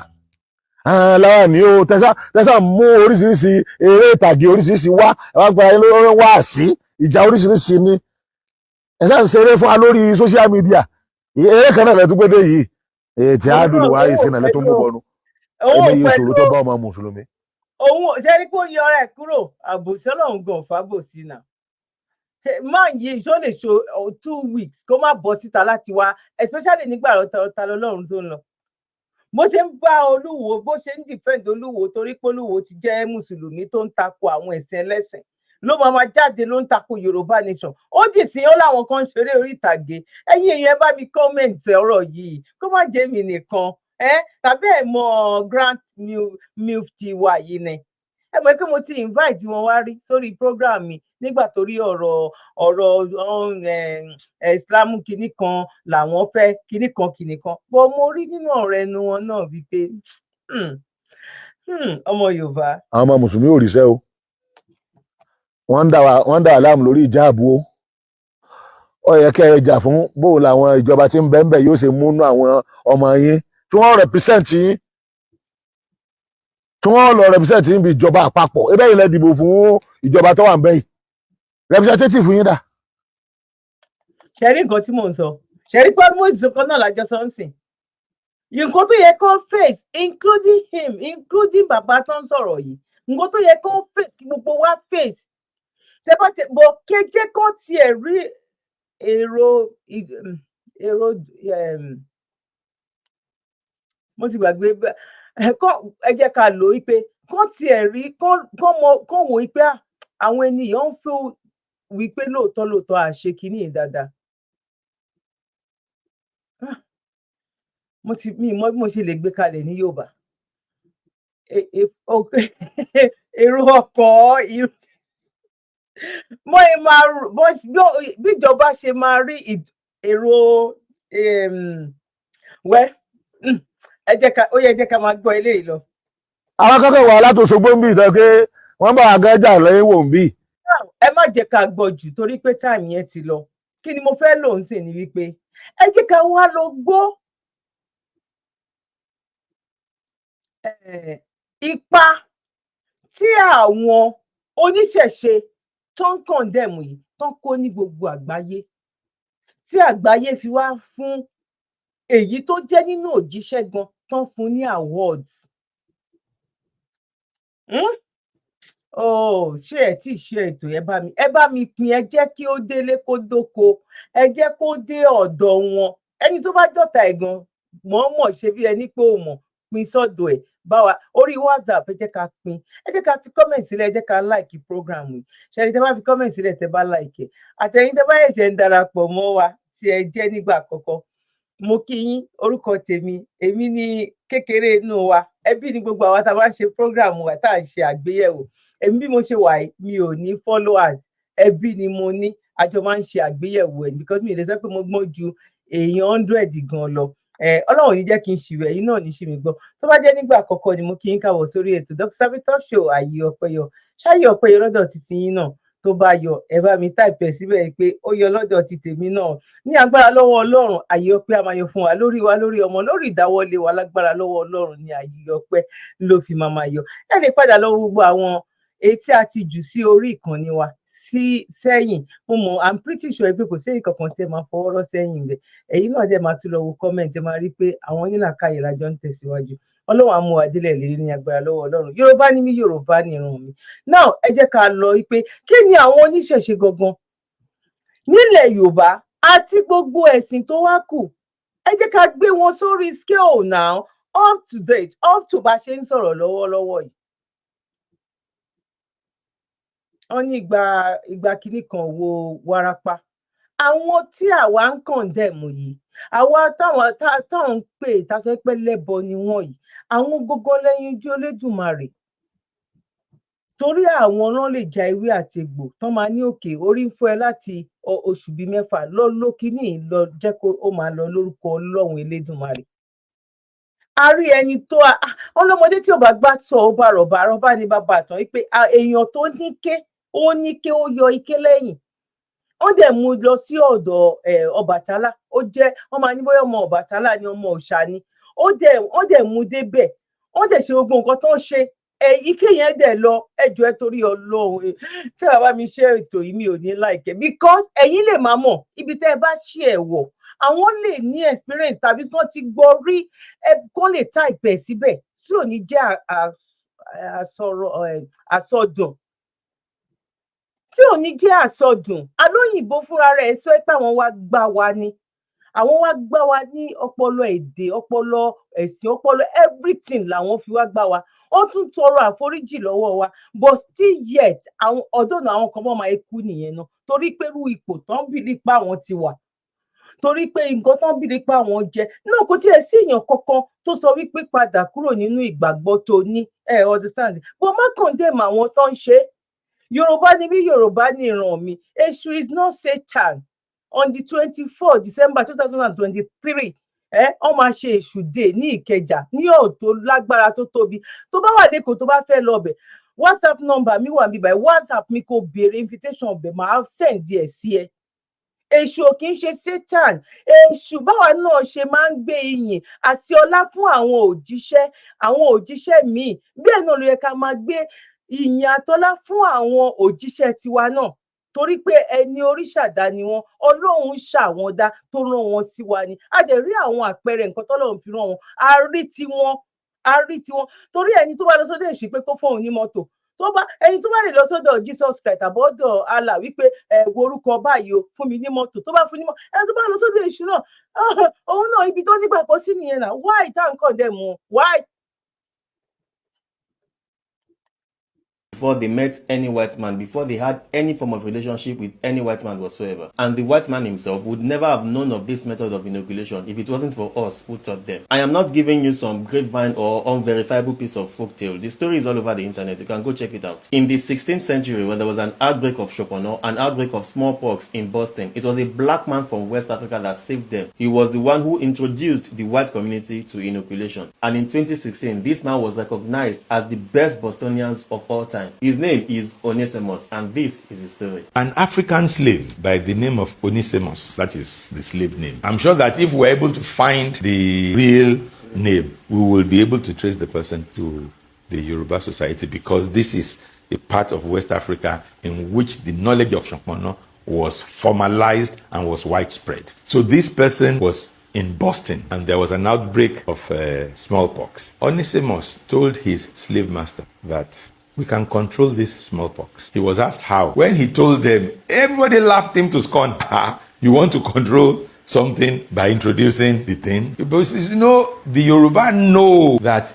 láwọn ní o tẹ́sà mú oríṣiríṣi eré ìtàgé oríṣiríṣi wá àwọn àgbà yín ló wá sí ìjà oríṣiríṣi ni ẹ̀sà ń ṣeré fún wa lórí social media eré kan náà lẹ́tún gbédè yìí ètí àádùn wà yìí sínú lẹ́tún mú bọnu ẹni yìí ìṣòro tó bá ọmọ mùsùlùmí. òun jẹ́rí pé ó yọ ọ̀rẹ́ kúrò àbòsí ọlọ́run gan fàbòsí náà máa yí ìṣó lè ṣo 2 weeks kó má bọ́ síta láti wá especially nígbà ọ̀tá lọ́lọ́run tó ń lọ bó ṣe ń bá olúwo bó ṣe ń defend olúwo torí pé olúwo ti jẹ́ mùsùlùmí tó ń tako àwọn ẹ̀sìn ẹlẹ́sìn ló máa jáde ló ń tako Yorùbá nation ó dì sí ó láwọn kan ń ṣeré orí ìtàgé ẹ̀yin èèyàn bá mi comment ọ̀rọ̀ yìí kó má jẹ́ mi nìkan tàbí ẹ mọ̀ Grand Mufti wa yìí ni ẹ mọ̀ pé mo ti invite wọn wá rí sórí program mi nígbà tó rí ọ̀rọ̀ Islam kìíní kan làwọn fẹ́ kìíní kan bọ́ mo rí nínú ọ̀rọ̀ ẹnu wọn náà wípé ọmọ Yorùbá. àwọn ọmọ mùsùlùmí ò ríṣẹ́ o wọ́n ń dà láàmú lórí ìjáàbù o ó yẹ kẹ́ ẹ jà fún bóun làwọn ìjọba tí ń bẹ ń bẹ yóò ṣe múnú àwọn ọmọ yín tí wọ́n represent yín tí wọ́n lọ represent yín bí ìjọba àpapọ̀ ebe yìí lẹ dìbò fún ìjọba tó wà ń bẹ yìí representative yín dà. ṣẹ́rí nǹkan tí mò ń sọ ṣẹ́rí pé mo ìsìnkú náà lájọ sọ ń sìn nǹkan tó yẹ kó face including bàbá tó ń sọ̀rọ̀ yìí nǹkan tó yẹ kó face gbogbo wa face tẹ́bàtẹ́ bọ̀ kéjé kó tiẹ̀ rí èrò mo ti gbàgbé ẹ jẹ́ ká lò ó pé kó tiẹ̀ rí kó wò ó pé àwọn ènìyàn ń fẹ́ wípé lóòótọ́ àṣe kìíní dáadáa mi mọ̀ bí mo ṣe lè gbé kalẹ̀ ní Yorùbá èrò ọkọ̀ bíjọba ṣe máa rí èrò ó yẹ jẹ́ ká máa gbọ́ eléyìí lọ. àwọn akẹ́kọ̀ọ́ wà látòṣogbó ń bì ìtàn pé wọ́n bá agẹ́jà lẹ́yìn wò ń bí. ẹ má jẹ́ ká gbọ́ jù torí pé táìmù yẹn ti lọ kí ni mo fẹ́ lò ń sìn ní wípé ẹ jẹ́ ká wá lọ gbọ́ ipa tí àwọn oníṣẹ̀ṣe tó ń kọ̀ndẹ̀mù yìí tó ń kó ní gbogbo àgbáyé tí àgbáyé fi wá fún èyí tó jẹ́ nínú òjíṣẹ́ gan tó ń fún ní awards. Ṣé ẹ tí ì ṣe ètò ẹ bá mi pín, ẹ jẹ́ kí ó délé kó dóko, ẹ jẹ́ kó dé ọ̀dọ̀ wọn. Ẹni tó bá dọ̀tá ẹ̀ gan mọ̀ọ́mọ̀ ṣe bí ẹni pé ó mọ̀, pín sọ́dọ̀ ẹ̀ báwa orí WhatsApp ẹ jẹ́ ká pín, ẹ jẹ́ ká fi comment sílẹ̀, ẹ jẹ́ ká like program yìí. Ṣẹ́ni tẹ́ bá fi comment sílẹ̀ tẹ́ bá like ẹ̀, àtẹ̀yin tẹ́ bá ṣẹ̀ṣẹ̀ ń darapọ̀ mọ́ wa tí ẹ jẹ́ nígbà àkọ́kọ́, mo kí yín. Orúkọ tèmi, èmi ni kékeré inú wa, ẹbí ni gbogbo àwa tá a bá ń ṣe program wa tá à ń ṣe àgbéyẹ̀wò. Èmi bí mo ṣe wà yìí, mi ò ní followers, ẹbí ni mo ní, àjọ máa ń ṣe àgbéyẹ̀wò ẹ̀ because mi ò lè sọ pé mo gbọ́n ju èèyàn 100 gan lọ. Ọlọ́run ní jẹ́ kí n ṣìwẹ̀, ẹ̀yin náà ní ṣì mí gbọ́. Tó bá jẹ́ nígbà àkọ́kọ́ ni mo kí yín káàbọ̀ sórí ètò Dr. Zabby Talk Show Àyè Ọpẹ́yọ. Ṣáyé Ọpẹ́yọ lọ́dọ̀ títí yín náà? Tó bá yọ ẹ bá mi táìpẹ̀ síbẹ̀ pé ó yọ lọ́dọ̀ ti tèmi náà. Ní agbára lọ́wọ́ Ọlọ́run, àyè ọpẹ́ a máa yọ fún wa, lórí ọmọ, lórí ìdáwọ́lé wa. Lágbára lọ́wọ́ Ọlọ́run ni àyè ọpẹ́ ló fi máa yọ. Ẹ lè padà lọ gbogbo àwọn èyí tí a ti jù sí orí ìkànnì wa sẹ́yìn. Mo mọ̀, I'm pretty sure pé kò sí èyí kankan tẹ́ máa fọwọ́ rọ́ sẹ́yìn rẹ̀. Ẹ̀yin náà dẹ̀ máa tún lọ wo comment, ẹ máa rí pé àwọn onílàkàyè lájọ ń tẹ̀síwájú. Ọlọ́run á mú wa délẹ̀ lérí ní agbára lọ́wọ́ Ọlọ́run. Yorùbá ni mí, Yorùbá ni ìran mi. Now ẹ jẹ́ ká lọ pé kí ni àwọn oníṣẹ̀ṣe gangan nílẹ̀ Yorùbá àti gbogbo ẹ̀sìn tó wá kù. Ẹ jẹ́ ká gbé wọn sórí scale now, up to date, up to bá ṣe ń sọ̀rọ̀ lọ́wọ́lọ́wọ́ yìí. Wọ́n ní ìgbà kìíní kan wo wárápá. Àwọn tí àwa ń kọ̀ndẹ̀mù yìí, àwa táwọn ń pè tásọ pé lẹ́bọ ni wọ́n yìí, àwọn gógó lẹ́yìn ojú Olódùmarè. Torí àwọn rán lè ja ewé àti egbò tán máa ní òkè orí ń fọ́ ẹ láti oṣù bíi 6 lọ kíní lọ jẹ́ kó ó máa lọ lórúkọ Ọlọ́run Elédùmarè. A rí ẹni tó ọlọ́mọdé tí ò bá gbá tọ̀ ó bá rọ̀bà ní bàbá àtàn wípé èèyàn tó níké ó yọ ike lẹ́yìn. Wọ́n dẹ̀ mú lọ sí ọ̀dọ̀ Ọbàtálá. Wọ́n máa ní bóyá ọmọ Ọbàtálá ni, ọmọ òòṣà ni. Wọ́n dẹ̀ mú débẹ̀, wọ́n dẹ̀ ṣe gbogbo nǹkan tó ń ṣe. Ike yẹn dẹ̀ lọ. Ẹjọ́ ẹ torí Ọlọ́run tí bàbá mi ṣe ètò yìí mi ò ní like because ẹ̀yin lè máa mọ̀ ibi tẹ́ ẹ bá ṣí ẹ̀ wọ̀. Àwọn lè ní experience tàbí kán ti gbọ́ rí, kán lè type ẹ̀ síbẹ̀ tí ò ní jẹ́ àsọdùn. Tí ò ní jẹ́ àsọdùn. Alóyìnbó fúnra rẹ̀ sọ pé àwọn wá gbá wa ni. Àwọn wá gbá wa ní ọpọlọ èdè, ọpọlọ ẹ̀sìn, ọpọlọ everything làwọn fi wá gbá wa. Wọ́n tún tọrọ àforíjì lọ́wọ́ wa but still yet àwọn kan mọ́ máa kú nìyẹn náà torí pé irú ipò tán bìlí pa àwọn ti wà, torí pé nǹkan tán bìlí pa àwọn jẹ náà. Kò tiẹ̀ sí èèyàn kankan tó sọ wípé padà kúrò nínú ìgbàgbọ́ tó ní understand but má condemn àwọn tó ń ṣe. Yorùbá ni mí, Yorùbá ni ìran mi. Èṣù is not Satan. On the 24 December 2023 wọ́n máa ṣe èṣù dé ní Ìkẹjà ní ọ̀tọ̀ lágbára tó tóbi. Tó bá wà lẹ́kọ̀ọ́ tó bá fẹ́ lọ bẹ̀, WhatsApp number mi wà níbàyí, WhatsApp mi kò béèrè invitation ọbẹ̀, máa send ẹ̀ sí ẹ. Èṣù ò kì í ṣe Satan. Èṣù báwa náà ṣe máa ń gbé ìyìn àti ọlá fún àwọn òjíṣẹ́ míì, bẹ́ẹ̀ náà ló yẹ ká máa gbé ìyìn àtọlá fún àwọn òjíṣẹ́ tiwa náà. Torí pé ẹni oríṣàdá ni wọ́n, Ọlọ́run ṣàwọn dá tó rán wọn sí wa ni. A dẹ̀ rí àwọn àpẹẹrẹ nǹkan tọ́lọ́run fi rán wọn, a rí tiwọn. Torí ẹni tó bá lọ sọ́dọ̀ èṣù pé kó fóun ní mọ́tò, ẹni tó bá lè lọ sọ́dọ̀ Jesus Christ àbọ̀dọ̀ Allah wípé wo orúkọ báyìí o fún mi ní mọ́tò, tó bá fún ní mọ́tò, ẹni tó bá lọ sọ́dọ̀ èṣù náà òun náà ibi tó nígbàgbọ́ sí nìyẹn náà. Why tá n kàn dẹ̀ mú why? Before they met any white man, before they had any form of relationship with any white man whatsoever. And the white man himself would never have known of this method of inoculation if it wasn't for us who taught them. I am not giving you some grapevine or unverifiable piece of folktale. The story is all over the internet. You can go check it out. In the 16th century, when there was an outbreak of Chopono, an outbreak of smallpox in Boston, it was a black man from West Africa that saved them. He was the one who introduced the white community to inoculation. And in 2016, this man was recognized as the best Bostonians of all time. His name is Onesimus, and this is his story. An African slave by the name of Onesimus, that is the slave name. I'm sure that if we're able to find the real name, we will be able to trace the person to the Yoruba society, because this is a part of West Africa in which the knowledge of Shokmono was formalized and was widespread. So this person was in Boston, and there was an outbreak of smallpox. Onesimus told his slave master that we can control this smallpox. He was asked how. When he told them, everybody laughed him to scorn. You want to control something by introducing the thing? Because you know, the Yoruba know that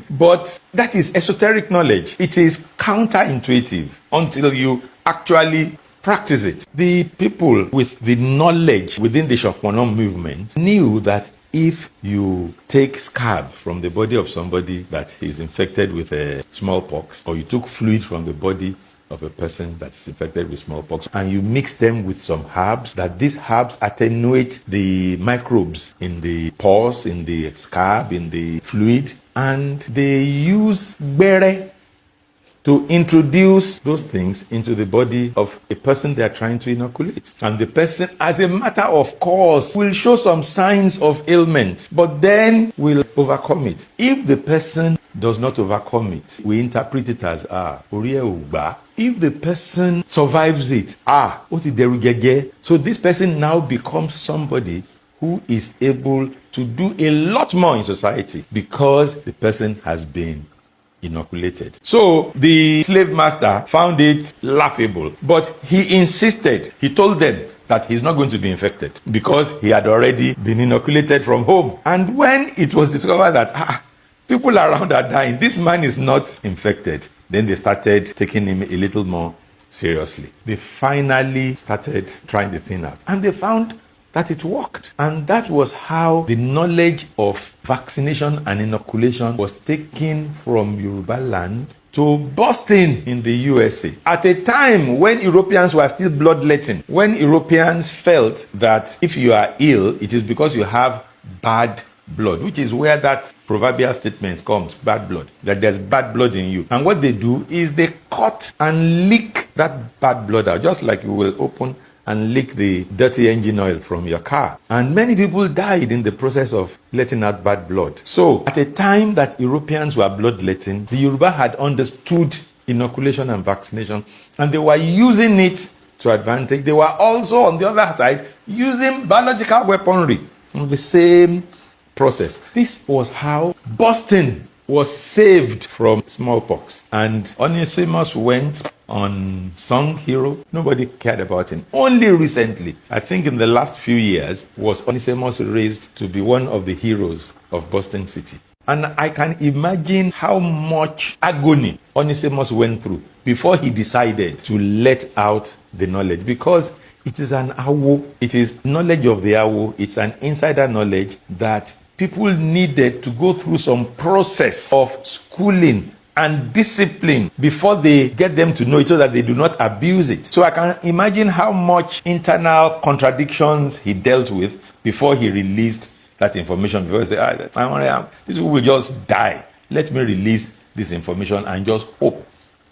but that is esoteric knowledge. It is counterintuitive until you actually practice it. The people with the knowledge within the Shofmono movement knew that if you take scab from the body of somebody that is infected with a smallpox, or you took fluid from the body of a person that is infected with smallpox, and you mix them with some herbs, that these herbs attenuate the microbes in the pores, in the scab, in the fluid, and they use bere to introduce those things into the body of a person they are trying to inoculate. And the person, as a matter of course, will show some signs of ailment, but then will overcome it. If the person does not overcome it, we interpret it as, if the person survives it, so this person now becomes somebody who is able to do a lot more in society because the person has been inoculated. So the slave master found it laughable, but he insisted. He told them that he's not going to be infected because he had already been inoculated from home. And when it was discovered that people around are dying, this man is not infected, then they started taking him a little more seriously. They finally started trying the thing out, and they found that it worked. And that was how the knowledge of vaccination and inoculation was taken from Yoruba land to Boston in the USA. At a time when Europeans were still bloodletting, when Europeans felt that if you are ill, it is because you have bad blood, which is where that proverbial statement comes, bad blood, that there's bad blood in you. And what they do is they cut and leak that bad blood out, just like you will open and leak the dirty engine oil from your car. And many people died in the process of letting out bad blood. So at a time that Europeans were bloodletting, the Yoruba had understood inoculation and vaccination, and they were using it to advantage. They were also, on the other side, using biological weaponry in the same process. This was how Boston was saved from smallpox. And Onesimus went on song hero. Nobody cared about him. Only recently, I think in the last few years, was Onesimus raised to be one of the heroes of Boston City. And I can imagine how much agony Onesimus went through before he decided to let out the knowledge, because it is an awo. It is knowledge of the awo. It's an insider knowledge that people needed to go through some process of schooling and discipline before they get them to know it, so that they do not abuse it. So I can imagine how much internal contradictions he dealt with before he released that information. Before he said, these people will just die. Let me release this information and just hope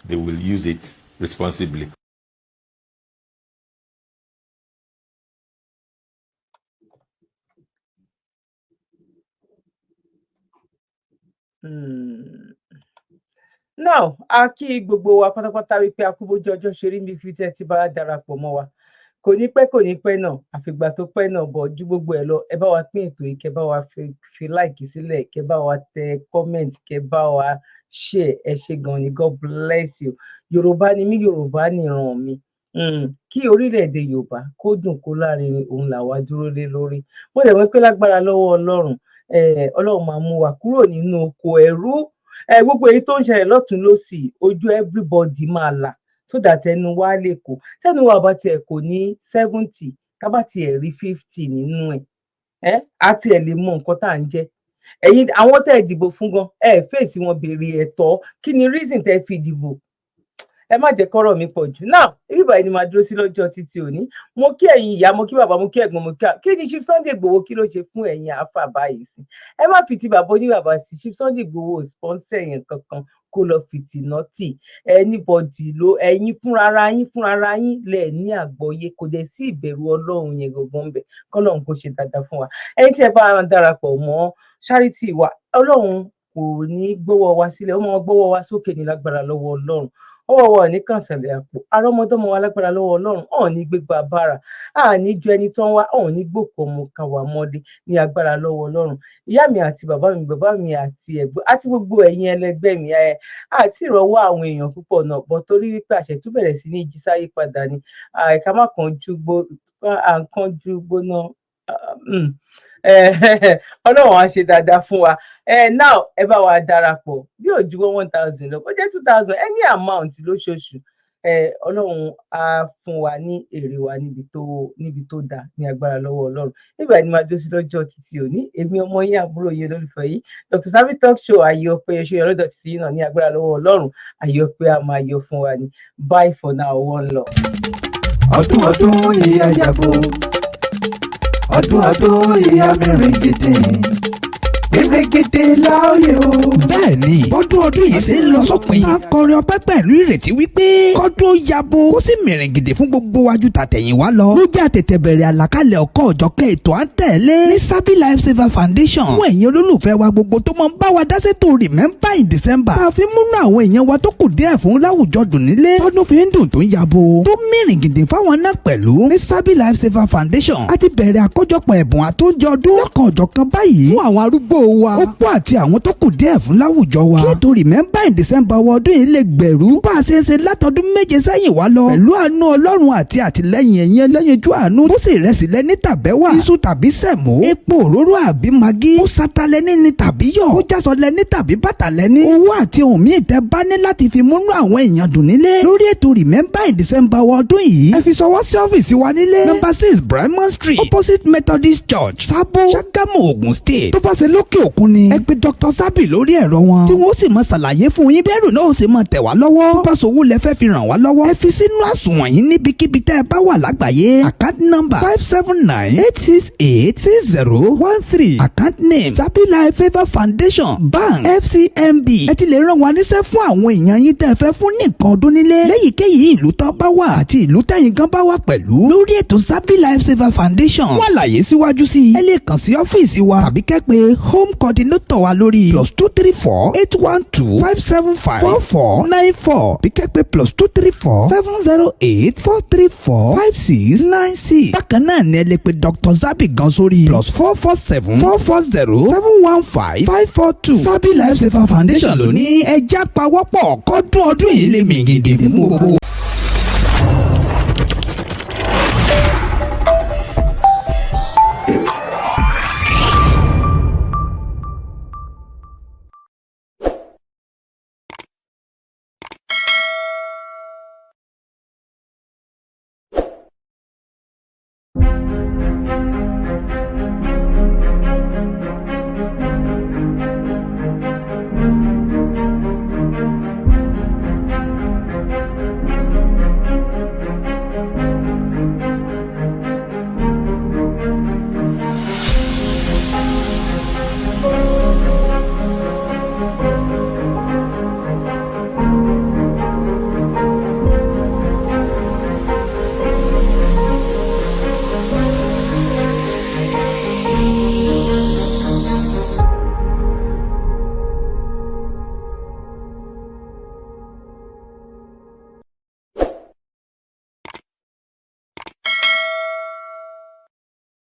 they will use it responsibly. Now, a kí gbogbo wa pátápátá wípé a kú bójú ọjọ́ ṣe rí níbi tí ẹ ti bá darapọ̀ mọ́ wa. Kò ní pẹ́ náà, àfìgbà tó pẹ́ náà, bọ̀ ju gbogbo ẹ̀ lọ, ẹ bá wa pín ètò yìí, kẹ́ bá wa fi like sílẹ̀, kẹ́ bá wa tẹ comment, kẹ́ bá wa share. Ẹ ṣé gan ni, God bless you. Yorùbá ni mí, Yorùbá ni ìran mi. Kí orílẹ̀-èdè Yorùbá kó dùn kó lárinrin, òun làwa dúró lé lórí. Mo dẹ̀ mọ̀ pé lágbára lọ́wọ́ Ọlọ́run, Ọlọ́run máa mú wa kúrò nínú oko ẹrú. Gbogbo èyí tó ń ṣẹlẹ̀ lọ́tùn lósì, ojú everybody máa là, so that ẹnu wa lè kó. Tẹ́nu wa bá tiẹ̀ kò ní 70, ká bá tiẹ̀ rí 50 nínú ẹ̀, á tiẹ̀ lè mọ nǹkan tá à ń jẹ. Ẹ̀yin àwọn tẹ́ ẹ dìbò fún gan, fèsì wọn béèrè ẹ̀tọ́. Kí ni reason tẹ́ fi dìbò? Ẹ má jẹ́ kọ́rọ̀ mi pọ̀ jù. Now, ibi báyìí ni màá dúró sí lọ́jọ́ títí òní. Mo kí ẹ̀yin ìyá, mo kí bàbá, mo kí ẹ̀gbọ́n, mo kí ni Chief Sunday Igboho kí ló ṣe fún ẹ̀yin Alfa báyìí sí. Ẹ má fi ti bàbá oní bàbá sí. Chief Sunday Igboho sponsor yẹn kankan. kó lọ fìtìnà tì anybody ló ẹ̀yin fúnra yín lẹ ní àgbọ́yé kò dẹ̀ sí ìbẹ̀rù Ọlọ́run yẹn gangan ń bẹ kọ́lọ́run kó ṣe dáadáa fún wa ẹ̀yin tí ẹ bá darapọ̀ mọ́ charity wa Ọlọ́run kò ní gbọ́wọ́ wa sílẹ̀ ó máa gbọ́wọ́ wa sókè ní lágbára lọ́wọ́ Ọlọ́run ọwọ́ wa ní kànṣẹ̀lẹ̀ àpò àrọ́mọdọ́mọ wa lágbára lọ́wọ́ Ọlọ́run ọ̀hún ní gbégbá bára àní ju ẹni tán wá ọ̀hún ní gbòkó ọmọ kan wà mọ́lé ní agbára lọ́wọ́ Ọlọ́run ìyá mi àti bàbá mi àti ẹ̀gbọ́n àti gbogbo ẹ̀yin ẹlẹgbẹ́ mi àti ìrọ̀wọ́ àwọn èèyàn púpọ̀ náà bọ́ torí wípé àṣẹ tó bẹ̀rẹ̀ sí ní jí sáyé padà ni àìká má kánjú gbóná Ọlọ́run á ṣe dáadáa fún wa now ẹ bá wa darapọ̀ bí ò ju 1,000 lọ ó jẹ́ 2,000 any amount lóṣooṣù Ọlọ́run á fún wa ní èrè wa níbi tó dáa ní agbára lọ́wọ́ Ọlọ́run nígbà ni máa jó sí lọ́jọ́ títí òní èmi ọmọ yín àbúrò yín olólùfẹ́ yìí Dr. Zabby Talk Show ayé ọpẹ́ yẹn ṣe ọlọ́dọ̀ títí yìí náà ní agbára lọ́wọ́ Ọlọ́run ayé ọpẹ́ a máa yọ fún wa ní bye for now one love. ọdún ìyá yàgò ọdún ìyá mèrègèdè láòyè o. bẹ́ẹ̀ni bọ́dún yìí ṣe ń lọ sópin. a kọrin ọpẹ́ pẹ̀lú ìrètí wípé kọ́dún yabo kó sì mèrègèdè fún gbogbo wájú tàtẹ̀yìnwá lọ. ló jẹ́ àtètè bẹ̀rẹ̀ àlàkalẹ̀ ọkọ̀ ọ̀jọ̀kẹ́ ètò à ń tẹ̀lé ní Zabby Lifesaver Foundation fún ẹ̀yin olólùfẹ́ wa gbogbo tó máa ń bá wa dá sétò Remember in December. a fi múnú àwọn èèyàn wa tó kù díẹ̀ fún láwùjọ dùn nílé. tọ́dún fi ń dùn tó ń yabo tó mèrègèdè fáwọn náà pẹ̀lú ní Zabby Lifesaver Foundation. a ti bẹ̀rẹ̀ àkójọpọ̀ ẹ̀bùn àtúnjọ ọdún lọ́kàn ọ̀jọ̀kan báyìí fún àwọn arúgbó wa opó àti àwọn tó kù díẹ̀ fún láwùjọ wa. kí ètò Remember in December wọ ọdún yìí lè gbẹ̀rú bá a ṣe ń ṣe látọdún méje sẹ́yìn wá lọ. pẹ̀lú àánú Ọlọ́run àti àtìlẹ́yìn ẹ̀yin ẹlẹ́yinjú àánú bó sì rẹsì lẹ́ni tàbẹ́wà iṣu tàbí sẹ̀mó epo òróró àbí magi ó sata lẹ́ni ni tàbí yọ̀ ó jásọ lẹ́ni tàbí bàtà lẹ́ni owó àti ohun míì tẹ́ bá ní láti fi múnú àwọn èèyàn dùn nílé lórí ètò Remember in December wọ ọdún yìí. ẹ fi ṣọwọ́ sí ọ́fíìsì wa nílé number 6 Brahman Street opposite Methodist Church Sabo Ṣàgámù Ògùn State. tó bá ṣe lókè òkun ni ẹ pe Dr. Zabby lórí ẹ̀rọ wọn tí wọ́n sì máa ṣàlàyé fún yín bẹ́ẹ̀rù náà ó sì máa tẹ̀ wá lọ́wọ́. tó bá sowó lẹ fẹ́ fi ràn wá lọ́wọ́ ẹ fi sínú àsùnwọ̀n yín níbikíbi tẹ́ ẹ bá wà lágbàáyé. account number 579-868-6013 account name Zabby Lifesaver Foundation bank FCMB. ẹ ti lè ràn wá níṣẹ́ fún àwọn èèyàn yín tẹ́ ẹ fẹ́ fún nìkan ọdún nílé léyìíkéyìí ìlú tán bá wà àti ìlú tẹ́yìn gan bá wà pẹ̀lú lórí ètò Zabby Lifesaver Foundation. wọ́n àlàyé síwájú sí i ẹ lè kàn sí ọ́fíìsì wa tàbí kẹ́ pè home coordinator wa lórí +234-812-575-4494 bí kẹ́pẹ́ +234-708-434-5696. bákan náà ni ẹ lè pe Dr. Zabby gan sórí +447-440-715-542. Zabby Lifesaver Foundation ló ní ẹja pawọ́pọ̀ kọ́dún ọdún yìí lè mìgìdì fún gbogbo.